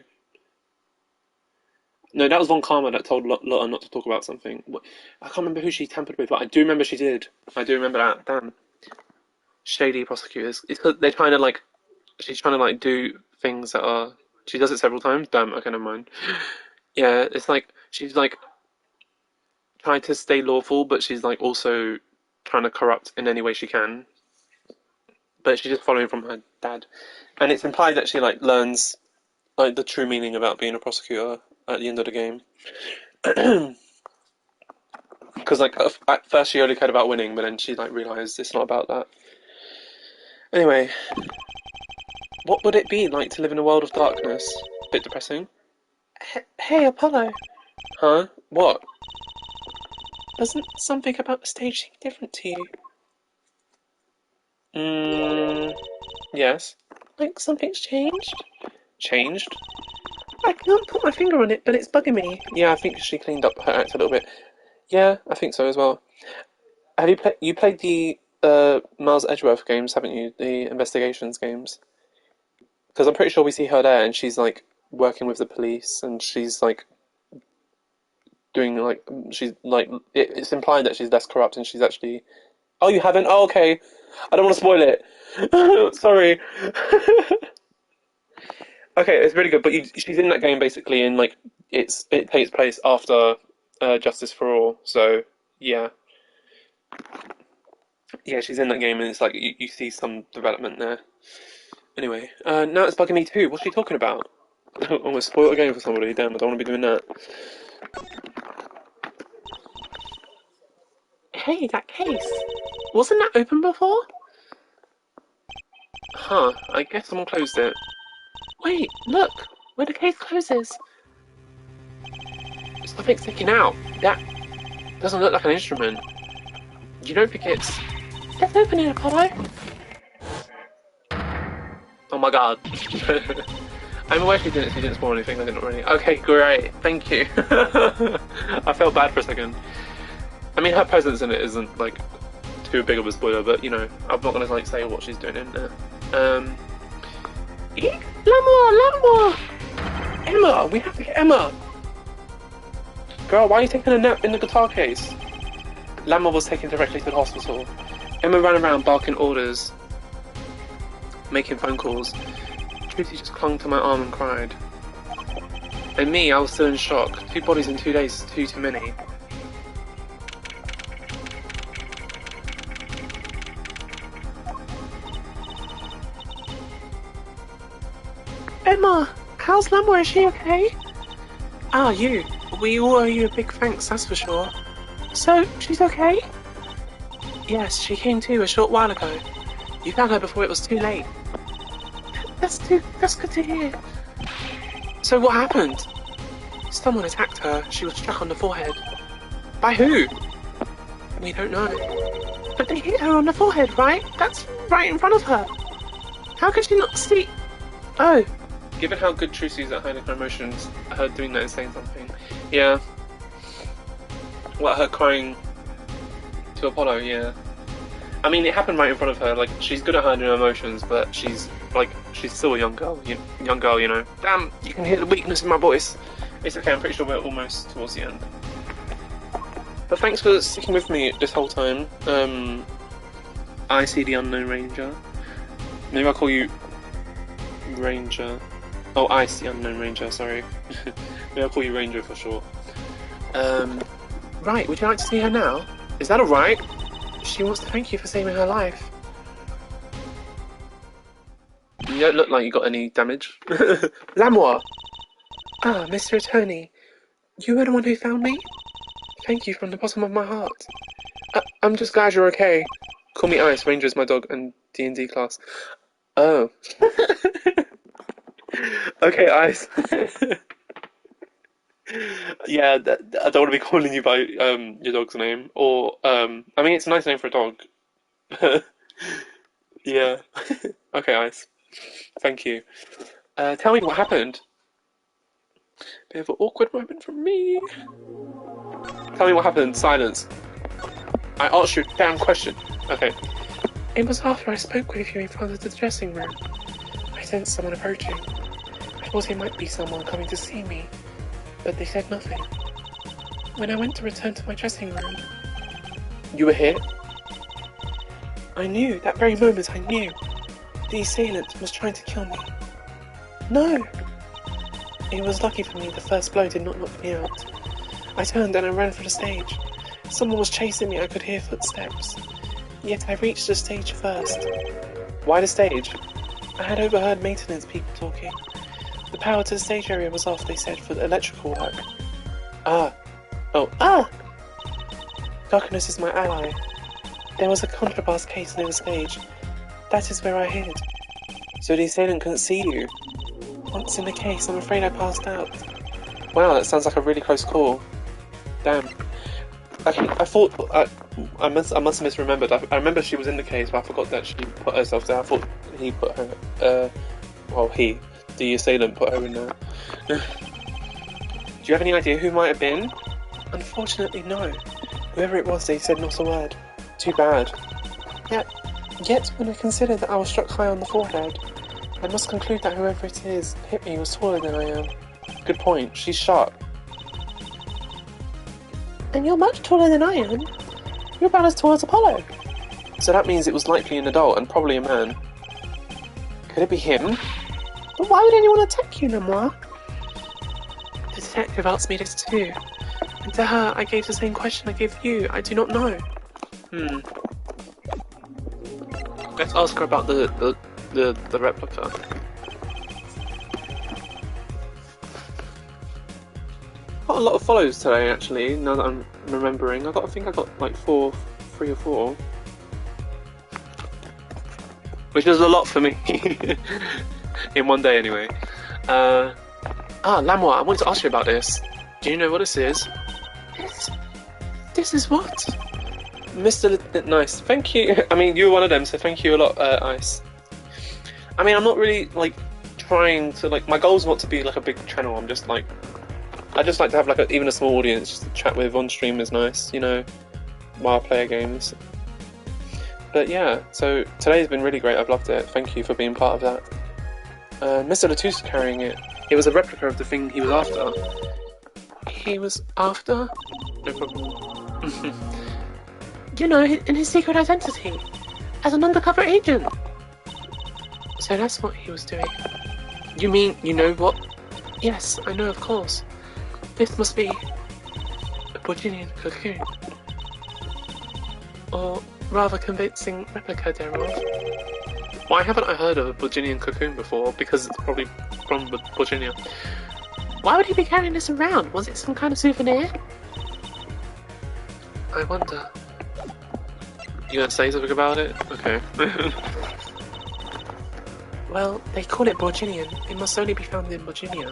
No, that was Von Karma that told Lotta not to talk about something. I can't remember who she tampered with, but I do remember she did. I do remember that. Damn. Shady prosecutors. It's because they're trying to, like... She's trying to, like, do things that are... She does it several times. Damn, okay, never mind. Yeah, it's like... She's, like... Trying to stay lawful, but she's, like, also... Trying to corrupt in any way she can. But she's just following from her dad. And it's implied that she, like, learns... Like, the true meaning about being a prosecutor at the end of the game. Because, like, at first she only cared about winning, but then she, like, realised it's not about that. Anyway, what would it be like to live in a world of darkness? Bit depressing. Hey, Apollo. Huh? What? Doesn't something about the stage seem different to you? Yes. Like something's changed? Changed? I can't put my finger on it, but it's bugging me. Yeah, I think she cleaned up her act a little bit. Yeah, I think so as well. Have you played the Miles Edgeworth games, haven't you? The investigations games? Because I'm pretty sure we see her there, and she's like working with the police, and she's like doing like it's implied that she's less corrupt, and she's actually. Oh, you haven't? Oh, okay. I don't want to spoil it. Sorry. Okay, it's really good, but she's in that game basically, and like it takes place after Justice for All, so yeah. Yeah, she's in that game, and it's like you see some development there. Anyway, now it's bugging me too. What's she talking about? I'm gonna spoil a game for somebody. Damn, I don't want to be doing that. Hey, that case. Wasn't that open before? Huh, I guess someone closed it. Wait, look! Where the case closes. Something's sticking out. That doesn't look like an instrument. You don't think it's... Let's open it, Apollo. Oh my god. I'm aware she didn't spoil anything, I didn't already. Okay, great, thank you. I felt bad for a second. I mean, her presence in it isn't, like, too big of a spoiler, but, you know, I'm not gonna, like, say what she's doing in there. Lamar! Emma! We have to get Emma! Girl, why are you taking a nap in the guitar case? Lamar was taken directly to the hospital. Emma ran around barking orders, making phone calls. Trudy just clung to my arm and cried. And me, I was still in shock. 2 bodies in 2 days is too many. Emma, how's Lamar? Is she okay? Ah, you. We all owe you a big thanks, that's for sure. So, she's okay? Yes, she came to a short while ago. You found her before it was too late. That's good to hear. So what happened? Someone attacked her. She was struck on the forehead. By who? We don't know. But they hit her on the forehead, right? That's right in front of her. How could she not see? Oh. Given how good Trucy is at hiding her emotions, her doing that and saying something. Yeah. What, her crying to Apollo, yeah. I mean, it happened right in front of her. Like, she's good at hiding her emotions, but she's still a young girl, you know. Damn, you can hear the weakness in my voice. It's okay, I'm pretty sure we're almost towards the end. But thanks for sticking with me this whole time. I see the Unknown Ranger. Maybe I'll call you Ranger. Oh, I see Unknown Ranger, sorry. Maybe I'll call you Ranger for short. Right, would you like to see her now? Is that alright? She wants to thank you for saving her life. You don't look like you got any damage. Lamour! Ah, Mr. Attorney. You were the one who found me? Thank you from the bottom of my heart. I'm just glad you're okay. Call me Ice, Ranger's my dog, and D&D class. Oh. Okay, Ice. Yeah, I don't want to be calling you by your dog's name. Or I mean, it's a nice name for a dog. Yeah. Okay, Ice. Thank you. Tell me what happened. Bit of an awkward moment from me. Tell me what happened. Silence. I asked you a damn question. Okay. It was after I spoke with you in front of the dressing room. I sensed someone approaching. I thought it might be someone coming to see me, but they said nothing. When I went to return to my dressing room... You were here? I knew, that very moment I knew. The assailant was trying to kill me. No! It was lucky for me the first blow did not knock me out. I turned and I ran for the stage. Someone was chasing me, I could hear footsteps. Yet I reached the stage first. Why the stage? I had overheard maintenance people talking. The power to the stage area was off, they said, for the electrical work. Ah. Oh. Ah! Darkness is my ally. There was a contrabass case near the stage. That is where I hid. So the assailant couldn't see you? Once in the case, I'm afraid I passed out. Wow, that sounds like a really close call. Damn. I thought I must have misremembered. I remember she was in the case, but I forgot that she put herself there. I thought he put her. The assailant, put her in there. Do you have any idea who might have been? Unfortunately, no. Whoever it was, they said not a word. Too bad. Yet, when I consider that I was struck high on the forehead, I must conclude that whoever it is hit me was taller than I am. Good point. She's sharp. And you're much taller than I am. You're about as tall as Apollo. So that means it was likely an adult and probably a man. Could it be him? But why would anyone attack you, Namois? The detective asked me this too. And to her, I gave the same question I gave you. I do not know. Let's ask her about the replica. Got a lot of follows today, actually. Now that I'm remembering, I think I got like 3 or 4, which is a lot for me in one day, anyway. Lamois, I wanted to ask you about this. Do you know what this is? This is what? Mr. Nice, thank you. I mean, you were one of them, so thank you a lot, Ice. I mean, I'm not really like trying to my goal's not to be like a big channel. I just like to have even a small audience just to chat with on stream is nice, while I play games. But yeah, so today's been really great. I've loved it. Thank you for being part of that. Mr. Latouche carrying it. It was a replica of the thing he was after. He was after? No problem. In his secret identity, as an undercover agent. So that's what he was doing. You mean you know what? Yes, I know, of course. This must be a Virginian cocoon. Or rather convincing replica thereof. Why haven't I heard of a Virginian cocoon before? Because it's probably from Virginia. Why would he be carrying this around? Was it some kind of souvenir? I wonder. You gonna say something about it? Okay. Well, they call it Virginian. It must only be found in Virginia.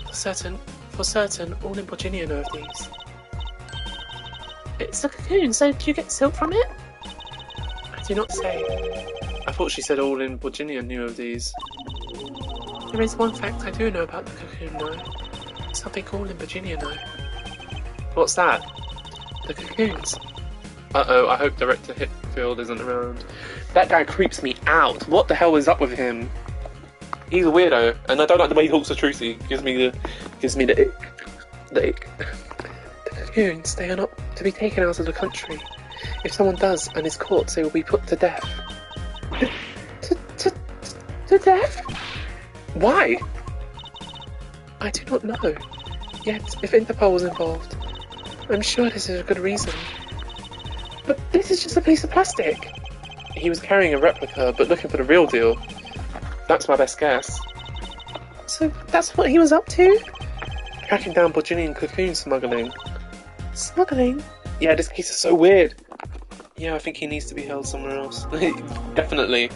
For certain, all in Virginia know of these. It's a cocoon, so do you get silk from it? I do not say. I thought she said all in Virginia knew of these. There is one fact I do know about the cocoon, though. Something all in Virginia know. What's that? The cocoons. Uh-oh, I hope Director Hitfield isn't around. That guy creeps me out. What the hell is up with him? He's a weirdo, and I don't like the way he talks to Trucy. Gives me the ick. The ick. The cocoons, they are not to be taken out of the country. If someone does and is caught, they will be put to death. To death? Why? I do not know. Yet, if Interpol was involved, I'm sure this is a good reason. But this is just a piece of plastic. He was carrying a replica, but looking for the real deal. That's my best guess. So that's what he was up to? Tracking down Virginian cocoon smuggling. Smuggling? Yeah, this case is so weird. Yeah, I think he needs to be held somewhere else. Definitely.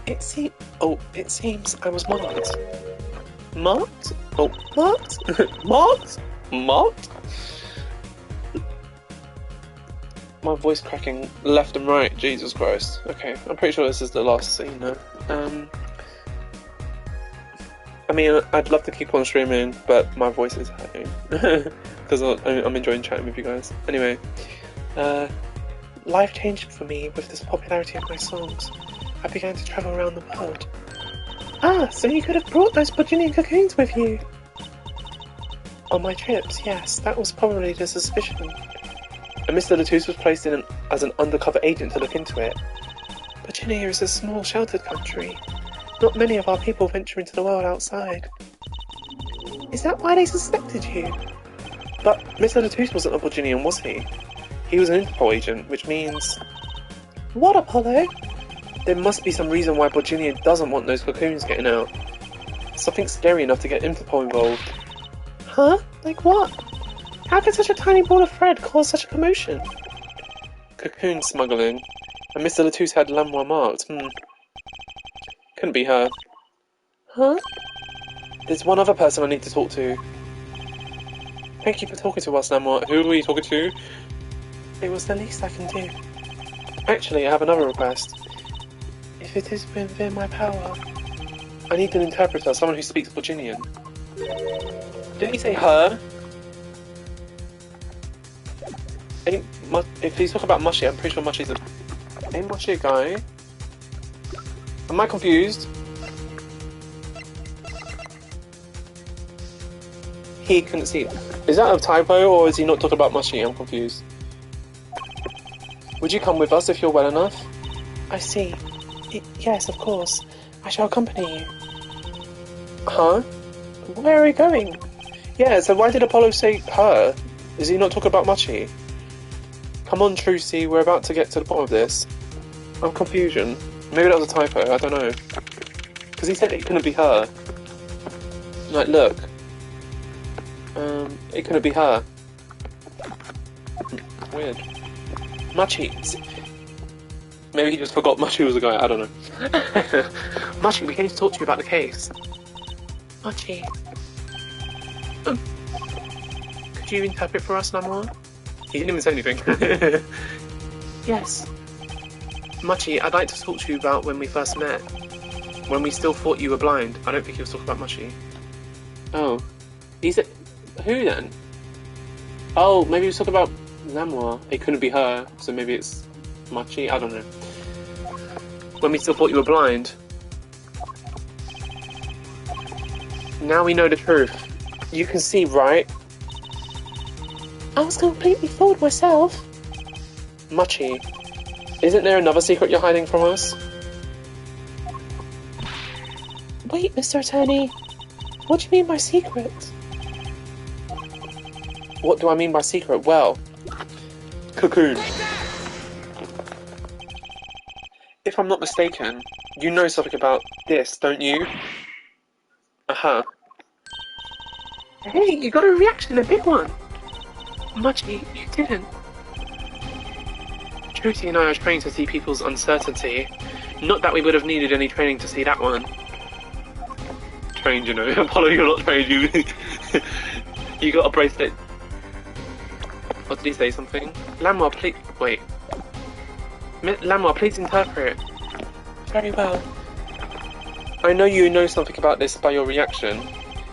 It seems I was marked. Marked? Oh, marked? Marked? Marked? My voice cracking left and right, Jesus Christ. Okay, I'm pretty sure this is the last scene now. I mean, I'd love to keep on streaming, but my voice is hurting. Because I'm enjoying chatting with you guys. Anyway, Life changed for me with this popularity of my songs. I began to travel around the world. Ah, so you could have brought those Bojinian cocoons with you! On my trips, yes, that was probably the suspicion. and Mr. Latouche was placed in as an undercover agent to look into it. Virginia is a small, sheltered country. Not many of our people venture into the world outside. Is that why they suspected you? But Mr. Latouche wasn't a Bojinian, was he? He was an Interpol agent, which means... What, Apollo? There must be some reason why Bojinian doesn't want those cocoons getting out. Something scary enough to get Interpol involved. Huh? Like what? How could such a tiny ball of thread cause such a commotion? Cocoon smuggling. And Mr. Latouche had Lamois marked. Couldn't be her. Huh? There's one other person I need to talk to. Thank you for talking to us, Lamois. Who were you talking to? It was the least I can do. Actually, I have another request. If it is within my power. I need an interpreter, someone who speaks Bojinian. Didn't he say her? If he's talking about Mushy, I'm pretty sure Mushy's a... Ain't Mushy a guy? Am I confused? He couldn't see. Is that a typo, or is he not talking about Mushy? I'm confused. Would you come with us if you're well enough? I see. Yes, of course. I shall accompany you. Huh? Where are we going? Yeah, so why did Apollo say her? Is he not talking about Mushy? Come on, Trucy, we're about to get to the bottom of this. I'm confusion. Maybe that was a typo, I don't know. Because he said it couldn't be her. Like, look. It couldn't be her. Weird. Mushy. Maybe he just forgot Mushy was a guy, I don't know. Mushy, we came to talk to you about the case. Mushy. Could you interpret for us, Lamois? He didn't even say anything. Yes. Mushy, I'd like to talk to you about when we first met. When we still thought you were blind. I don't think he was talking about Mushy. Oh. He's a... Who then? Oh, maybe he was talking about Lamois. It couldn't be her, so maybe it's Mushy? I don't know. When we still thought you were blind. Now we know the truth. You can see, right? I was completely fooled myself. Mushy, isn't there another secret you're hiding from us? Wait, Mr. Attorney. What do you mean by secret? What do I mean by secret? Well, cocoon. If I'm not mistaken, you know something about this, don't you? Uh-huh. Hey, you got a reaction, a big one. Mushy, you didn't. Trucy and I are trained to see people's uncertainty. Not that we would have needed any training to see that one. Trained, you know. Apollo, you're not trained. You got a bracelet. Or did he say something? Lamois, please... Wait. Lamois, please interpret. Very well. I know you know something about this by your reaction.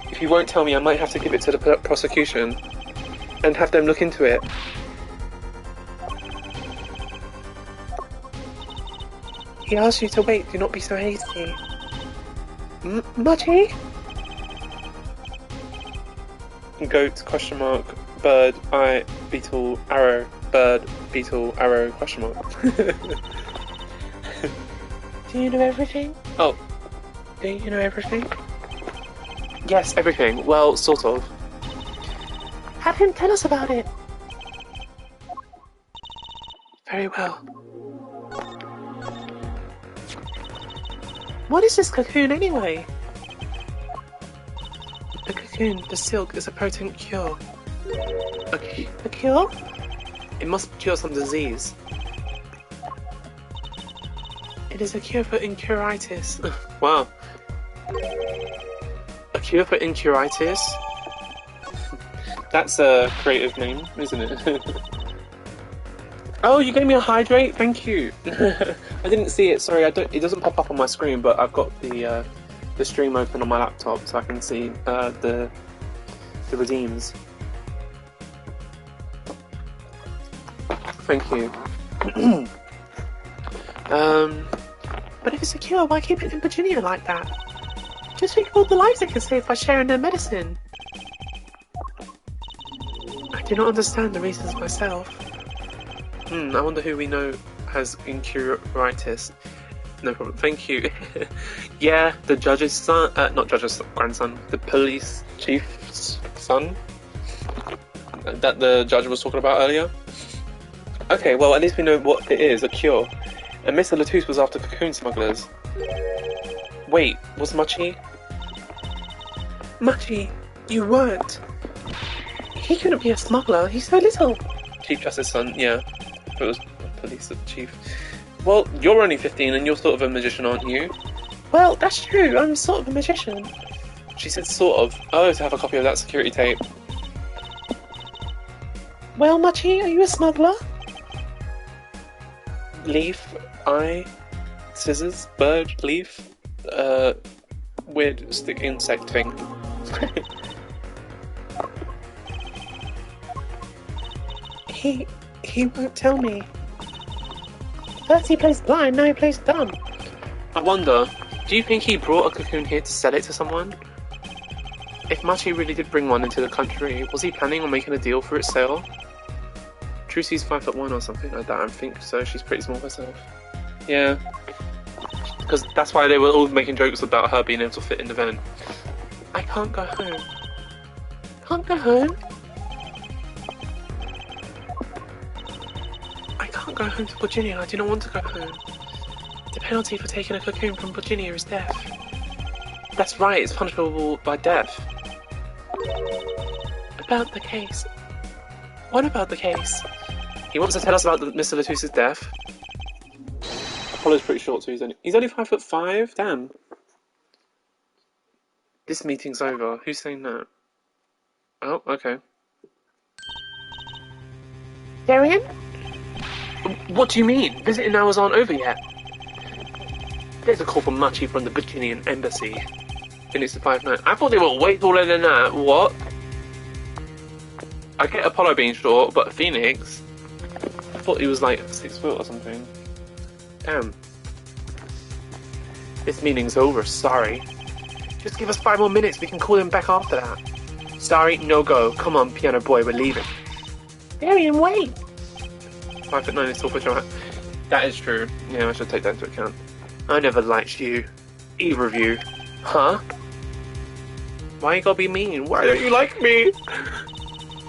If you won't tell me, I might have to give it to the prosecution. And have them look into it. He asked you to wait, do not be so hasty. Mushy? Goat, question mark, bird, eye, beetle, arrow, bird, beetle, arrow, question mark. Do you know everything? Oh. Do you know everything? Yes, everything. Well, sort of. Have him tell us about it. Very well. What is this cocoon anyway? The cocoon, the silk, is a potent cure. A cure? It must cure some disease. It is a cure for incuritis. Wow. A cure for incuritis? That's a creative name, isn't it? Oh, you gave me a hydrate? Thank you. I didn't see it. Sorry, it doesn't pop up on my screen, but I've got the stream open on my laptop, so I can see the redeems. Thank you. But if it's a cure, why keep it in Virginia like that? Just think of all the lives they can save by sharing their medicine. I do not understand the reasons myself. I wonder who we know has incuritis. No problem. Thank you. Yeah, the judge's son, not judge's grandson, the police chief's son that the judge was talking about earlier. Okay, well, at least we know what it is, a cure. And Mr. Latouche was after cocoon smugglers. Wait, was Machi? Machi, you weren't. He couldn't be a smuggler, he's so little. Chief Justice's son, yeah. If it was police chief. Well, you're only 15 and you're sort of a magician, aren't you? Well, that's true, I'm sort of a magician. She said sort of. Oh, to have a copy of that security tape. Well, Machi, are you a smuggler? Leaf, eye, scissors, bird, leaf, weird stick insect thing. He won't tell me. First he plays blind, now he plays dumb. I wonder, do you think he brought a cocoon here to sell it to someone? If Machi really did bring one into the country, was he planning on making a deal for its sale? Trucy's 5'1" or something like that, I think so, she's pretty small herself. Yeah. Because that's why they were all making jokes about her being able to fit in the van. I can't go home. Can't go home? I can't go home to Virginia, I do not want to go home. The penalty for taking a cocoon from Virginia is death. That's right, it's punishable by death. About the case. What about the case? He wants to tell us about Mr. Latouche's death. Apollo's pretty short too, he's only 5'5". Damn. This meeting's over. Who's saying that? Oh, okay. Darian? What do you mean? Visiting hours aren't over yet. There's a call from Machi from the Virginian embassy. And it's the 5'9". I thought they were way taller than that. What? I get Apollo being short, but Phoenix? I thought he was like 6 foot or something. Damn. This meeting's over, sorry. Just give us 5 more minutes, we can call him back after that. Sorry, no go. Come on, piano boy, we're leaving. Darian, wait! 5'9" is still pushing out. That is true. Yeah, I should take that into account. I never liked you. Either of you. Huh? Why you gotta be mean? Why don't you like me?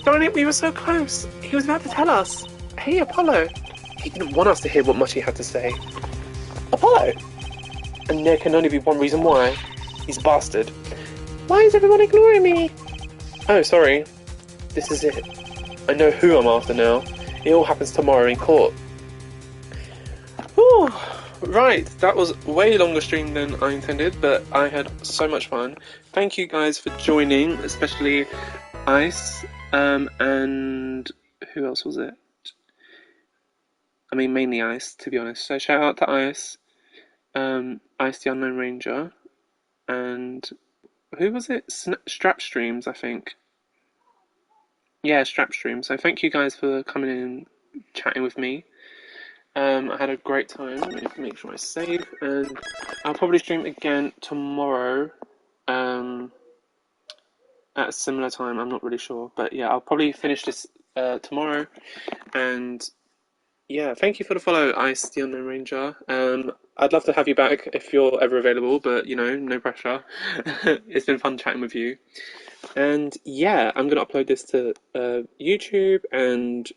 Darn it, we were so close. He was about to tell us. Hey, Apollo. He didn't want us to hear what Machi had to say. Apollo! And there can only be one reason why. He's a bastard. Why is everyone ignoring me? Oh, sorry. This is it. I know who I'm after now. It all happens tomorrow in court. Whew. Right, that was way longer stream than I intended, but I had so much fun. Thank you guys for joining, especially Ice, and who else was it? I mean, mainly Ice, to be honest. So shout out to Ice, Ice the Unknown Ranger, and who was it? Strap Streams, I think. Yeah, Strap Stream. So thank you guys for coming in and chatting with me. I had a great time. Let me make sure I save, and I'll probably stream again tomorrow at a similar time. I'm not really sure, but yeah, I'll probably finish this tomorrow. And yeah, thank you for the follow, Ice the Unknown Ranger. I'd love to have you back if you're ever available, but you know, no pressure. It's been fun chatting with you. And yeah, I'm gonna upload this to YouTube, and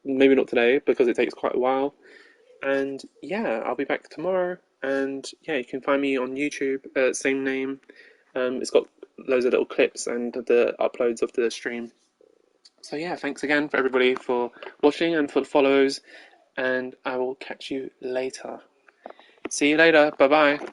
maybe not today because it takes quite a while. And yeah, I'll be back tomorrow. And yeah, you can find me on YouTube, same name. It's got loads of little clips and the uploads of the stream. So yeah, thanks again for everybody for watching and for the follows, and I will catch you later. See you later. Bye bye.